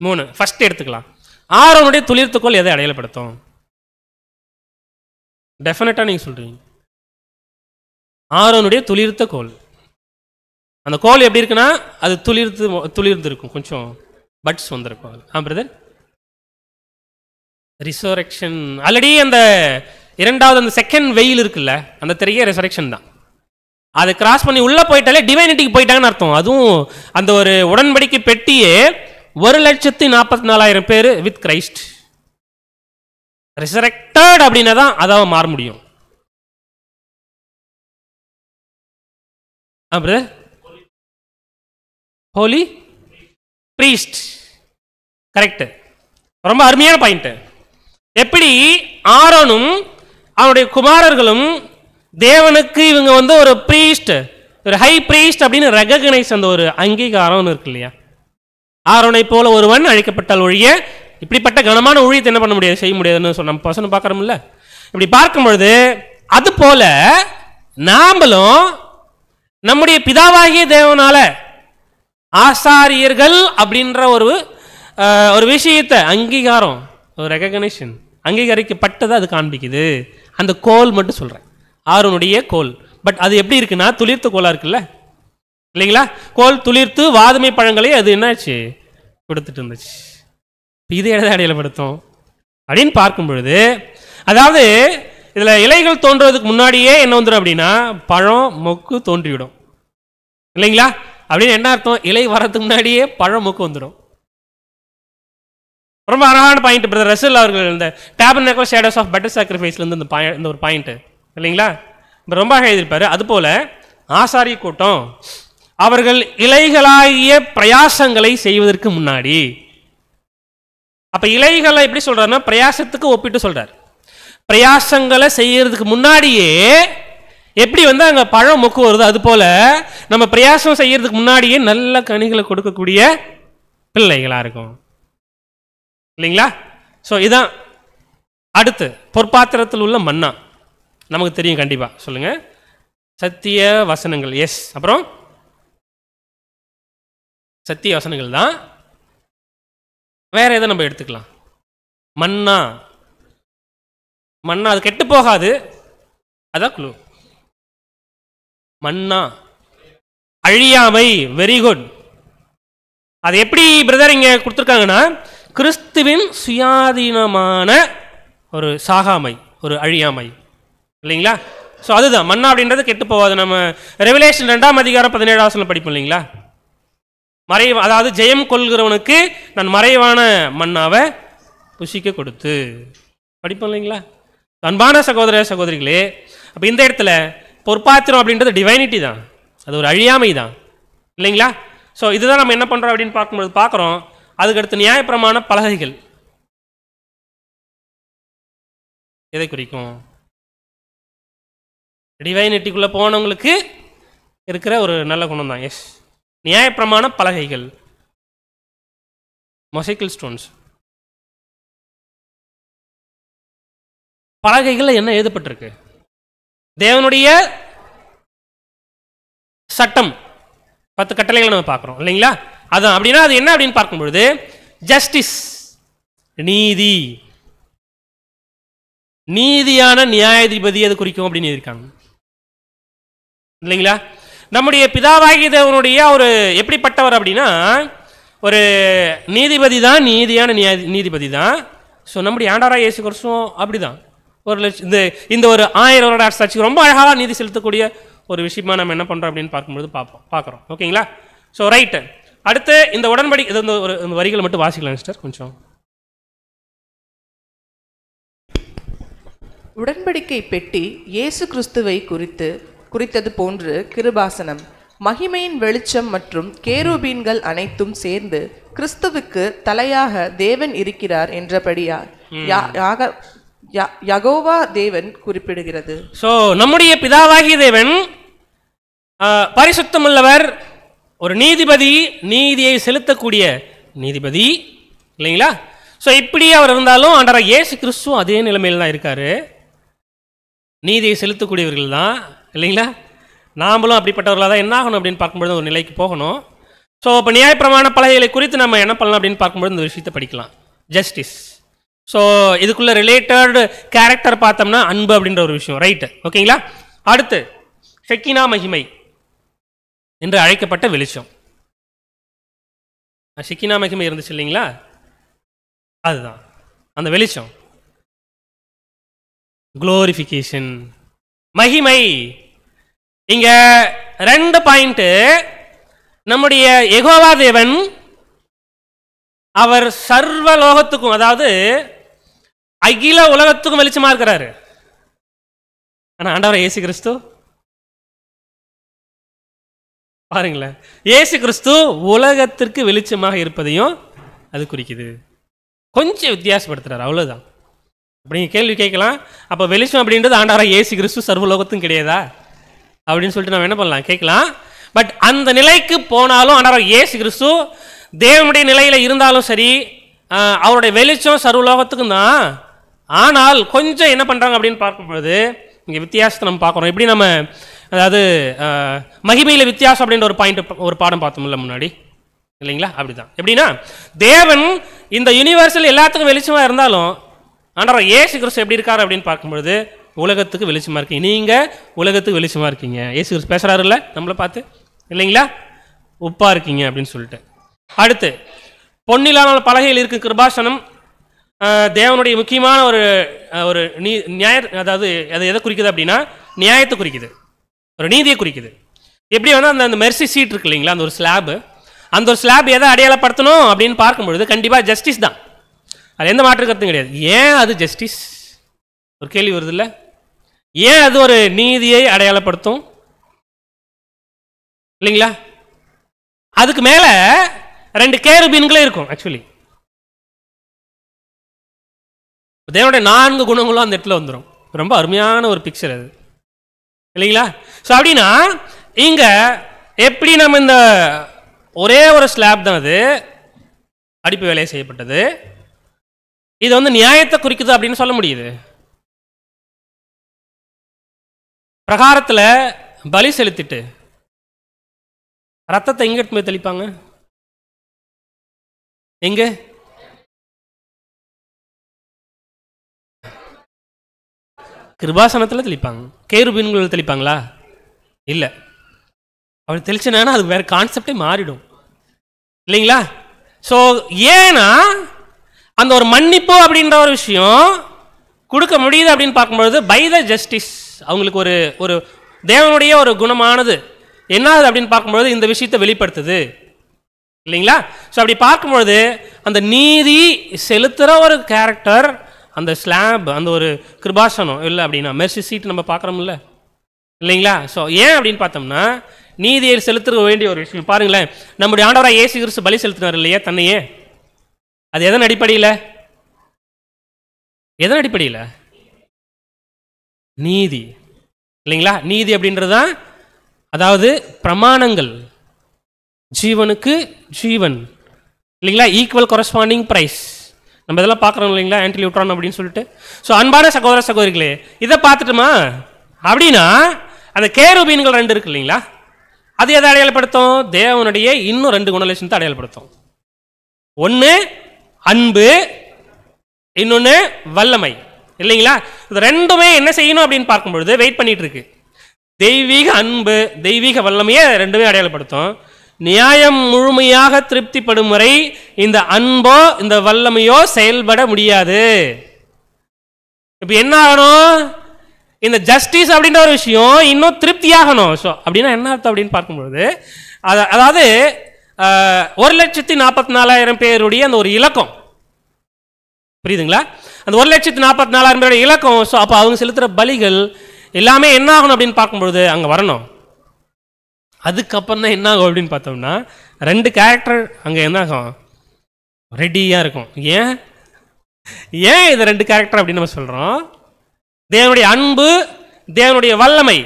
3. ஃபர்ஸ்ட் எடுத்துக்கலாம். ஆரோனுடைய துளிர்த்துக்கோல் எதை அடையாளப்படுத்தும்? டெஃபினட்டாக நீங்கள் சொல்கிறீங்க ஆரோனுடைய துளிர்த்த கோல். அந்த கோல் எப்படி இருக்குன்னா அது துளிர்ந்து இருக்கும், கொஞ்சம் பட்ஸ் வந்திருக்கும். பிரதர் ரிசரக்ஷன் ஆல்ரெடி அந்த 2வது அந்த செகண்ட் வெயில் இருக்குல்ல, அந்த திரையே ரிசரக்ஷன் தான். அதை கிராஸ் பண்ணி உள்ளே போயிட்டாலே டிவைனிட்டிக்கு போயிட்டாங்கன்னு அர்த்தம். அதுவும் அந்த ஒரு உடன்படிக்கை பெட்டியே 1,44,000 பேர் வித் கிரைஸ்ட் ரிசரக்டட் அப்படின்னா தான் அதாவது மாற முடியும். Brother holy priest, correct. ரொம்ப அருமையான பாயிண்ட். எப்படி ஆரோனும் அவனுடைய குமாரர்களும் தேவனுக்கு இவங்க வந்து ஒரு பிரீஸ்ட், ஒரு ஹை பிரீஸ்ட் அப்படின்னு ரெகக்னைஸ், அந்த ஒரு அங்கீகாரம் இருக்கு இல்லையா? ஆரோனை போல ஒருவன் அழைக்கப்பட்டால் ஒழிய இப்படிப்பட்ட கனமான ஊழியத்தை என்ன பண்ண முடியாது, செய்ய முடியாதுன்னு நம்ம பசங்க பார்க்குறோம்ல. இப்படி பார்க்கும் பொழுது அது போல நாமளும் நம்முடைய பிதாவாகிய தேவனால ஆசாரியர்கள் அப்படின்ற ஒரு விஷயத்தை அங்கீகாரம், ஒரு ரெகக்னேஷன், அங்கீகரிக்கப்பட்டதை அது காண்பிக்குது. அந்த கோல் மட்டும் சொல்கிறேன், ஆரோனுடைய கோல். பட் அது எப்படி இருக்குன்னா துளிர்த்த கோலா இருக்குல்ல, இல்லைங்களா? கோல் துளிர்த்து வாதுமை பழங்களை அது என்னாச்சு கொடுத்துட்டு இருந்துச்சு. இது எதை அடையாளப்படுத்தும் அப்படின்னு பார்க்கும் பொழுது, அதாவது இதில் இலைகள் தோன்றுவதற்கு முன்னாடியே என்ன வந்துடும் அப்படின்னா பழம் மொக்கு தோன்றிவிடும் இல்லைங்களா? அப்படின்னு என்ன அர்த்தம்? இலை வரதுக்கு முன்னாடியே பழம் மொக்கு வந்துடும். ரொம்ப அழகான பாயிண்ட் பிரதர் ரசல் அவர்கள் இந்த டேபர்னேக்கல் ஷேடோஸ் ஆஃப் பெட்டர் சாக்ரிஃபைஸ்லேருந்து இந்த ஒரு பாயிண்ட் இல்லைங்களா ரொம்ப அழகாக எழுதியிருப்பாரு. அதுபோல ஆசாரிய கூட்டம் அவர்கள் இலைகளாகிய பிரயாசங்களை செய்வதற்கு முன்னாடி, அப்ப இலைகளை எப்படி சொல்றாருன்னா பிரயாசத்துக்கு ஒப்பிட்டு சொல்றார். பிரயாசங்களை செய்யறதுக்கு முன்னாடியே எப்படி அங்க பழம் மொக்கு வருது, அது போல நம்ம பிரயாசம் செய்யறதுக்கு முன்னாடியே நல்ல கனிகளை கொடுக்கக்கூடிய பிள்ளைகளா இருக்கும் இல்லைங்களா? ஸோ இதான். அடுத்து பொற்பாத்திரத்தில் உள்ள மன்னா நமக்கு தெரியும் கண்டிப்பா. சொல்லுங்க. சத்திய வசனங்கள். எஸ். அப்புறம் சத்திய வசனங்கள் தான். வேற எதை நம்ம எடுத்துக்கலாம்? மன்னா. மன்னா அது கெட்டு போகாது, அதான் குழு. மன்னா அழியாமை. Very good. அது எப்படி பிரதர் இங்க கொடுத்துருக்காங்கன்னா, கிறிஸ்துவின் சுயாதீனமான ஒரு சாகாமை, ஒரு அழியாமை இல்லைங்களா? ஸோ அதுதான் மன்னா அப்படின்றது கெட்டு போகாது. நம்ம ரெவலேஷன் 2ஆம் அதிகாரம் 17ஆம் வசனம் படிப்போம் இல்லைங்களா? அதாவது ஜெயம் கொள்கிறவனுக்கு நான் மறைவான மன்னாவை புசிக்க கொடுத்து படிப்போம் இல்லைங்களா? அன்பான சகோதர சகோதரிகளே, அப்போ இந்த இடத்துல பொற்பாத்திரம் அப்படின்றது டிவைனிட்டி தான், அது ஒரு அழியாமை தான் இல்லைங்களா? ஸோ இதுதான் நம்ம என்ன பண்ணுறோம் அப்படின்னு பார்க்கும்போது பார்க்குறோம். அதுக்கடுத்து நியாயப்பிரமாண பலகைகள் எதை குறிக்கும்? டிவைனிட்டிக்குள்ளே போனவங்களுக்கு இருக்கிற ஒரு நல்ல குணம் தான். எஸ். நியாயப்பிரமாண பலகைகள், மொசைக்கல் ஸ்டோன்ஸ். பலகைகள் என்ன எழுதப்பட்டிருக்கு? தேவனுடைய சட்டம், 10 கட்டளைகளை நம்ம பார்க்குறோம் இல்லைங்களா? அதான். அப்படின்னா அது என்ன அப்படின்னு பார்க்கும்பொழுது ஜஸ்டிஸ், நீதி, நீதியான நியாயாதிபதி அது குறிக்கும் அப்படின்னு இருக்காங்க இல்லைங்களா? நம்முடைய பிதாவாகிய தேவனுடைய ஒரு எப்படிப்பட்டவர் அப்படின்னா ஒரு நீதிபதி தான், நீதியான நீதிபதி தான். ஸோ நம்முடைய ஆண்டவராகிய இயேசு கிறிஸ்துவும் அப்படிதான். இந்த ஒரு 1000 வருட அரசாட்சிக்கு ரொம்ப அழகாக நீதி செலுத்தக்கூடிய ஒரு விஷயமா நம்ம என்ன பண்றோம் அப்படின்னு பார்க்கும்போது பார்க்குறோம். ஓகேங்களா? So right. அடுத்து இந்த உடன்படி இது ஒரு வரிகளை மட்டும் வாசிக்கலாம் சிஸ்டர் கொஞ்சம். உடன்படிக்கை பெட்டி இயேசு கிறிஸ்துவை குறித்தது போன்று கிருபாசனம், மகிமையின் வெளிச்சம் மற்றும் கேருபீன்கள் அனைத்தும் சேர்ந்து கிறிஸ்துவுக்கு தலையாக தேவன் இருக்கிறார் என்றபடியா யகோவா தேவன் குறிப்பிடுகிறது. ஸோ நம்முடைய பிதாவாகிய தேவன் பரிசுத்தமுள்ளவர், ஒரு நீதிபதி, நீதியை செலுத்தக்கூடிய நீதிபதி இல்லைங்களா? ஸோ இப்படி அவர் இருந்தாலும் ஆண்டவராகிய இயேசு கிறிஸ்துவும் அதே நிலைமையில் தான் இருக்காரு, நீதியை செலுத்தக்கூடியவர்கள் தான் இல்லைங்களா? நாமளும் அப்படிப்பட்டவர்களாக தான் என்ன ஆகணும் அப்படின்னு பார்க்கும்பொழுது ஒரு நிலைக்கு போகணும். ஸோ இப்போ நியாயப்பிரமாண பலகைகளை குறித்து நம்ம என்ன பண்ணலாம் அப்படின்னு பார்க்கும்போது இந்த விஷயத்தை படிக்கலாம். ஜஸ்டிஸ். ஸோ இதுக்குள்ள ரிலேட்டட் கேரக்டர் பார்த்தோம்னா அன்பு அப்படின்ற ஒரு விஷயம். ரைட்டு. ஓகேங்களா? அடுத்து ஷெக்கினா மகிமை என்று அழைக்கப்பட்ட வெளிச்சம். ஷெக்கினா மகிமை இருந்துச்சு இல்லைங்களா? அதுதான் அந்த வெளிச்சம். குளோரிஃபிகேஷன், மகிமை. இங்க 2 பாயிண்ட். நம்முடைய யெகோவா தேவன் அவர் சர்வ லோகத்துக்கும், அதாவது அகில உலகத்துக்கும் வெளிச்சமா இருக்கிறாரு. ஆனா ஆண்டவர் இயேசு கிறிஸ்து பாருங்களேன், இயேசு கிறிஸ்து உலகத்திற்கு வெளிச்சமாக இருப்பதையும் அது குறிக்குது. கொஞ்சம் வித்தியாசப்படுத்துறாரு, அவ்வளவுதான். அப்படிங்க கேள்வி கேட்கலாம், அப்போ வெளிச்சம் அப்படின்றது ஆண்டவராகிய இயேசு கிறிஸ்து சர்வலோகத்துக்கும் கிடையாதா அப்படின்னு சொல்லிட்டு நம்ம என்ன பண்ணலாம், கேட்கலாம். பட் அந்த நிலைக்கு போனாலும் ஆண்டவராகிய இயேசு கிறிஸ்து தேவனுடைய நிலையில இருந்தாலும் சரி, அவருடைய வெளிச்சம் சர்வலோகத்துக்கும் தான். ஆனால் கொஞ்சம் என்ன பண்றாங்க அப்படின்னு பார்க்கும்போது இங்கே வித்தியாசத்தை நம்ம பார்க்குறோம். எப்படி நம்ம, அதாவது மகிமையில் வித்தியாசம் அப்படின்ற ஒரு பாயிண்ட், ஒரு பாடம் பார்த்தோம்ல முன்னாடி இல்லைங்களா? அப்படிதான். எப்படின்னா தேவன் இந்த யூனிவர்சல் எல்லாத்துக்கும் வெளிச்சமா இருந்தாலும் ஆண்டவர் இயேசு கிறிஸ்து எப்படி இருக்காரு அப்படின்னு பார்க்கும்பொழுது உலகத்துக்கு வெளிச்சமா இருக்கீங்க. நீங்க உலகத்துக்கு வெளிச்சமா இருக்கீங்க. இயேசு கிறிஸ்து பேசுறாருல்ல நம்மளை பார்த்து இல்லைங்களா, உப்பா இருக்கீங்க அப்படின்னு சொல்லிட்டு. அடுத்து பொன்னிலான பலகையில் இருக்கு கிருபாசனம். தேவனுடைய முக்கியமான ஒரு நியாய, அதாவது அது எதை குறிக்குது அப்படின்னா நியாயத்தை குறிக்குது, ஒரு நீதியை குறிக்குது. எப்படி வேணா அந்த மெர்சி சீட் இருக்கு இல்லைங்களா, அந்த ஒரு ஸ்லாப், அந்த ஒரு ஸ்லாப் எதை அடையாளப்படுத்தணும் அப்படின்னு பார்க்கும்பொழுது கண்டிப்பாக ஜஸ்டிஸ் தான். அது எந்த மாற்று கருத்தும் கிடையாது. ஏன் அது ஜஸ்டிஸ், ஒரு கேள்வி வருது இல்லை? ஏன் அது ஒரு நீதியை அடையாளப்படுத்தும் இல்லைங்களா? அதுக்கு மேல 2 கேருபீன்களே இருக்கும். ஆக்சுவலி தேவனுடைய 4 குணங்களும் அந்த இடத்துல வந்துடும். ரொம்ப அருமையான ஒரு பிக்சர் அது இல்லைங்களா? ஸோ அப்படின்னா இங்க எப்படி நம்ம இந்த ஒரே ஒரு ஸ்லாப் தான் அது அடிப்பு வேலையை செய்யப்பட்டது, இது வந்து நியாயத்தை குறிக்குது அப்படின்னு சொல்ல முடியுது. பிரகாரத்துல பலி செலுத்திட்டு ரத்தத்தை எங்க எடுத்து போய் தெளிப்பாங்க? எங்க? கிருபாசனத்துல தெளிப்பாங்க. கேருபீன்கள் தெளிப்பாங்களா? இல்ல. அப்படி தெளிச்சனா அது வேற கான்செப்டே மாறிடும் இல்லைங்களா? ஸோ ஏன்னா அந்த ஒரு மன்னிப்பு அப்படின்ற ஒரு விஷயம் கொடுக்க முடியுது அப்படின்னு பார்க்கும்பொழுது பை த ஜஸ்டிஸ் அவங்களுக்கு ஒரு ஒரு தேவனுடைய ஒரு குணமானது என்னது அப்படின்னு பார்க்கும்பொழுது இந்த விஷயத்தை வெளிப்படுத்துது இல்லைங்களா? ஸோ அப்படி பார்க்கும்பொழுது அந்த நீதி செலுத்துகிற ஒரு கேரக்டர், அந்த ஸ்லாப், அந்த ஒரு கிருபாசனம் இல்லை அப்படின்னா மெர்சி சீட் நம்ம பார்க்குறோம்ல இல்லைங்களா? ஸோ ஏன் அப்படின்னு பார்த்தோம்னா நீதியை செலுத்த வேண்டிய ஒரு விஷயம். பாருங்களேன், நம்முடைய ஆண்டவராக இயேசு கிறிஸ்து பலி செலுத்தினார் இல்லையா தன்னையே, அது எதன் அடிப்படையில்? எதன் அடிப்படையில்? நீதி இல்லைங்களா? நீதி அப்படின்றதுதான் அதாவது பிரமாணங்கள், ஜீவனுக்கு ஜீவன் இல்லைங்களா, ஈக்குவல் கொரஸ்பாண்டிங் பிரைஸ், நம்ம இதெல்லாம் பார்க்குறோம் இல்லைங்களா, ஆன்டிலியூட்ரான் அப்படின்னு சொல்லிட்டு. ஸோ அன்பான சகோதர சகோதரிகளே, இதை பார்த்துட்டுமா அப்படின்னா அந்த கேருபீன்கள் 2 இருக்கு இல்லைங்களா, அது எதை அடையாளப்படுத்தும்? தேவனுடைய இன்னும் 2 குணலட்சணத்தை அடையாளப்படுத்தும். ஒன்று அன்பு, இன்னொன்று வல்லமை இல்லைங்களா? இது ரெண்டுமே என்ன செய்யணும் அப்படின்னு பார்க்கும்பொழுது வெயிட் பண்ணிட்டு இருக்கு. தெய்வீக அன்பு, தெய்வீக வல்லமையை ரெண்டுமே அடையாளப்படுத்தும். நியாயம் முழுமையாக திருப்திப்படும் வரை இந்த அன்போ இந்த வல்லமையோ செயல்பட முடியாது. இப்ப என்ன ஆகணும்? இந்த ஜஸ்டிஸ் அப்படின்ற ஒரு விஷயம் இன்னும் திருப்தியாகணும். ஸோ அப்படின்னா என்ன அர்த்தம் அப்படின்னு பார்க்கும்பொழுது அதாவது 1,44,000 பேருடைய அந்த ஒரு இலக்கம் புரியுதுங்களா? அந்த 1,44,000 பேருடைய இலக்கம். ஸோ அப்போ அவங்க செலுத்துகிற பலிகள் எல்லாமே என்ன ஆகணும் அப்படின்னு பார்க்கும்பொழுது அங்கே வரணும். அதுக்கப்புறம் தான் என்ன ஆகும் அப்படின்னு பார்த்தோம்னா 2 கேரக்டர் அங்கே என்ன ஆகும்? ரெடியாக இருக்கும். ஏன் இது 2 கேரக்டர் அப்படின்னு நம்ம சொல்கிறோம்? தேவனுடைய அன்பு, தேவனுடைய வல்லமை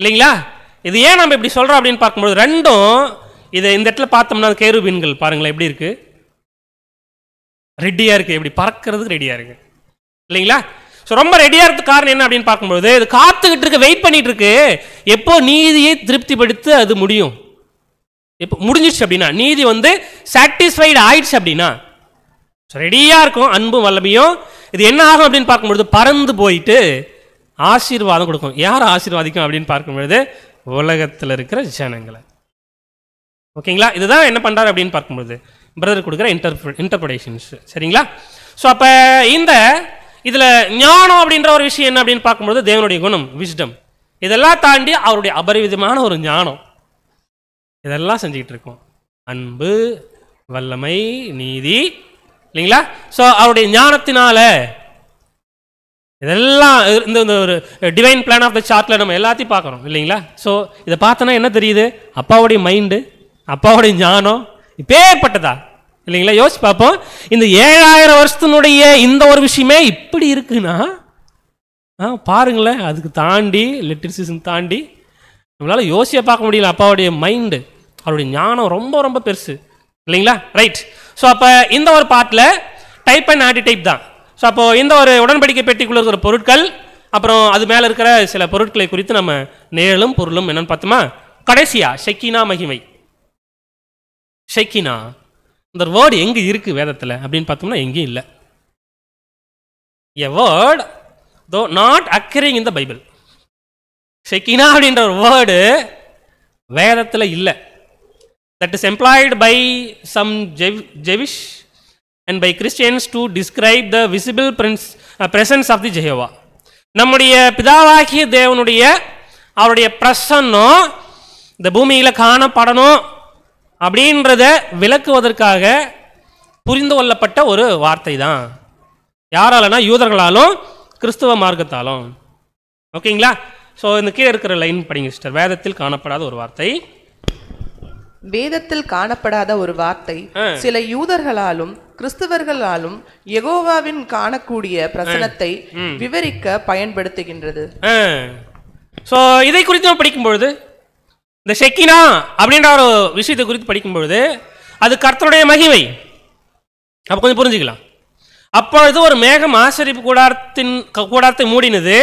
இல்லைங்களா? இது ஏன் நம்ம இப்படி சொல்கிறோம் அப்படின்னு பார்க்கும்போது ரெண்டும் இதை இந்த இடத்துல பார்த்தோம்னா கேருபீன்கள் பாருங்களேன் எப்படி இருக்கு, ரெடியாக இருக்கு, எப்படி பறக்கிறதுக்கு ரெடியாக இருக்கு இல்லைங்களா? ஸோ ரொம்ப ரெடியாக இருக்கிறதுக்கு காரணம் என்ன அப்படின்னு பார்க்கும்போது இது காத்துக்கிட்டு இருக்கு, வெயிட் பண்ணிட்டு இருக்கு, எப்போ நீதியை திருப்திப்படுத்த அது முடியும், எப்போ முடிஞ்சிடுச்சு அப்படின்னா, நீதி வந்து சாட்டிஸ்ஃபைடு ஆயிடுச்சு அப்படின்னா ரெடியாக இருக்கும் அன்பும் வல்லமையும். இது என்ன ஆகும் அப்படின்னு பார்க்கும்பொழுது பறந்து போயிட்டு ஆசீர்வாதம் கொடுக்கும். யார் ஆசீர்வாதிக்கும் அப்படின்னு பார்க்கும்பொழுது உலகத்தில் இருக்கிற ஜனங்களை. ஓகேங்களா? இதுதான் என்ன பண்ணுறாரு அப்படின்னு பார்க்கும்பொழுது பிரதர் கொடுக்குற இன்டர்பிரேஷன்ஸ். சரிங்களா? ஸோ அப்போ இந்த இதில் ஞானம் அப்படின்ற ஒரு விஷயம் என்ன அப்படின்னு பார்க்கும்பொழுது தேவனுடைய குணம், விஸ்டம், இதெல்லாம் தாண்டி அவருடைய அபரிவிதமான ஒரு ஞானம் இதெல்லாம் செஞ்சுக்கிட்டு இருக்கோம். அன்பு, வல்லமை, நீதி இல்லைங்களா? ஸோ அவருடைய ஞானத்தினால இதெல்லாம் இந்த ஒரு டிவைன் பிளான் ஆஃப் த சார்ட்டில் நம்ம எல்லாத்தையும் பார்க்குறோம் இல்லைங்களா? ஸோ இதை பார்த்தோன்னா என்ன தெரியுது? அப்பாவுடைய மைண்டு, அப்பாவுடைய ஞானம் இப்பேற்பட்டதா இல்லைங்களா? யோசிச்சு பார்ப்போம். இந்த 7000 வருஷத்தினுடைய இந்த ஒரு விஷயமே இப்படி இருக்குன்னா பாருங்களேன், அதுக்கு தாண்டி லிட்டரசிசம் தாண்டி நம்மளால் யோசிக்க பார்க்க முடியல. அப்பாவுடைய மைண்டு, அவருடைய ஞானம் ரொம்ப ரொம்ப பெருசு இல்லைங்களா? ரைட். ஸோ அப்போ இந்த ஒரு பார்ட்டில் டைப் அண்ட் ஆன்டி டைப் தான். ஸோ அப்போ இந்த ஒரு உடன்படிக்கை பெட்டிக்குள்ள இருக்கிற பொருட்கள், அப்புறம் அது மேலே இருக்கிற சில பொருட்களை குறித்து நம்ம நேரலும் பொருளும் என்னன்னு பார்த்தோமா? கடைசியா ஷெக்கினா மகிமை. ஷெக்கினா இந்த வேர்டு எங்கே இருக்கு வேதத்தில் அப்படின்னு பார்த்தோம்னா எங்கேயும் இல்லை. எ வேர்ட் தோ not occurring in the Bible. Shekinah அப்படின்ற ஒரு வேர்டு வேதத்தில் இல்லை. That is employed by some Jewish and by Christians to describe the visible presence of the Jehovah. நம்முடைய பிதாவாகிய தேவனுடைய அவருடைய பிரசன்னம் இந்த பூமியில் காணப்படணும் அப்படின்றத விளக்குவதற்காக புரிந்து கொள்ளப்பட்ட ஒரு வார்த்தை தான். யாராலனா யூதர்களாலும் கிறிஸ்துவ மார்க்கத்தாலும். ஓகேங்களா? ஸோ இந்த கீழே இருக்கிற லைன் படிங்க சிஸ்டர். வேதத்தில் காணப்படாத ஒரு வார்த்தை, வேதத்தில் காணப்படாத ஒரு வார்த்தை சில யூதர்களாலும் கிறிஸ்தவர்களாலும் யெகோவாவின் காணக்கூடிய பிரசனத்தை விவரிக்க பயன்படுத்துகின்றது. ஸோ இதை குறித்து நம்ம படிக்கும்பொழுது, இந்த ஷெக்கினா அப்படின்ற ஒரு விஷயத்தை குறித்து படிக்கும்பொழுது, அது கர்த்தருடைய மகிமை. அப்போ கொஞ்சம் புரிஞ்சுக்கலாம். அப்பொழுது ஒரு மேகம் ஆசரிப்பு கூடாரத்தை மூடினது,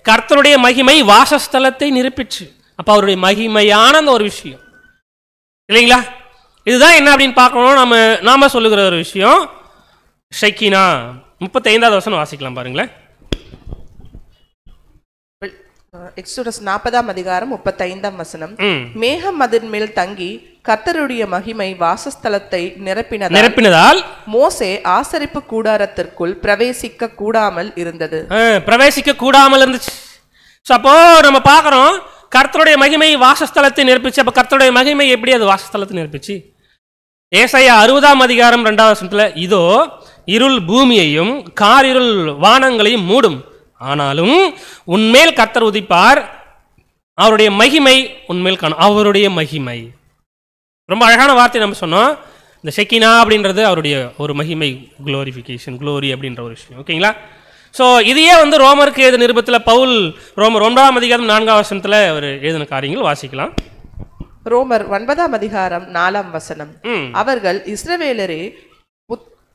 கர்த்தருடைய மகிமை வாசஸ்தலத்தை நிரப்பிச்சு. அப்போ அவருடைய மகிமையான அந்த ஒரு விஷயம் இல்லைங்களா? இதுதான் என்ன அப்படின்னு பார்க்கணும். நாம சொல்லுகிற ஒரு விஷயம் ஷெக்கினா. 35வது வசனம் வாசிக்கலாம் பாருங்களேன். எக்ஸோடஸ் 40ஆம் அதிகாரம் 35ஆம் வசனம். மேகம் அதன் மேல் தங்கி கர்த்தருடைய மகிமை வாசஸ்தலத்தை நிரப்பினதால் மோசே ஆசரிப்பு கூடாரத்திற்குள் பிரவேசிக்க கூடாமல் இருந்தது. பிரவேசிக்க கூடாமல் இருந்துச்சு. அப்போ நம்ம பார்க்கிறோம், கர்த்தருடைய மகிமை வாசஸ்தலத்தை நிரப்பிச்சு. அப்ப கர்த்தருடைய மகிமை எப்படி அது வாசஸ்தலத்தை நிரப்பிச்சு? ஏசாயா 60ஆம் அதிகாரம் 2வது வசனத்துல, இதோ இருள் பூமியையும் காரிருள் வானங்களையும் மூடும், ஆனாலும் உன்மேல் கர்த்தர் உதிப்பார், அவருடைய மகிமை உன்மேல் காணும். அவருடைய மகிமை ரொம்ப அழகான வார்த்தை நம்ம சொன்னோம். இந்த ஷெக்கினா அப்படின்றது அவருடைய ஒரு மகிமை, குளோரிஃபிகேஷன், குளோரி அப்படின்ற ஒரு விஷயம். ஓகேங்களா? ஸோ இதையே ரோமருக்கு எழுதின நிருபத்தில் பவுல் ரோமர் 9ஆம் அதிகாரம் 4ஆம் வசனத்தில் அவர் எழுதின காரியங்கள் வாசிக்கலாம். ரோமர் 9ஆம் அதிகாரம் 4ஆம் வசனம். அவர்கள் இஸ்ரவேலரே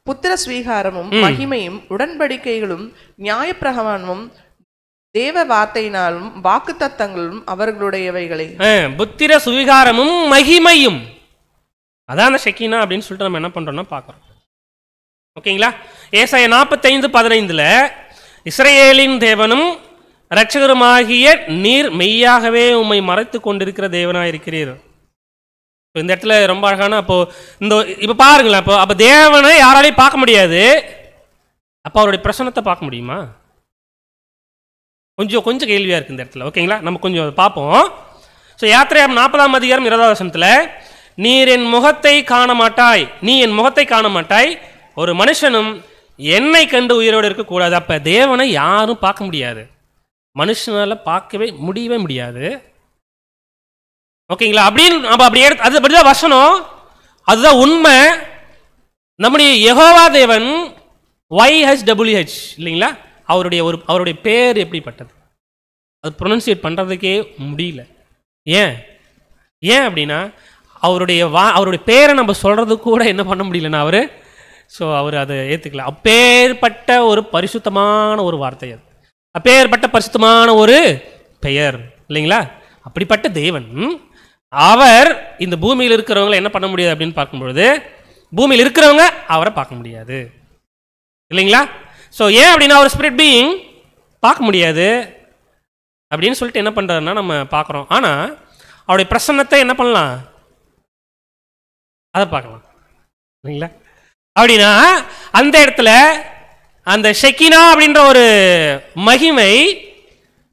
புத்திர ஸ்வீகாரமும் மகிமையும் உடன்படிக்கைகளும் நியாயப்பிரமாணமும் தேவ வார்த்தையினாலும் வாக்குத்தத்தங்களும் அவர்களுடையவைகளே. புத்திர சுவீகாரமும் மகிமையும், அதான் அந்த ஷெக்கினா அப்படின்னு சொல்லிட்டு நம்ம என்ன பண்றோம்னா பார்க்கிறோம். ஓகேங்களா? ஏசாயா 45:15 இஸ்ரவேலின் தேவனும் இரட்சகருமாகிய நீர் மெய்யாகவே உம்மை மறைத்து கொண்டிருக்கிற தேவனாயிருக்கிறீர். இந்த இடத்துல ரொம்ப அழகான, அப்போ இப்ப பாருங்களேன், அப்போ தேவனை யாராலையும் பார்க்க முடியாது, அப்போ அவருடைய பிரசன்னத்தை பார்க்க முடியுமா? கொஞ்சம் கேள்வியா இருக்கு இந்த இடத்துல. ஓகேங்களா? நம்ம கொஞ்சம் பார்ப்போம். ஸோ யாத்திரையாம் 40ஆம் அதிகாரம் 20வது வசனத்துல, நீர் என் முகத்தை காண மாட்டாய், நீ என் முகத்தை காண மாட்டாய், ஒரு மனுஷனும் என்னை கண்டு உயிரோடு இருக்கக்கூடாது. அப்ப தேவனை யாரும் பார்க்க முடியாது, மனுஷனால பார்க்கவே முடியாது. ஓகேங்களா? அப்படின்னு அப்படி எடுத்து அது அப்படிதான் வசனம், அதுதான் உண்மை. நம்முடைய யெகோவா தேவன் YHWH இல்லைங்களா? அவருடைய பேர் எப்படிப்பட்டது, அது ப்ரொனன்சியேட் பண்றதுக்கே முடியல. ஏன் அப்படின்னா அவருடைய பேரை நம்ம சொல்றது கூட என்ன பண்ண முடியலன்னா அவர் அதை ஏத்துக்கல. அப்பேற்பட்ட ஒரு பரிசுத்தமான ஒரு வார்த்தை, அது அப்பேற்பட்ட பரிசுத்தமான ஒரு பெயர் இல்லைங்களா? அப்படிப்பட்ட தேவன் அவர் இந்த பூமியில் இருக்கிறவங்களை என்ன பண்ண முடியாது அப்படின்னு பார்க்கும்பொழுது, பூமியில் இருக்கிறவங்க அவரை பார்க்க முடியாது இல்லைங்களா? ஸோ ஏன் அப்படின்னா அவர் ஸ்பிரிட் பீயிங் பார்க்க முடியாது அப்படின்னு சொல்லிட்டு என்ன பண்றாருன்னா நம்ம பார்க்குறோம். ஆனால் அவருடைய பிரசன்னத்தை என்ன பண்ணலாம், அதை பார்க்கலாம் இல்லைங்களா? அப்படின்னா அந்த இடத்துல அந்த ஷெக்கினா அப்படின்ற ஒரு மகிமை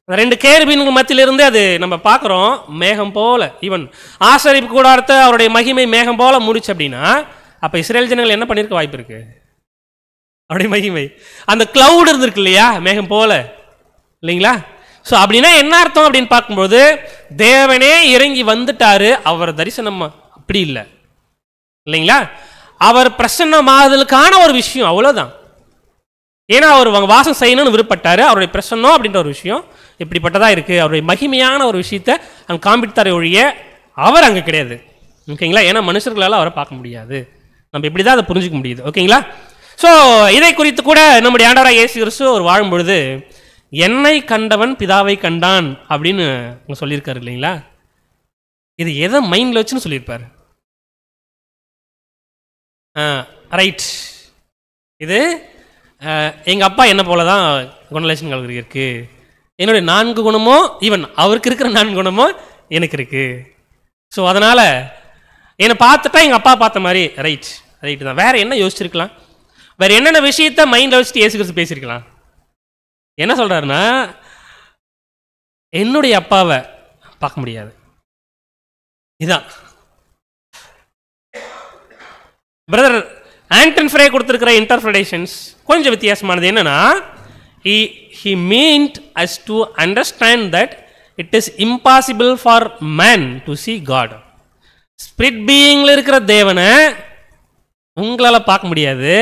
ரெண்டு கேருபீன்கள் மத்தியிலிருந்து அது நம்ம பார்க்குறோம். மேகம் போல, ஈவன் ஆசரிப்பு கூடாரத்தை அவருடைய மகிமை மேகம் போல முடிச்சு அப்படின்னா, அப்போ இஸ்ரேல் ஜனங்கள் என்ன பண்ணியிருக்க வாய்ப்பு இருக்கு? அவருடைய மகிமை அந்த கிளவுட் இருந்திருக்கு இல்லையா, மேகம் போல இல்லைங்களா? ஸோ அப்படின்னா என்ன அர்த்தம் அப்படின்னு பார்க்கும்போது, தேவனே இறங்கி வந்துட்டாரு. அவர் தரிசனம் அப்படி இல்லை இல்லைங்களா? அவர் பிரசன்னமாதலுக்கான ஒரு விஷயம், அவ்வளோதான். ஏன்னா அவர் வாசம் செய்யணும்னு விருப்பப்பட்டாரு. அவருடைய பிரசன்னம் அப்படின்ற ஒரு விஷயம் இப்படிப்பட்டதா இருக்கு. அவருடைய மகிமையான ஒரு விஷயத்தை அங்கே காண்பித்தாரே ஒழிய அவர் அங்கே கிடையாது. ஓகேங்களா? ஏன்னா மனுஷர்களால் அவரை பார்க்க முடியாது. நம்ம இப்படி தான் அதை புரிஞ்சுக்க முடியுது. ஓகேங்களா? ஸோ இதை குறித்து கூட நம்முடைய ஆண்டவராகிய இயேசு கிறிஸ்து அவர் வாழும் பொழுது, என்னை கண்டவன் பிதாவை கண்டான் அப்படின்னு சொல்லியிருக்காரு இல்லைங்களா? இது எதை மைண்டில் வச்சுன்னு சொல்லியிருப்பாரு? ரைட், இது எங்கள் அப்பா என்ன போல தான் குணலட்சணங்கள் இருக்கு, என்னுடைய 4 குணமோ ஈவன் அவருக்கு இருக்கிற 4 குணமோ எனக்கு இருக்கு. ஸோ அதனால் என்னை பார்த்துட்டா எங்கள் அப்பா பார்த்த மாதிரி ரைட் தான். வேற என்ன யோசிச்சிருக்கலாம்? வேற என்னென்ன விஷயத்த மைண்டில் வச்சுட்டு இயேசு கிறிஸ்து பேசியிருக்கலாம்? என்ன சொல்றாருன்னா, என்னுடைய அப்பாவை பார்க்க முடியாது. இதான் பிரதர் ஆண்டன் ஃப்ரே கொடுத்திருக்கிற இன்டர்பிரேஷன்ஸ் கொஞ்சம் வித்தியாசமானது. என்னன்னா, he meant us to understand that it is impossible for man to see God. Spirit பீயிங்ல இருக்கிற தேவனை உங்களால் பார்க்க முடியாது,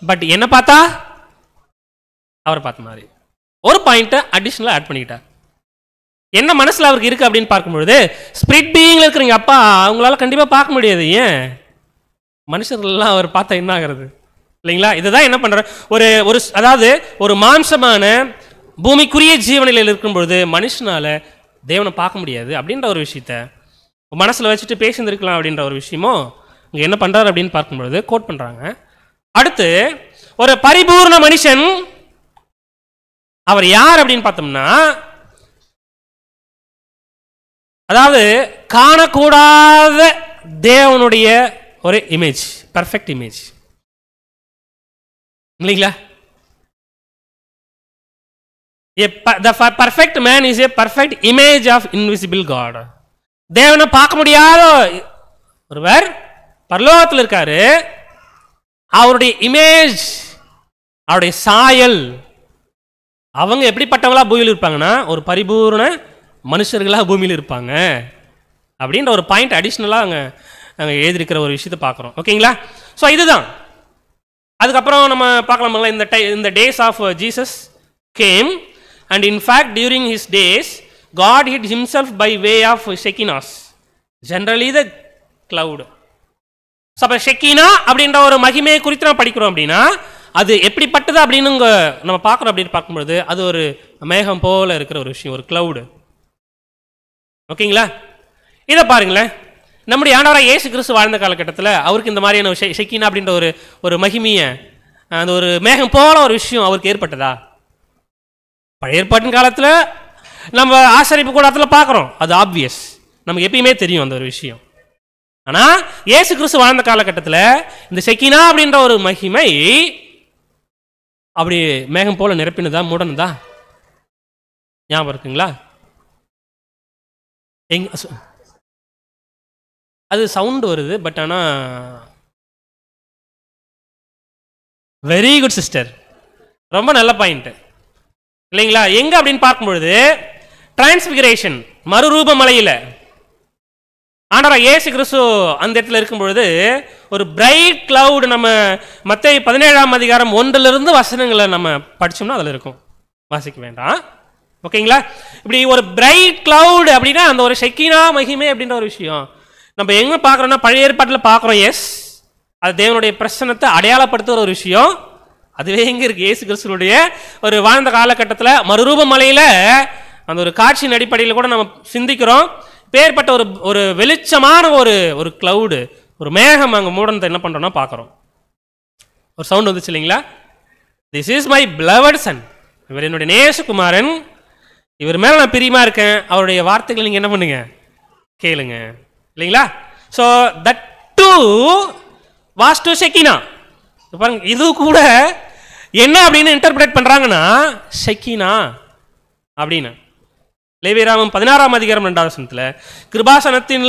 பட் என்ன பார்த்தா அவரை பார்த்த மாதிரி. ஒரு பாயிண்ட்டை அடிஷ்னலாக ஆட் பண்ணிக்கிட்டார். என்ன மனசில் அவருக்கு இருக்குது அப்படின்னு பார்க்கும்பொழுது, ஸ்பிரிட் பீயிங்கில் இருக்கிறீங்க அப்பா அவங்களால கண்டிப்பாக பார்க்க முடியாது. ஏன் மனுஷர்கள்லாம் அவர் பார்த்தா என்ன ஆகிறது இல்லைங்களா? இதுதான் என்ன பண்ணுற ஒரு ஒரு அதாவது ஒரு மாம்சமான பூமிக்குரிய ஜீவனில் இருக்கும் பொழுது மனுஷனால தேவனை பார்க்க முடியாது அப்படின்ற ஒரு விஷயத்த மனசில் வச்சுட்டு பேசியிருந்துருக்கலாம் அப்படின்ற ஒரு விஷயமும் இங்கே என்ன பண்ணுறாரு அப்படின்னு பார்க்கும்பொழுது கோட் பண்ணுறாங்க. அடுத்து ஒரு பரிபூர்ண மனுஷன் அவர் யார் அப்படின்னு பார்த்தோம்னா, அதாவது காணக்கூடாத தேவனுடைய ஒரு இமேஜ், பர்ஃபெக்ட் இமேஜ் இல்லைங்களா? The perfect man is a perfect image of invisible God. தேவனை பார்க்க முடியாத ஒருவர் பரலோகத்தில் இருக்காரு. அவருடைய இமேஜ், அவருடைய சாயல், அவங்க எப்படிப்பட்டவங்களா பூமியில் இருப்பாங்கன்னா ஒரு பரிபூர்ண மனுஷர்களாக பூமியில் இருப்பாங்க அப்படின்ற ஒரு பாயிண்ட் அடிஷ்னலாக அங்கே எழுதியிருக்கிற ஒரு விஷயத்தை பார்க்குறோம். ஓகேங்களா? ஸோ இதுதான். அதுக்கப்புறம் நம்ம பார்க்கலாமா, இந்த days of Jesus came and in fact during his days God hid himself by way of Shekinah, generally the cloud. So அப்போ ஷெக்கினா அப்படின்ற ஒரு மகிமையை குறித்து நம்ம படிக்கிறோம் அப்படின்னா அது எப்படிப்பட்டது அப்படின்னு நம்ம பார்க்குறோம் அப்படின்னு பார்க்கும்பொழுது அது ஒரு மேகம் போல இருக்கிற ஒரு விஷயம், ஒரு கிளவுடு. ஓகேங்களா? இதை பாருங்களேன், நம்முடைய ஆண்டவராக இயேசு கிறிஸ்து வாழ்ந்த காலகட்டத்தில் அவருக்கு இந்த மாதிரியான ஷெக்கினா அப்படின்ற ஒரு மகிமையை, அந்த ஒரு மேகம் போல ஒரு விஷயம் அவருக்கு ஏற்பட்டதா? பழைய ஏற்பாட்டின் காலத்தில் நம்ம ஆசரிப்பு கூடத்தில் பார்க்குறோம், அது ஆப்வியஸ், நமக்கு எப்பயுமே தெரியும் அந்த ஒரு விஷயம். ஆனால் இயேசு கிறிஸ்து வாழ்ந்த காலகட்டத்தில் இந்த ஷெக்கினா அப்படின்ற ஒரு மகிமை அப்படி மேகம் போல நிரப்பினதா, மூடனதா? ஞாபகம் இருக்குங்களா? அது சவுண்ட் வருது, பட் ஆனால் வெரி குட் சிஸ்டர், ரொம்ப நல்ல பாயிண்ட் இல்லைங்களா? எங்க அப்படின்னு பார்க்கும்பொழுது டிரான்ஸ்பிகரேஷன், மறுரூப மலையில் ஆண்டவராகிய இயேசு கிறிஸ்து அந்த இடத்துல இருக்கும் பொழுது ஒரு பிரைட் கிளவுட், நம்ம மத்தேயு 17ஆம் அதிகாரம் 1 வசனங்களை நம்ம படிச்சோம்னா அதில் இருக்கும், வாசிக்க வேண்டாம். ஓகேங்களா? இப்படி ஒரு பிரைட் கிளவுட் அப்படின்னா அந்த ஒரு ஷெக்கினா மகிமை அப்படின்ற ஒரு விஷயம் நம்ம எங்க பார்க்குறோம்னா பழைய ஏற்பாட்டில் பார்க்குறோம். எஸ், அது தேவனுடைய பிரசன்னத்தை அடையாளப்படுத்துகிற ஒரு விஷயம். அதுவே எங்கே இருக்குது? இயேசு கிறிஸ்துவுடைய ஒரு வாழ்ந்த காலகட்டத்தில் மறுரூப மலையில் அந்த ஒரு காட்சியின் அடிப்படையில் கூட நம்ம சிந்திக்கிறோம். பேர்பட்ட ஒரு வெளிச்சமான ஒரு கிளவுடு, ஒரு மேகம் அங்கே மூடனத்தை என்ன பண்ணுறோம்னா பார்க்குறோம். ஒரு சவுண்ட் வந்துச்சு இல்லைங்களா? This is my beloved son, இவர் என்னுடைய நேசகுமாரன், இவர் மேலே நான் பிரியமாக இருக்கேன், அவருடைய வார்த்தைகளை நீங்கள் என்ன பண்ணுங்க, கேளுங்க இல்லைங்களா? So that to was to Shekinah. பாருங்க, இது கூட என்ன அப்படின்னு இன்டர்பிரேட் பண்ணுறாங்கன்னா ஷெக்கினா அப்படின்னு. லேவியராகமம் 16ஆம் அதிகாரம் 2வது வசனத்தில் கிருபாசனத்தின்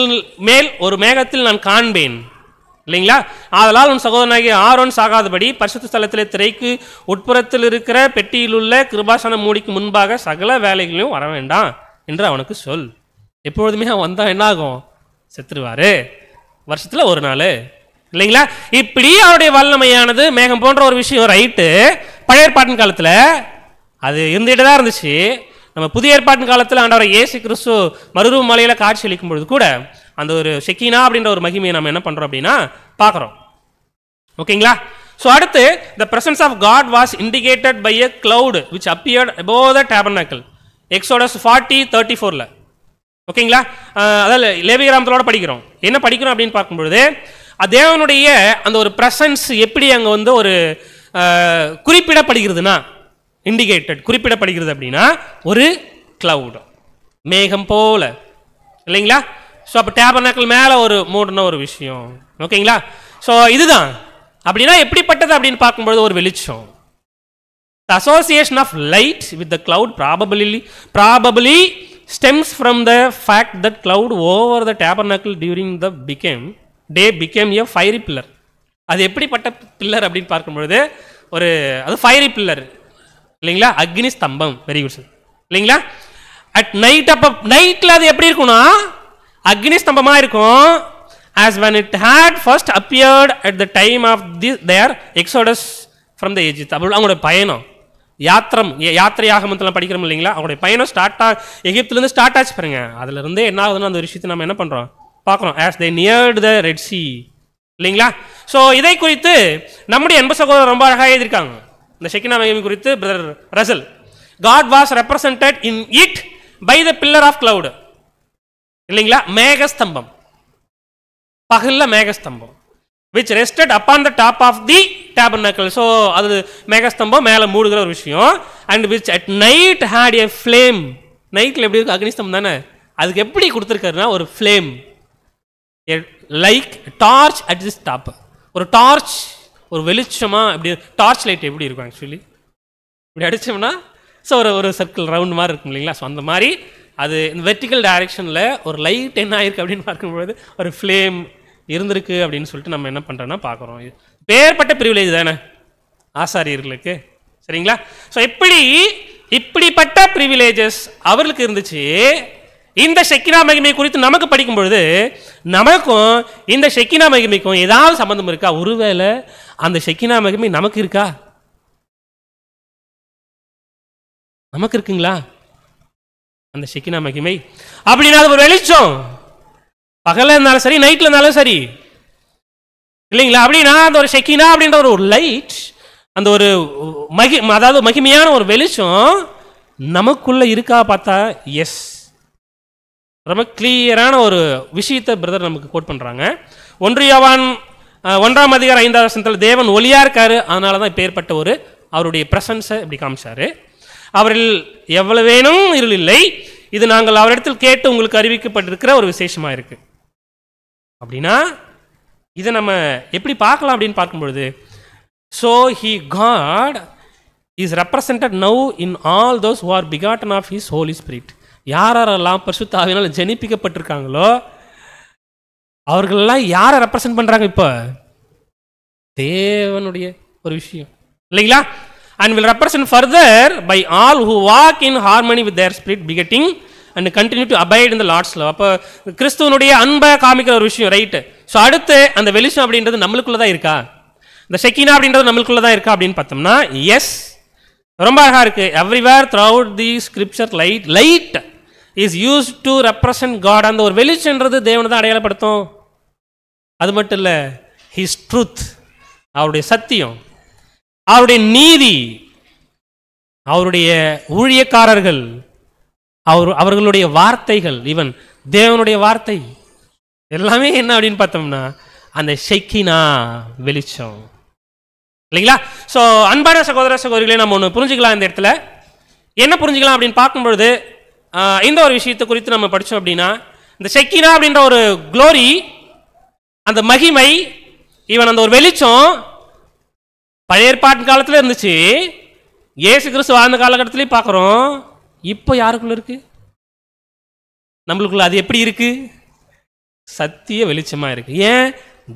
மேல் ஒரு மேகத்தில் நான் காண்பேன் இல்லைங்களா? ஆதலால் உன் சகோதரனாகிய ஆரோன் சாகாதபடி பரிசுத்த ஸ்தலத்திலே திரைக்கு உட்புறத்தில் இருக்கிற பெட்டியில் உள்ள கிருபாசன மூடிக்கு முன்பாக சகல வேலைகளையும் வர வேண்டாம் என்று அவனுக்கு சொல். எப்பொழுதுமே அவன் வந்தால் என்ன ஆகும்? செத்துருவாரு, வருஷத்தில் ஒரு நாள் இல்லைங்களா? இப்படி அவருடைய வல்லமையானது மேகம் போன்ற ஒரு விஷயம் ரைட்டு. பழைய ஏற்பாட்டின் காலத்தில் அது இருந்துகிட்டு தான் இருந்துச்சு. நம்ம புதிய ஏற்பாட்டின் காலத்தில் ஆண்டவர் இயேசு கிறிஸ்து மறுரூப மலையில் காட்சி அளிக்கும் பொழுது கூட அந்த ஒரு ஷெக்கினா அப்படின்ற ஒரு மகிமையை நம்ம என்ன பண்ணுறோம் அப்படின்னா பார்க்குறோம். ஓகேங்களா? ஸோ அடுத்து the presence of God was indicated by a cloud which appeared above the tabernacle. Exodus 40:34. ஓகேங்களா? அதாவது லேவியராகமத்தோட படிக்கிறோம். என்ன படிக்கிறோம் அப்படின்னு பார்க்கும்பொழுது தேவனுடைய அந்த ஒரு பிரசன்ஸ் எப்படி அங்கே வந்து ஒரு குறிப்பிடப்படுகிறதுனா, இண்டிகேட்டட் குறிப்பிடப்படுகிறது அப்படின்னா ஒரு கிளவுட், மேகம் போல இல்லைங்களா? ஸோ அப்போ டேபர்னாக்கிள் மேலே ஒரு மூடின ஒரு விஷயம். ஓகேங்களா? ஸோ இதுதான். அப்படின்னா எப்படிப்பட்டது அப்படின்னு பார்க்கும்பொழுது ஒரு வெளிச்சம். The association of light with the cloud probably stems from the fact that cloud over the tabernacle during the day became a fiery pillar. அது எப்படிப்பட்ட பில்லர் அப்படின்னு பார்க்கும்பொழுது அது ஃபயரி பில்லர் இல்லைங்களா? அக்னி ஸ்தம்பம். வெரி குட் சார் இல்லைங்களா? அட் நைட், அப்போ நைட்டில் அது எப்படி இருக்கும்னா அக்னி ஸ்தம்பமாக இருக்கும். as when it had first appeared at the time of their exodus from the Egypt. அவங்களுடைய பயணம் யாத்திரையாகமத்தில் படிக்கிறோம் இல்லைங்களா, அவங்களுடைய பயணம் எகிப்திலேருந்து ஸ்டார்ட் ஆச்சு பாருங்க. அதுல இருந்தே என்ன ஆகுதுன்னு அந்த விஷயத்தை நம்ம என்ன பண்றோம் பார்க்குறோம். as they neared the Red Sea இல்லைங்களா. ஸோ இதை குறித்து நம்முடைய அன்பு சகோதரர் ரொம்ப அழகாக எழுதியிருக்காங்க. இந்த ஷெக்கினா மகிமை குறித்து brother Russell, God was represented in it by the pillar of cloud இல்லைங்களா, மேகஸ்தம்பம், பகல்ல மேகஸ்தம்பம், which rested upon the top of the tabernacle. So அது மேகஸ்தம்பம் மேலே மூடுகிற ஒரு விஷயம். and which at night had a flame. நைட்டில் எப்படி இருக்கு, அக்னிஸ்தம்பம் தானே, அதுக்கு எப்படி கொடுத்துருக்காருன்னா ஒரு flame, like torch at this top. ஒரு டார்ச், ஒரு வெளிச்சமா எப்படி டார்ச் லைட் எப்படி இருக்கும் ஆக்சுவலி இப்படி அடிச்சோம்னா ஸோ ஒரு சர்க்கிள் ரவுண்ட் மாதிரி இருக்கும் இல்லைங்களா. ஸோ அந்த மாதிரி அது இந்த வெர்டிக்கல் டைரக்ஷனில் ஒரு லைட் என்ன ஆயிருக்கு அப்படின்னு பார்க்கும்பொழுது ஒரு ஃப்ளேம் இருந்திருக்கு அப்படின்னு சொல்லிட்டு நம்ம என்ன பண்ணுறோன்னா பார்க்குறோம். பேர்பட்ட பிரிவிலேஜ் தானே ஆசாரியர்களுக்கு, சரிங்களா. ஸோ இப்படிப்பட்ட ப்ரிவிலேஜஸ் அவர்களுக்கு இருந்துச்சு. இந்த ஷெக்கினா மகிமை குறித்து நமக்கு படிக்கும் பொழுது நமக்கும் இந்த ஷெக்கினா மகிமைக்கும் ஏதாவது சம்பந்தம் இருக்கா? ஒருவேளை அந்த ஷெக்கினா மகிமை நமக்கு இருக்கா? நமக்கு இருக்குங்களா அந்த ஷெக்கினா மகிமை? அப்படின்னா அது ஒரு வெளிச்சம், பகல இருந்தாலும் சரி நைட்ல இருந்தாலும் சரி இல்லைங்களா. அப்படின்னா அந்த ஒரு ஷெக்கினா அப்படின்ற ஒரு லைட், அந்த ஒரு அதாவது மகிமையான ஒரு வெளிச்சம் நமக்குள்ள இருக்கா பார்த்தா எஸ், ரொம்ப கிளியரான ஒரு விஷயத்தை பிரதர் நமக்கு கோட் பண்றாங்க. 1 யோவான் 1ஆம் அதிகாரம் 5ஆம் வசனத்தில் தேவன் ஒளியா இருக்காரு, அதனால தான் இப்பேற்பட்ட ஒரு அவருடைய பிரசன்ஸை இப்படி காமிச்சாரு. அவரில் எவ்வளவு வேணும் இருள் இல்லை, இது நாங்கள் அவரிடத்தில் கேட்டு உங்களுக்கு அறிவிக்கப்பட்டிருக்கிற ஒரு விசேஷமா இருக்கு. அப்படின்னா இதை நம்ம எப்படி பார்க்கலாம் அப்படின்னு பார்க்கும்பொழுது, so God is represented now in all those who are begotten of his Holy Spirit. யாரெல்லாம் பரிசுத்த ஆவியினால் ஜெனிப்பிக்கப்பட்டிருக்காங்களோ அவர்களெல்லாம் யாரை ரெப்ரசன்ட் பண்றாங்க? இப்போ தேவனுடைய ஒரு விஷயம் இல்லைங்களா. and will represent further by all who walk in harmony with their spirit begetting and continue to abide in the Lord's love. அப்போ கிறிஸ்துவனுடைய அன்பை காமிக்கிற ஒரு விஷயம், ரைட்டு. ஸோ அடுத்து அந்த வெளிச்சம் அப்படின்றது நம்மளுக்குள்ள தான் இருக்கா? இந்த ஷெக்கினா அப்படின்றது நம்மளுக்குள்ள தான் இருக்கா அப்படின்னு பார்த்தோம்னா எஸ், ரொம்ப அழகா இருக்கு. Everywhere throughout the scripture light is use to represent God. அந்த ஒரு வெளிச்சன்றது தேவனை தான் அடையாளப்படுத்தும். அது மட்டும் இல்லை, ஹிஸ் ட்ரூத், அவருடைய சத்தியம், அவருடைய நீதி, அவருடைய ஊழியக்காரர்கள், அவர்களுடைய வார்த்தைகள், ஈவன் தேவனுடைய வார்த்தை எல்லாமே என்ன அப்படின்னு பார்த்தோம்னா அந்த ஷெக்கினா வெளிச்சம் இல்லைங்களா. ஸோ அன்பான சகோதர சகோதரிகளே, நம்ம ஒன்று புரிஞ்சுக்கலாம். இந்த இடத்துல என்ன புரிஞ்சுக்கலாம் அப்படின்னு பார்க்கும்பொழுது இந்த ஒரு விஷயத்தை குறித்து நம்ம படித்தோம் அப்படின்னா, இந்த ஷெக்கினா அப்படின்ற ஒரு க்ளோரி, அந்த மகிமை, ஈவன் அந்த ஒரு வெளிச்சம் பழைய ஏற்பாட்டு காலத்தில் இருந்துச்சு, இயேசு கிறிஸ்து வாழ்ந்த காலகட்டத்திலையும் பார்க்குறோம். இப்போ யாருக்குள்ள இருக்கு? நம்மளுக்குள்ள அது எப்படி இருக்கு? சத்திய வெளிச்சமா இருக்கு. ஏன்?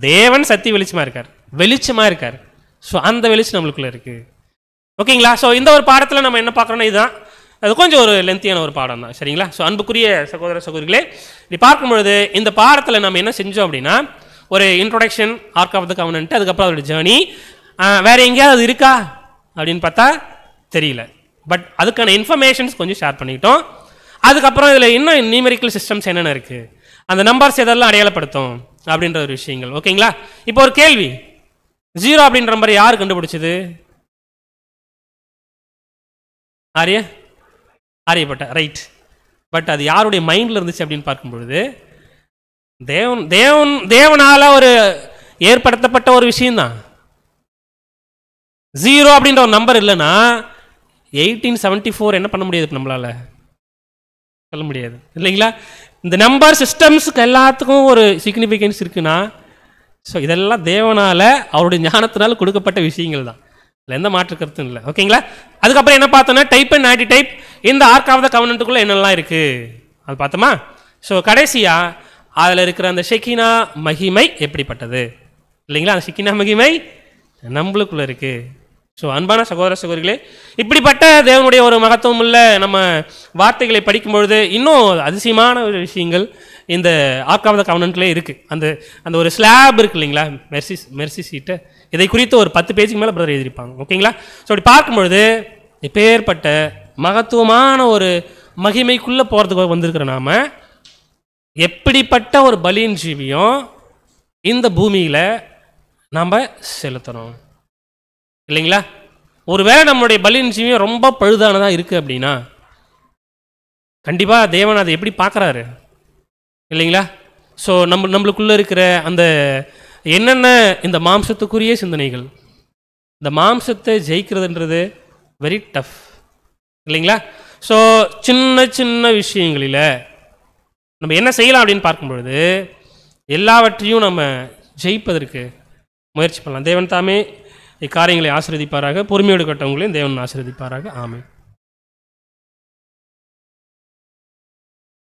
தேவன் சத்திய வெளிச்சமா இருக்கார், வெளிச்சமா இருக்கார். ஸோ அந்த வெளிச்சம் நம்மளுக்குள்ள இருக்கு. ஓகேங்களா. ஸோ இந்த ஒரு பாடத்தில் நம்ம என்ன பார்க்குறோன்னா இதுதான், அது கொஞ்சம் ஒரு லென்த்தியான ஒரு பாடம் தான், சரிங்களா. ஸோ அன்புக்குரிய சகோதர சகோதரிகளே, இப்படி பார்க்கும்பொழுது இந்த பாடத்தில் நம்ம என்ன செஞ்சோம் அப்படின்னா, ஒரு introduction, ark of the covenant, அதுக்கப்புறம் அதோட ஜேர்னி, வேற எங்கேயாவது இருக்கா அப்படின்னு பார்த்தா தெரியல. பட் அதுக்கான இன்ஃபர்மேஷன்ஸ் கொஞ்சம் ஷேர் பண்ணிக்கிட்டோம். அதுக்கப்புறம் இதில் இன்னும் நியூமெரிக்கல் சிஸ்டம்ஸ் என்னென்ன இருக்குது, அந்த நம்பர்ஸ் எதெல்லாம் அடையாளப்படுத்தும் அப்படின்ற ஒரு விஷயங்கள். ஓகேங்களா. இப்போ ஒரு கேள்வி, 0 அப்படின்ற நம்பர் யார் கண்டுபிடிச்சது? ஆரியப்பட்ட, ரைட். பட் அது யாருடைய மைண்டில் இருந்துச்சு அப்படின்னு பார்க்கும்பொழுது தேவனால ஒரு ஏற்படுத்தப்பட்ட ஒரு விஷயம்தான். 0 அப்படின்ற ஒரு நம்பர் இல்லைன்னா 1874 என்ன பண்ண முடியாது நம்மளால சொல்ல முடியாது இல்லைங்களா. இந்த நம்பர் சிஸ்டம்ஸுக்கு எல்லாத்துக்கும் ஒரு சிக்னிஃபிகன்ஸ் இருக்குன்னா, ஸோ இதெல்லாம் தேவனால அவருடைய ஞானத்தினால கொடுக்கப்பட்ட விஷயங்கள் தான், இல்லை எந்த மாற்று கருத்தும் இல்லை. ஓகேங்களா. அதுக்கப்புறம் என்ன பார்த்தோன்னா டைப் அண்ட் ஆன்டி டைப், இந்த ஆர்க் ஆஃப் த கவர்னன்ட்டுக்குள்ளே என்னெல்லாம் இருக்குது அது பார்த்தோமா. ஸோ கடைசியாக அதில் இருக்கிற அந்த ஷெக்கினா மகிமை எப்படிப்பட்டது இல்லைங்களா. அந்த ஷெக்கினா மகிமை நம்மளுக்குள்ளே இருக்குது. ஸோ அன்பான சகோதர சகோதரிகளே, இப்படிப்பட்ட தேவனுடைய ஒரு மகத்துவம் உள்ள நம்ம வார்த்தைகளை படிக்கும்பொழுது இன்னும் அதிசயமான ஒரு விஷயங்கள் இந்த ஆர்க் ஆஃப் த கவர்னன்ட்லேயே இருக்குது. அந்த அந்த ஒரு ஸ்லாப் இருக்குது இல்லைங்களா, மெர்சி சீட்டு, இதை குறித்து ஒரு 10 பேஜுக்கு மேலே பிரதர் எழுதியிருப்பாங்க. ஓகேங்களா? ஸோ அப்படி பார்க்கும்பொழுது இப்பேற்பட்ட மகத்துவமான ஒரு மகிமைக்குள்ளே போகிறதுக்கு வந்திருக்கிற நாம எப்படிப்பட்ட ஒரு பலியின் ஜீவியம் இந்த பூமியில் நாம் செலுத்தணும் இல்லைங்களா? ஒருவேளை நம்மளுடைய பலியின் ஜீவியம் ரொம்ப பழுதானதாக இருக்குது அப்படின்னா கண்டிப்பாக தேவன் அதை எப்படி பார்க்குறாரு இல்லைங்களா? ஸோ நம்மளுக்குள்ளே இருக்கிற அந்த என்னென்ன இந்த மாம்சத்துக்குரிய சிந்தனைகள், இந்த மாம்சத்தை ஜெயிக்கிறதுன்றது வெரி டஃப் இல்லைங்களா? ஸோ சின்ன சின்ன விஷயங்களில் நம்ம என்ன செய்யலாம் அப்படின்னு பார்க்கும்பொழுது எல்லாவற்றையும் நம்ம ஜெயிப்பதற்கு முயற்சி பண்ணலாம். தேவன் தாமே இக்காரியங்களை ஆசீர்வதிப்பாராக. பொறுமையோடு கட்டவங்களையும் தேவன் ஆசீர்வதிப்பாராக. ஆமென்.